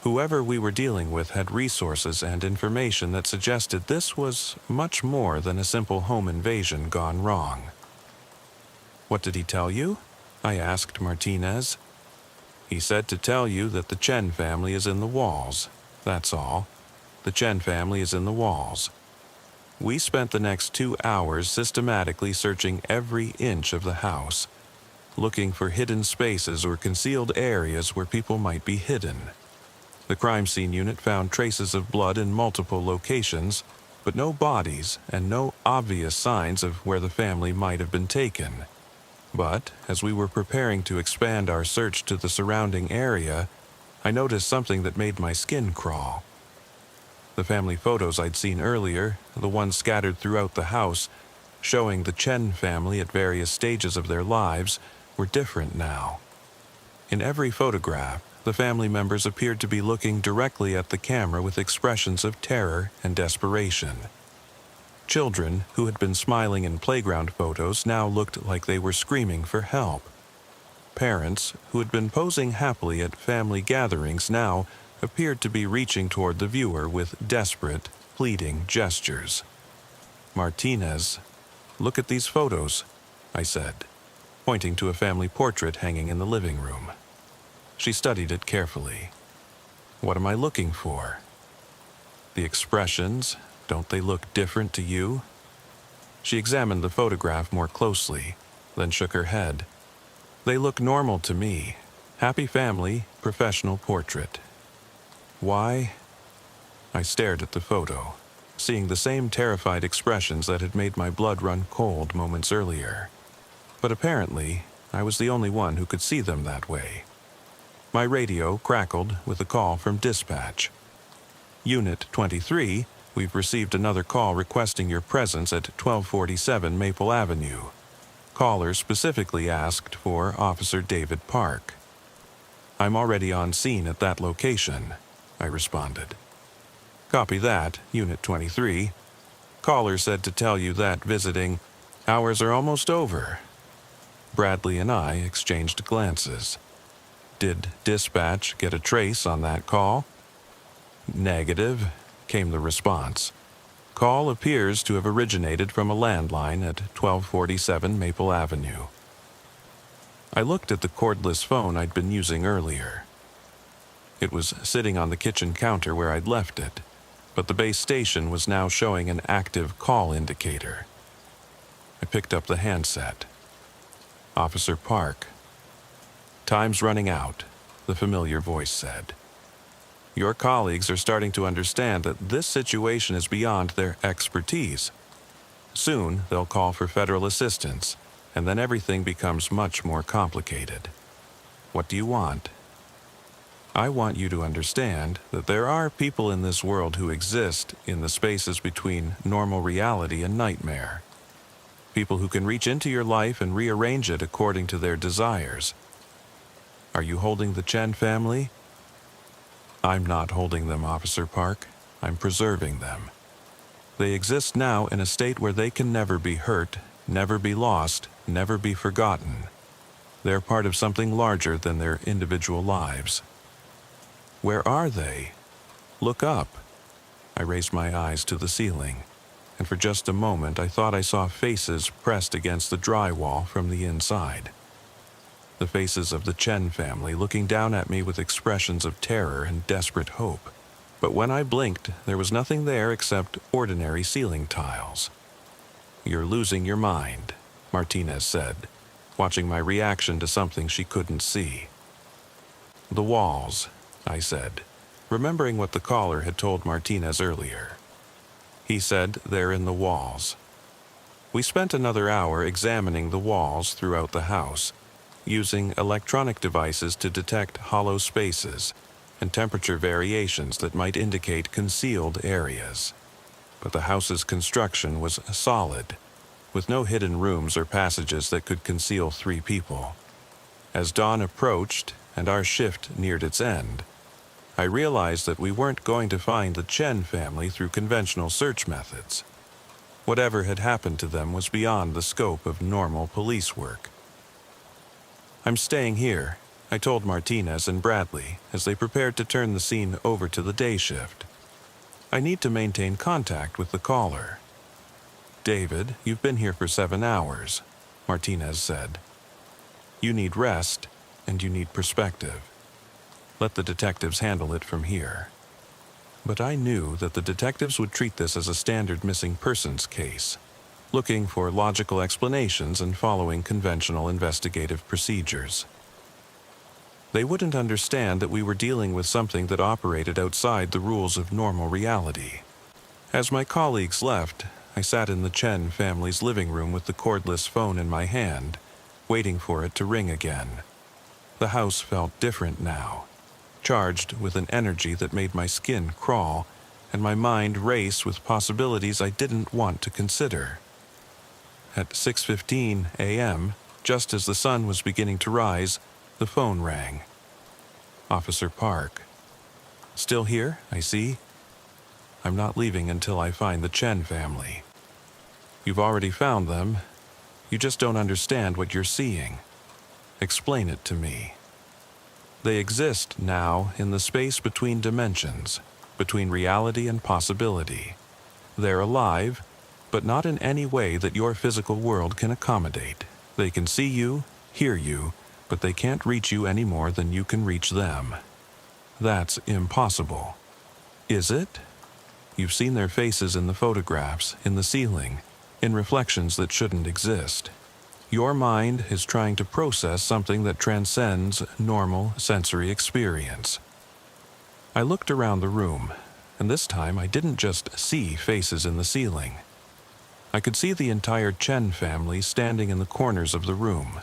Whoever we were dealing with had resources and information that suggested this was much more than a simple home invasion gone wrong. What did he tell you? I asked Martinez. He said to tell you that the Chen family is in the walls, that's all. The Chen family is in the walls. We spent the next 2 hours systematically searching every inch of the house, looking for hidden spaces or concealed areas where people might be hidden. The crime scene unit found traces of blood in multiple locations, but no bodies and no obvious signs of where the family might have been taken. But as we were preparing to expand our search to the surrounding area, I noticed something that made my skin crawl. The family photos I'd seen earlier, the ones scattered throughout the house, showing the Chen family at various stages of their lives, were different now. In every photograph, the family members appeared to be looking directly at the camera with expressions of terror and desperation. Children who had been smiling in playground photos now looked like they were screaming for help. Parents who had been posing happily at family gatherings now appeared to be reaching toward the viewer with desperate, pleading gestures. Martinez, look at these photos, I said, pointing to a family portrait hanging in the living room. She studied it carefully. What am I looking for? The expressions, don't they look different to you? She examined the photograph more closely, then shook her head. They look normal to me. Happy family, professional portrait. Why? I stared at the photo, seeing the same terrified expressions that had made my blood run cold moments earlier. But apparently, I was the only one who could see them that way. My radio crackled with a call from dispatch. Unit 23, we've received another call requesting your presence at 1247 Maple Avenue. Caller specifically asked for Officer David Park. I'm already on scene at that location, I responded. Copy that, Unit 23. Caller said to tell you that visiting hours are almost over. Bradley and I exchanged glances. Did dispatch get a trace on that call? Negative, came the response. Call appears to have originated from a landline at 1247 Maple Avenue. I looked at the cordless phone I'd been using earlier. It was sitting on the kitchen counter where I'd left it, but the base station was now showing an active call indicator. I picked up the handset. Officer Park. Time's running out, the familiar voice said. Your colleagues are starting to understand that this situation is beyond their expertise. Soon, they'll call for federal assistance, and then everything becomes much more complicated. What do you want? I want you to understand that there are people in this world who exist in the spaces between normal reality and nightmare. People who can reach into your life and rearrange it according to their desires. Are you holding the Chen family? I'm not holding them, Officer Park. I'm preserving them. They exist now in a state where they can never be hurt, never be lost, never be forgotten. They're part of something larger than their individual lives. Where are they? Look up. I raised my eyes to the ceiling, and for just a moment I thought I saw faces pressed against the drywall from the inside. The faces of the Chen family looking down at me with expressions of terror and desperate hope. But when I blinked, there was nothing there except ordinary ceiling tiles. You're losing your mind, Martinez said, watching my reaction to something she couldn't see. The walls, I said, remembering what the caller had told Martinez earlier. He said they're in the walls. We spent another hour examining the walls throughout the house, using electronic devices to detect hollow spaces and temperature variations that might indicate concealed areas. But the house's construction was solid, with no hidden rooms or passages that could conceal 3 people. As dawn approached and our shift neared its end, I realized that we weren't going to find the Chen family through conventional search methods. Whatever had happened to them was beyond the scope of normal police work. I'm staying here, I told Martinez and Bradley as they prepared to turn the scene over to the day shift. I need to maintain contact with the caller. David, you've been here for 7 hours, Martinez said. You need rest, and you need perspective. Let the detectives handle it from here. But I knew that the detectives would treat this as a standard missing persons case, looking for logical explanations and following conventional investigative procedures. They wouldn't understand that we were dealing with something that operated outside the rules of normal reality. As my colleagues left, I sat in the Chen family's living room with the cordless phone in my hand, waiting for it to ring again. The house felt different now, charged with an energy that made my skin crawl and my mind race with possibilities I didn't want to consider. At 6:15 a.m., just as the sun was beginning to rise, the phone rang. Officer Park. Still here, I see. I'm not leaving until I find the Chen family. You've already found them. You just don't understand what you're seeing. Explain it to me. They exist now in the space between dimensions, between reality and possibility. They're alive, but not in any way that your physical world can accommodate. They can see you, hear you, but they can't reach you any more than you can reach them. That's impossible. Is it? You've seen their faces in the photographs, in the ceiling, in reflections that shouldn't exist. Your mind is trying to process something that transcends normal sensory experience. I looked around the room, and this time I didn't just see faces in the ceiling. I could see the entire Chen family standing in the corners of the room,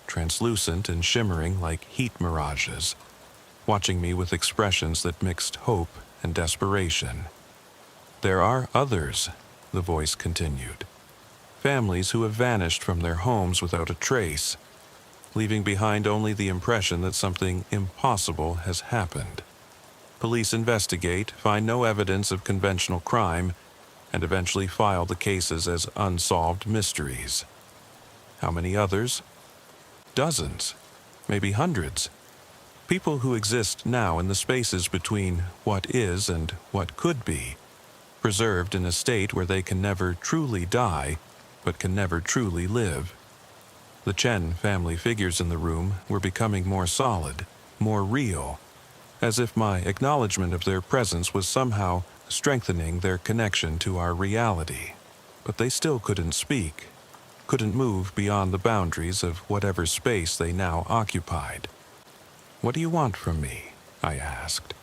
translucent and shimmering like heat mirages, watching me with expressions that mixed hope and desperation. There are others, the voice continued. Families who have vanished from their homes without a trace, leaving behind only the impression that something impossible has happened. Police investigate, find no evidence of conventional crime, and eventually file the cases as unsolved mysteries. How many others? Dozens, maybe hundreds. People who exist now in the spaces between what is and what could be, preserved in a state where they can never truly die, but can never truly live. The Chen family figures in the room were becoming more solid, more real, as if my acknowledgement of their presence was somehow strengthening their connection to our reality. But they still couldn't speak, couldn't move beyond the boundaries of whatever space they now occupied. "What do you want from me?" I asked.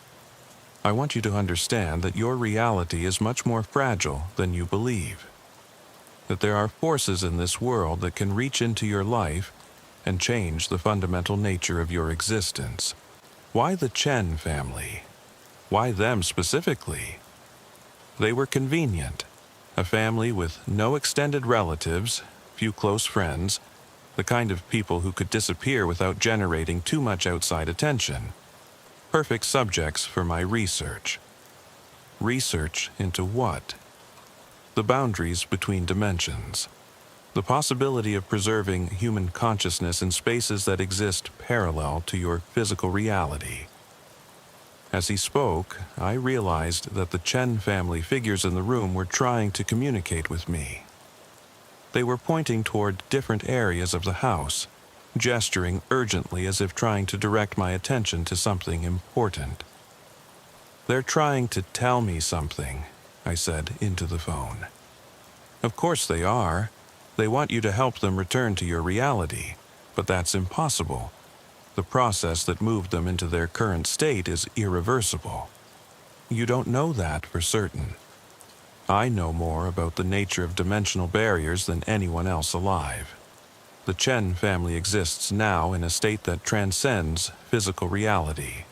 "I want you to understand that your reality is much more fragile than you believe. That there are forces in this world that can reach into your life and change the fundamental nature of your existence. Why the Chen family? Why them specifically? They were convenient, a family with no extended relatives, few close friends, the kind of people who could disappear without generating too much outside attention. Perfect subjects for my research. Research into what? The boundaries between dimensions. The possibility of preserving human consciousness in spaces that exist parallel to your physical reality." As he spoke, I realized that the Chen family figures in the room were trying to communicate with me. They were pointing toward different areas of the house, gesturing urgently as if trying to direct my attention to something important. "They're trying to tell me something," I said into the phone. "Of course they are. They want you to help them return to your reality, but that's impossible. The process that moved them into their current state is irreversible. You don't know that for certain. I know more about the nature of dimensional barriers than anyone else alive. The Chen family exists now in a state that transcends physical reality.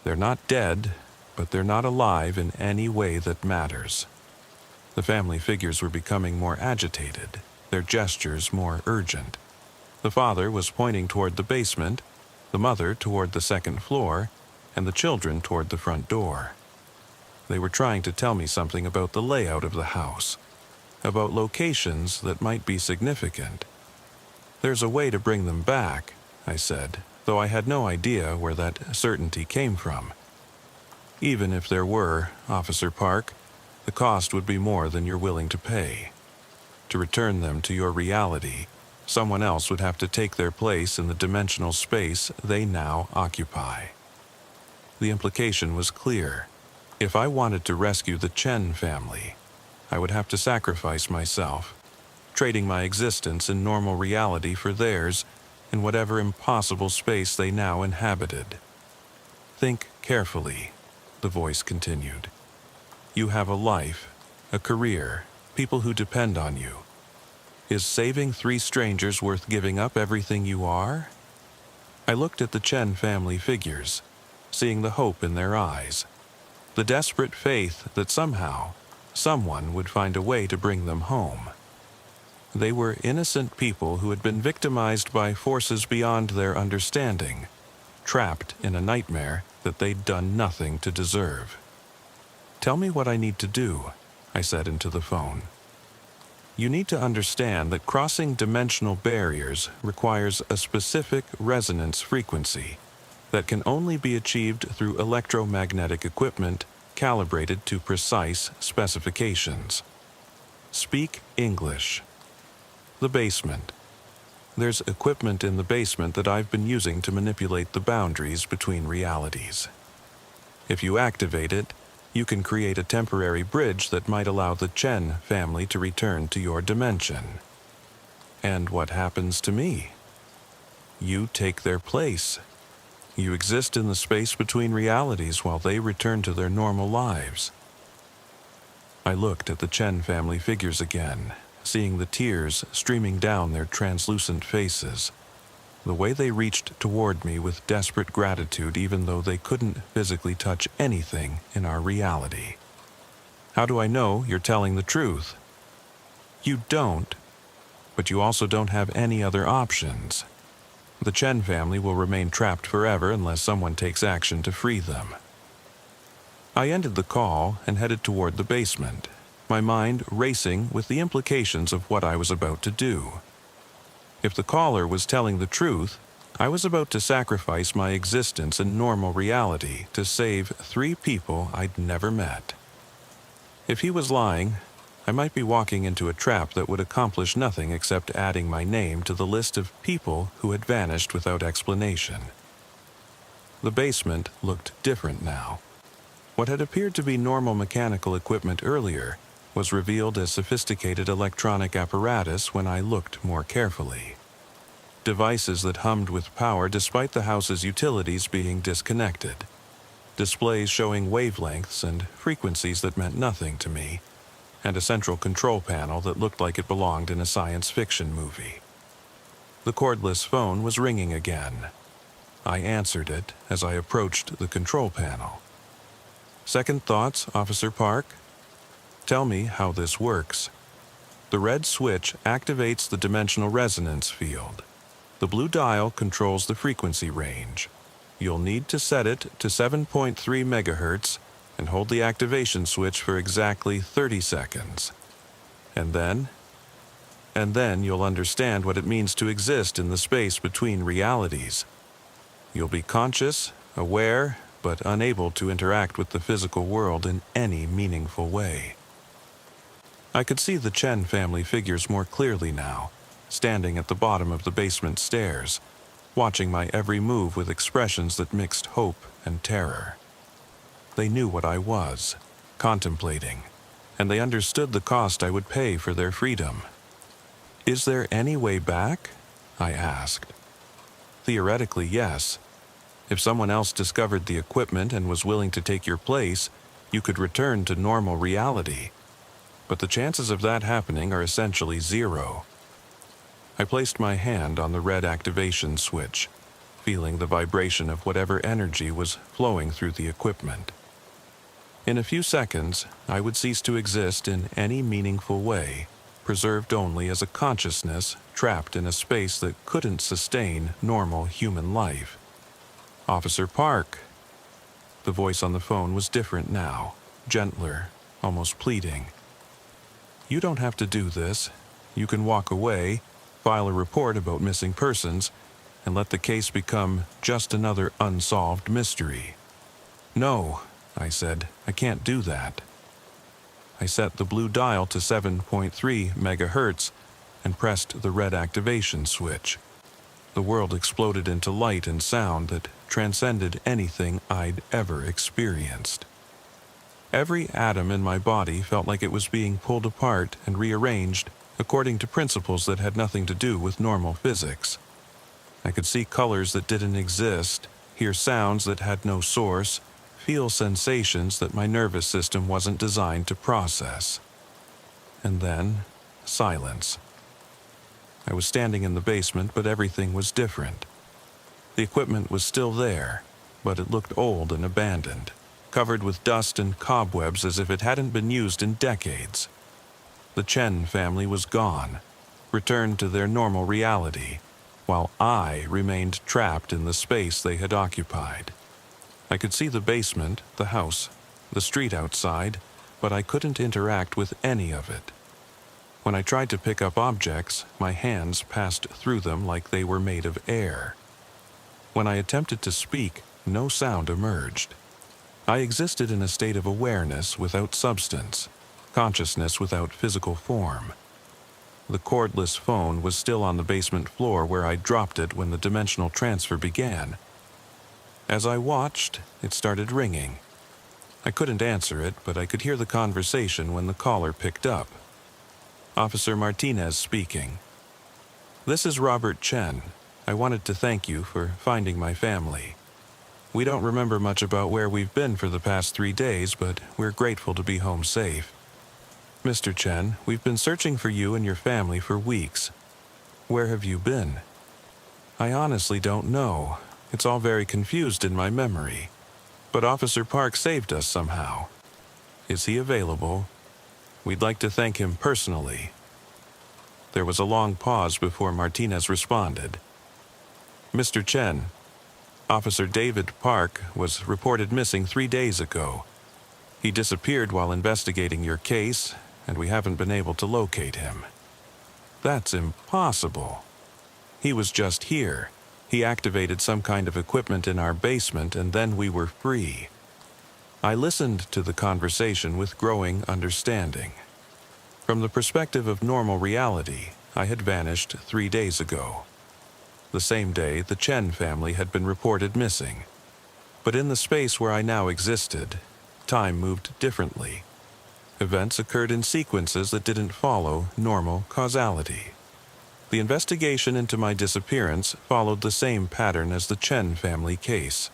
They're not dead, but they're not alive in any way that matters." The family figures were becoming more agitated, their gestures more urgent. The father was pointing toward the basement, the mother toward the second floor, and the children toward the front door. They were trying to tell me something about the layout of the house, about locations that might be significant. "There's a way to bring them back," I said, though I had no idea where that certainty came from. "Even if there were, Officer Park, the cost would be more than you're willing to pay. To return them to your reality, someone else would have to take their place in the dimensional space they now occupy." The implication was clear. If I wanted to rescue the Chen family, I would have to sacrifice myself, trading my existence in normal reality for theirs in whatever impossible space they now inhabited. "Think carefully," the voice continued. "You have a life, a career, people who depend on you. Is saving 3 strangers worth giving up everything you are?" I looked at the Chen family figures, seeing the hope in their eyes, the desperate faith that somehow, someone would find a way to bring them home. They were innocent people who had been victimized by forces beyond their understanding, trapped in a nightmare that they'd done nothing to deserve. "Tell me what I need to do," I said into the phone. "You need to understand that crossing dimensional barriers requires a specific resonance frequency that can only be achieved through electromagnetic equipment calibrated to precise specifications. Speak English. The basement. There's equipment in the basement that I've been using to manipulate the boundaries between realities. If you activate it, you can create a temporary bridge that might allow the Chen family to return to your dimension. And what happens to me? You take their place. You exist in the space between realities while they return to their normal lives." I looked at the Chen family figures again, seeing the tears streaming down their translucent faces, the way they reached toward me with desperate gratitude even though they couldn't physically touch anything in our reality. How do I know you're telling the truth? You don't, but you also don't have any other options. The Chen family will remain trapped forever unless someone takes action to free them. I ended the call and headed toward the basement, my mind racing with the implications of what I was about to do. If the caller was telling the truth, I was about to sacrifice my existence in normal reality to save 3 people I'd never met. If he was lying, I might be walking into a trap that would accomplish nothing except adding my name to the list of people who had vanished without explanation. The basement looked different now. What had appeared to be normal mechanical equipment earlier was revealed as sophisticated electronic apparatus when I looked more carefully. Devices that hummed with power despite the house's utilities being disconnected. Displays showing wavelengths and frequencies that meant nothing to me, and a central control panel that looked like it belonged in a science fiction movie. The cordless phone was ringing again. I answered it as I approached the control panel. Second thoughts, Officer Park? Tell me how this works. The red switch activates the dimensional resonance field. The blue dial controls the frequency range. You'll need to set it to 7.3 megahertz and hold the activation switch for exactly 30 seconds. And then you'll understand what it means to exist in the space between realities. You'll be conscious, aware, but unable to interact with the physical world in any meaningful way. I could see the Chen family figures more clearly now, standing at the bottom of the basement stairs, watching my every move with expressions that mixed hope and terror. They knew what I was, contemplating, and they understood the cost I would pay for their freedom. Is there any way back? I asked. Theoretically, yes. If someone else discovered the equipment and was willing to take your place, you could return to normal reality. But the chances of that happening are essentially 0. I placed my hand on the red activation switch, feeling the vibration of whatever energy was flowing through the equipment. In a few seconds, I would cease to exist in any meaningful way, preserved only as a consciousness trapped in a space that couldn't sustain normal human life. Officer Park. The voice on the phone was different now, gentler, almost pleading. You don't have to do this. You can walk away, file a report about missing persons, and let the case become just another unsolved mystery. No, I said, I can't do that. I set the blue dial to 7.3 megahertz and pressed the red activation switch. The world exploded into light and sound that transcended anything I'd ever experienced. Every atom in my body felt like it was being pulled apart and rearranged according to principles that had nothing to do with normal physics. I could see colors that didn't exist, hear sounds that had no source, feel sensations that my nervous system wasn't designed to process. And then, silence. I was standing in the basement, but everything was different. The equipment was still there, but it looked old and abandoned, covered with dust and cobwebs as if it hadn't been used in decades. The Chen family was gone, returned to their normal reality, while I remained trapped in the space they had occupied. I could see the basement, the house, the street outside, but I couldn't interact with any of it. When I tried to pick up objects, my hands passed through them like they were made of air. When I attempted to speak, no sound emerged. I existed in a state of awareness without substance, consciousness without physical form. The cordless phone was still on the basement floor where I dropped it when the dimensional transfer began. As I watched, it started ringing. I couldn't answer it, but I could hear the conversation when the caller picked up. Officer Martinez speaking. This is Robert Chen. I wanted to thank you for finding my family. We don't remember much about where we've been for the past 3 days, but we're grateful to be home safe. Mr. Chen, we've been searching for you and your family for weeks. Where have you been? I honestly don't know. It's all very confused in my memory. But Officer Park saved us somehow. Is he available? We'd like to thank him personally. There was a long pause before Martinez responded. Mr. Chen, Officer David Park was reported missing 3 days ago. He disappeared while investigating your case, and we haven't been able to locate him. That's impossible. He was just here. He activated some kind of equipment in our basement, and then we were free. I listened to the conversation with growing understanding. From the perspective of normal reality, I had vanished 3 days ago. The same day, the Chen family had been reported missing. But in the space where I now existed, time moved differently. Events occurred in sequences that didn't follow normal causality. The investigation into my disappearance followed the same pattern as the Chen family case.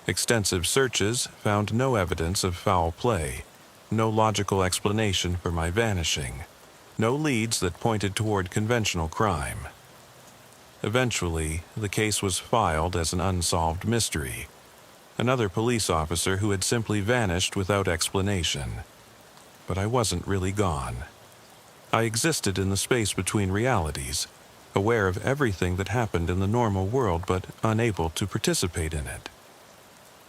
Extensive searches found no evidence of foul play, no logical explanation for my vanishing, no leads that pointed toward conventional crime. Eventually, the case was filed as an unsolved mystery. Another police officer who had simply vanished without explanation. But I wasn't really gone. I existed in the space between realities, aware of everything that happened in the normal world but unable to participate in it.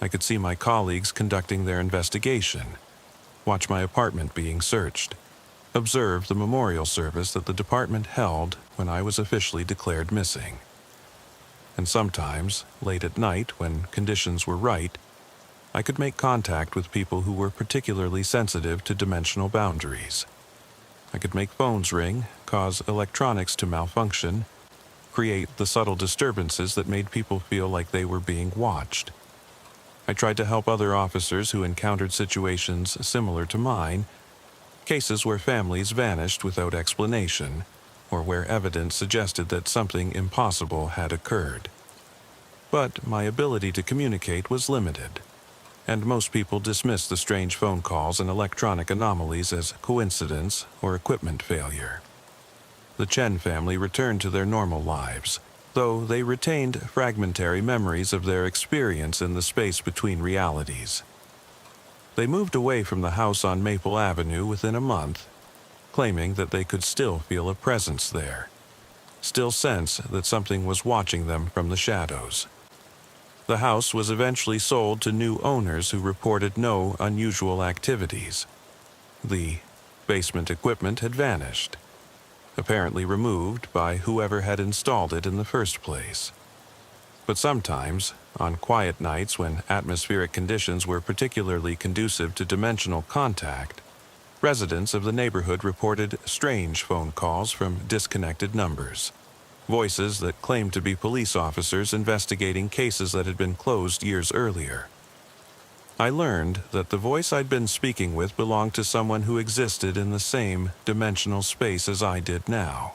I could see my colleagues conducting their investigation, watch my apartment being searched, observe the memorial service that the department held when I was officially declared missing. And sometimes, late at night when conditions were right, I could make contact with people who were particularly sensitive to dimensional boundaries. I could make phones ring, cause electronics to malfunction, create the subtle disturbances that made people feel like they were being watched. I tried to help other officers who encountered situations similar to mine, cases where families vanished without explanation, or where evidence suggested that something impossible had occurred. But my ability to communicate was limited, and most people dismissed the strange phone calls and electronic anomalies as coincidence or equipment failure. The Chen family returned to their normal lives, though they retained fragmentary memories of their experience in the space between realities. They moved away from the house on Maple Avenue within a month, claiming that they could still feel a presence there, still sense that something was watching them from the shadows. The house was eventually sold to new owners who reported no unusual activities. The basement equipment had vanished, apparently removed by whoever had installed it in the first place. But sometimes, on quiet nights when atmospheric conditions were particularly conducive to dimensional contact, residents of the neighborhood reported strange phone calls from disconnected numbers. Voices that claimed to be police officers investigating cases that had been closed years earlier. I learned that the voice I'd been speaking with belonged to someone who existed in the same dimensional space as I did now.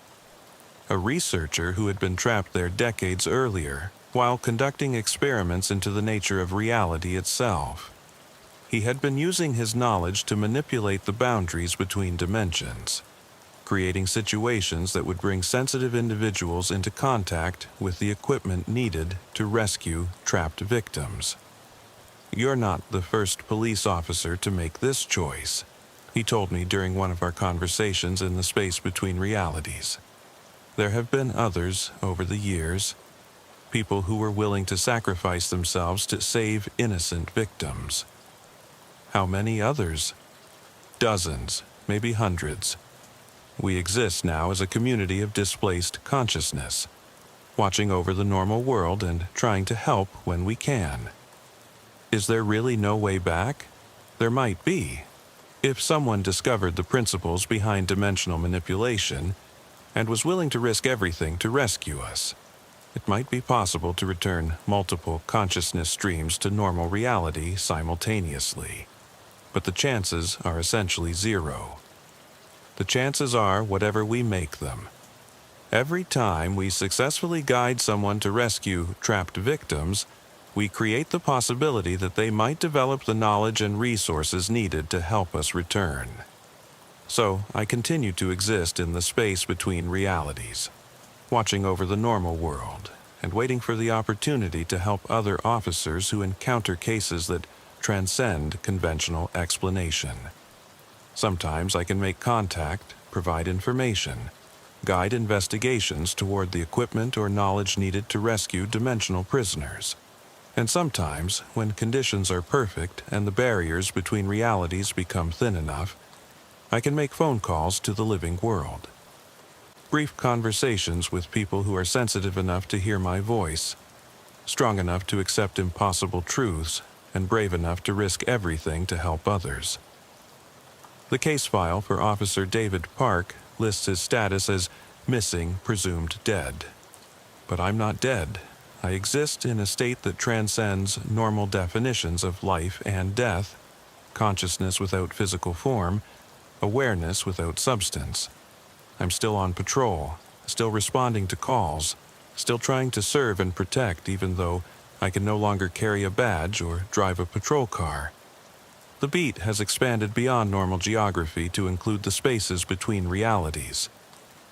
A researcher who had been trapped there decades earlier while conducting experiments into the nature of reality itself. He had been using his knowledge to manipulate the boundaries between dimensions, creating situations that would bring sensitive individuals into contact with the equipment needed to rescue trapped victims. "You're not the first police officer to make this choice," he told me during one of our conversations in the space between realities. "There have been others over the years, people who were willing to sacrifice themselves to save innocent victims." How many others? Dozens, maybe hundreds. We exist now as a community of displaced consciousness, watching over the normal world and trying to help when we can. Is there really no way back? There might be. If someone discovered the principles behind dimensional manipulation and was willing to risk everything to rescue us, it might be possible to return multiple consciousness streams to normal reality simultaneously. But the chances are essentially zero. The chances are whatever we make them. Every time we successfully guide someone to rescue trapped victims, we create the possibility that they might develop the knowledge and resources needed to help us return. So I continue to exist in the space between realities, watching over the normal world and waiting for the opportunity to help other officers who encounter cases that transcend conventional explanation. Sometimes I can make contact, provide information, guide investigations toward the equipment or knowledge needed to rescue dimensional prisoners. And sometimes, when conditions are perfect and the barriers between realities become thin enough, I can make phone calls to the living world. Brief conversations with people who are sensitive enough to hear my voice, strong enough to accept impossible truths, and brave enough to risk everything to help others. The case file for Officer David Park lists his status as missing, presumed dead. But I'm not dead. I exist in a state that transcends normal definitions of life and death, consciousness without physical form, awareness without substance. I'm still on patrol, still responding to calls, still trying to serve and protect even though I can no longer carry a badge or drive a patrol car. The beat has expanded beyond normal geography to include the spaces between realities,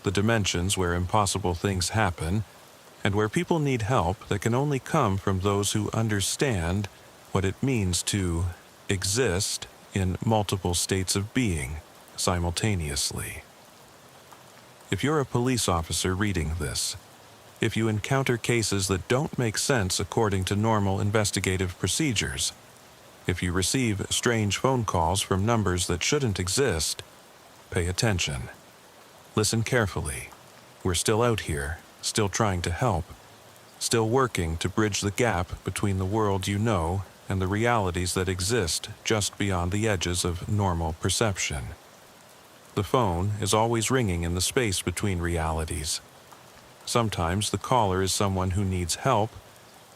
the dimensions where impossible things happen, and where people need help that can only come from those who understand what it means to exist in multiple states of being simultaneously. If you're a police officer reading this, if you encounter cases that don't make sense according to normal investigative procedures, if you receive strange phone calls from numbers that shouldn't exist, pay attention. Listen carefully. We're still out here, still trying to help, still working to bridge the gap between the world you know and the realities that exist just beyond the edges of normal perception. The phone is always ringing in the space between realities. Sometimes the caller is someone who needs help,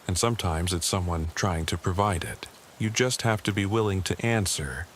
and sometimes it's someone trying to provide it. You just have to be willing to answer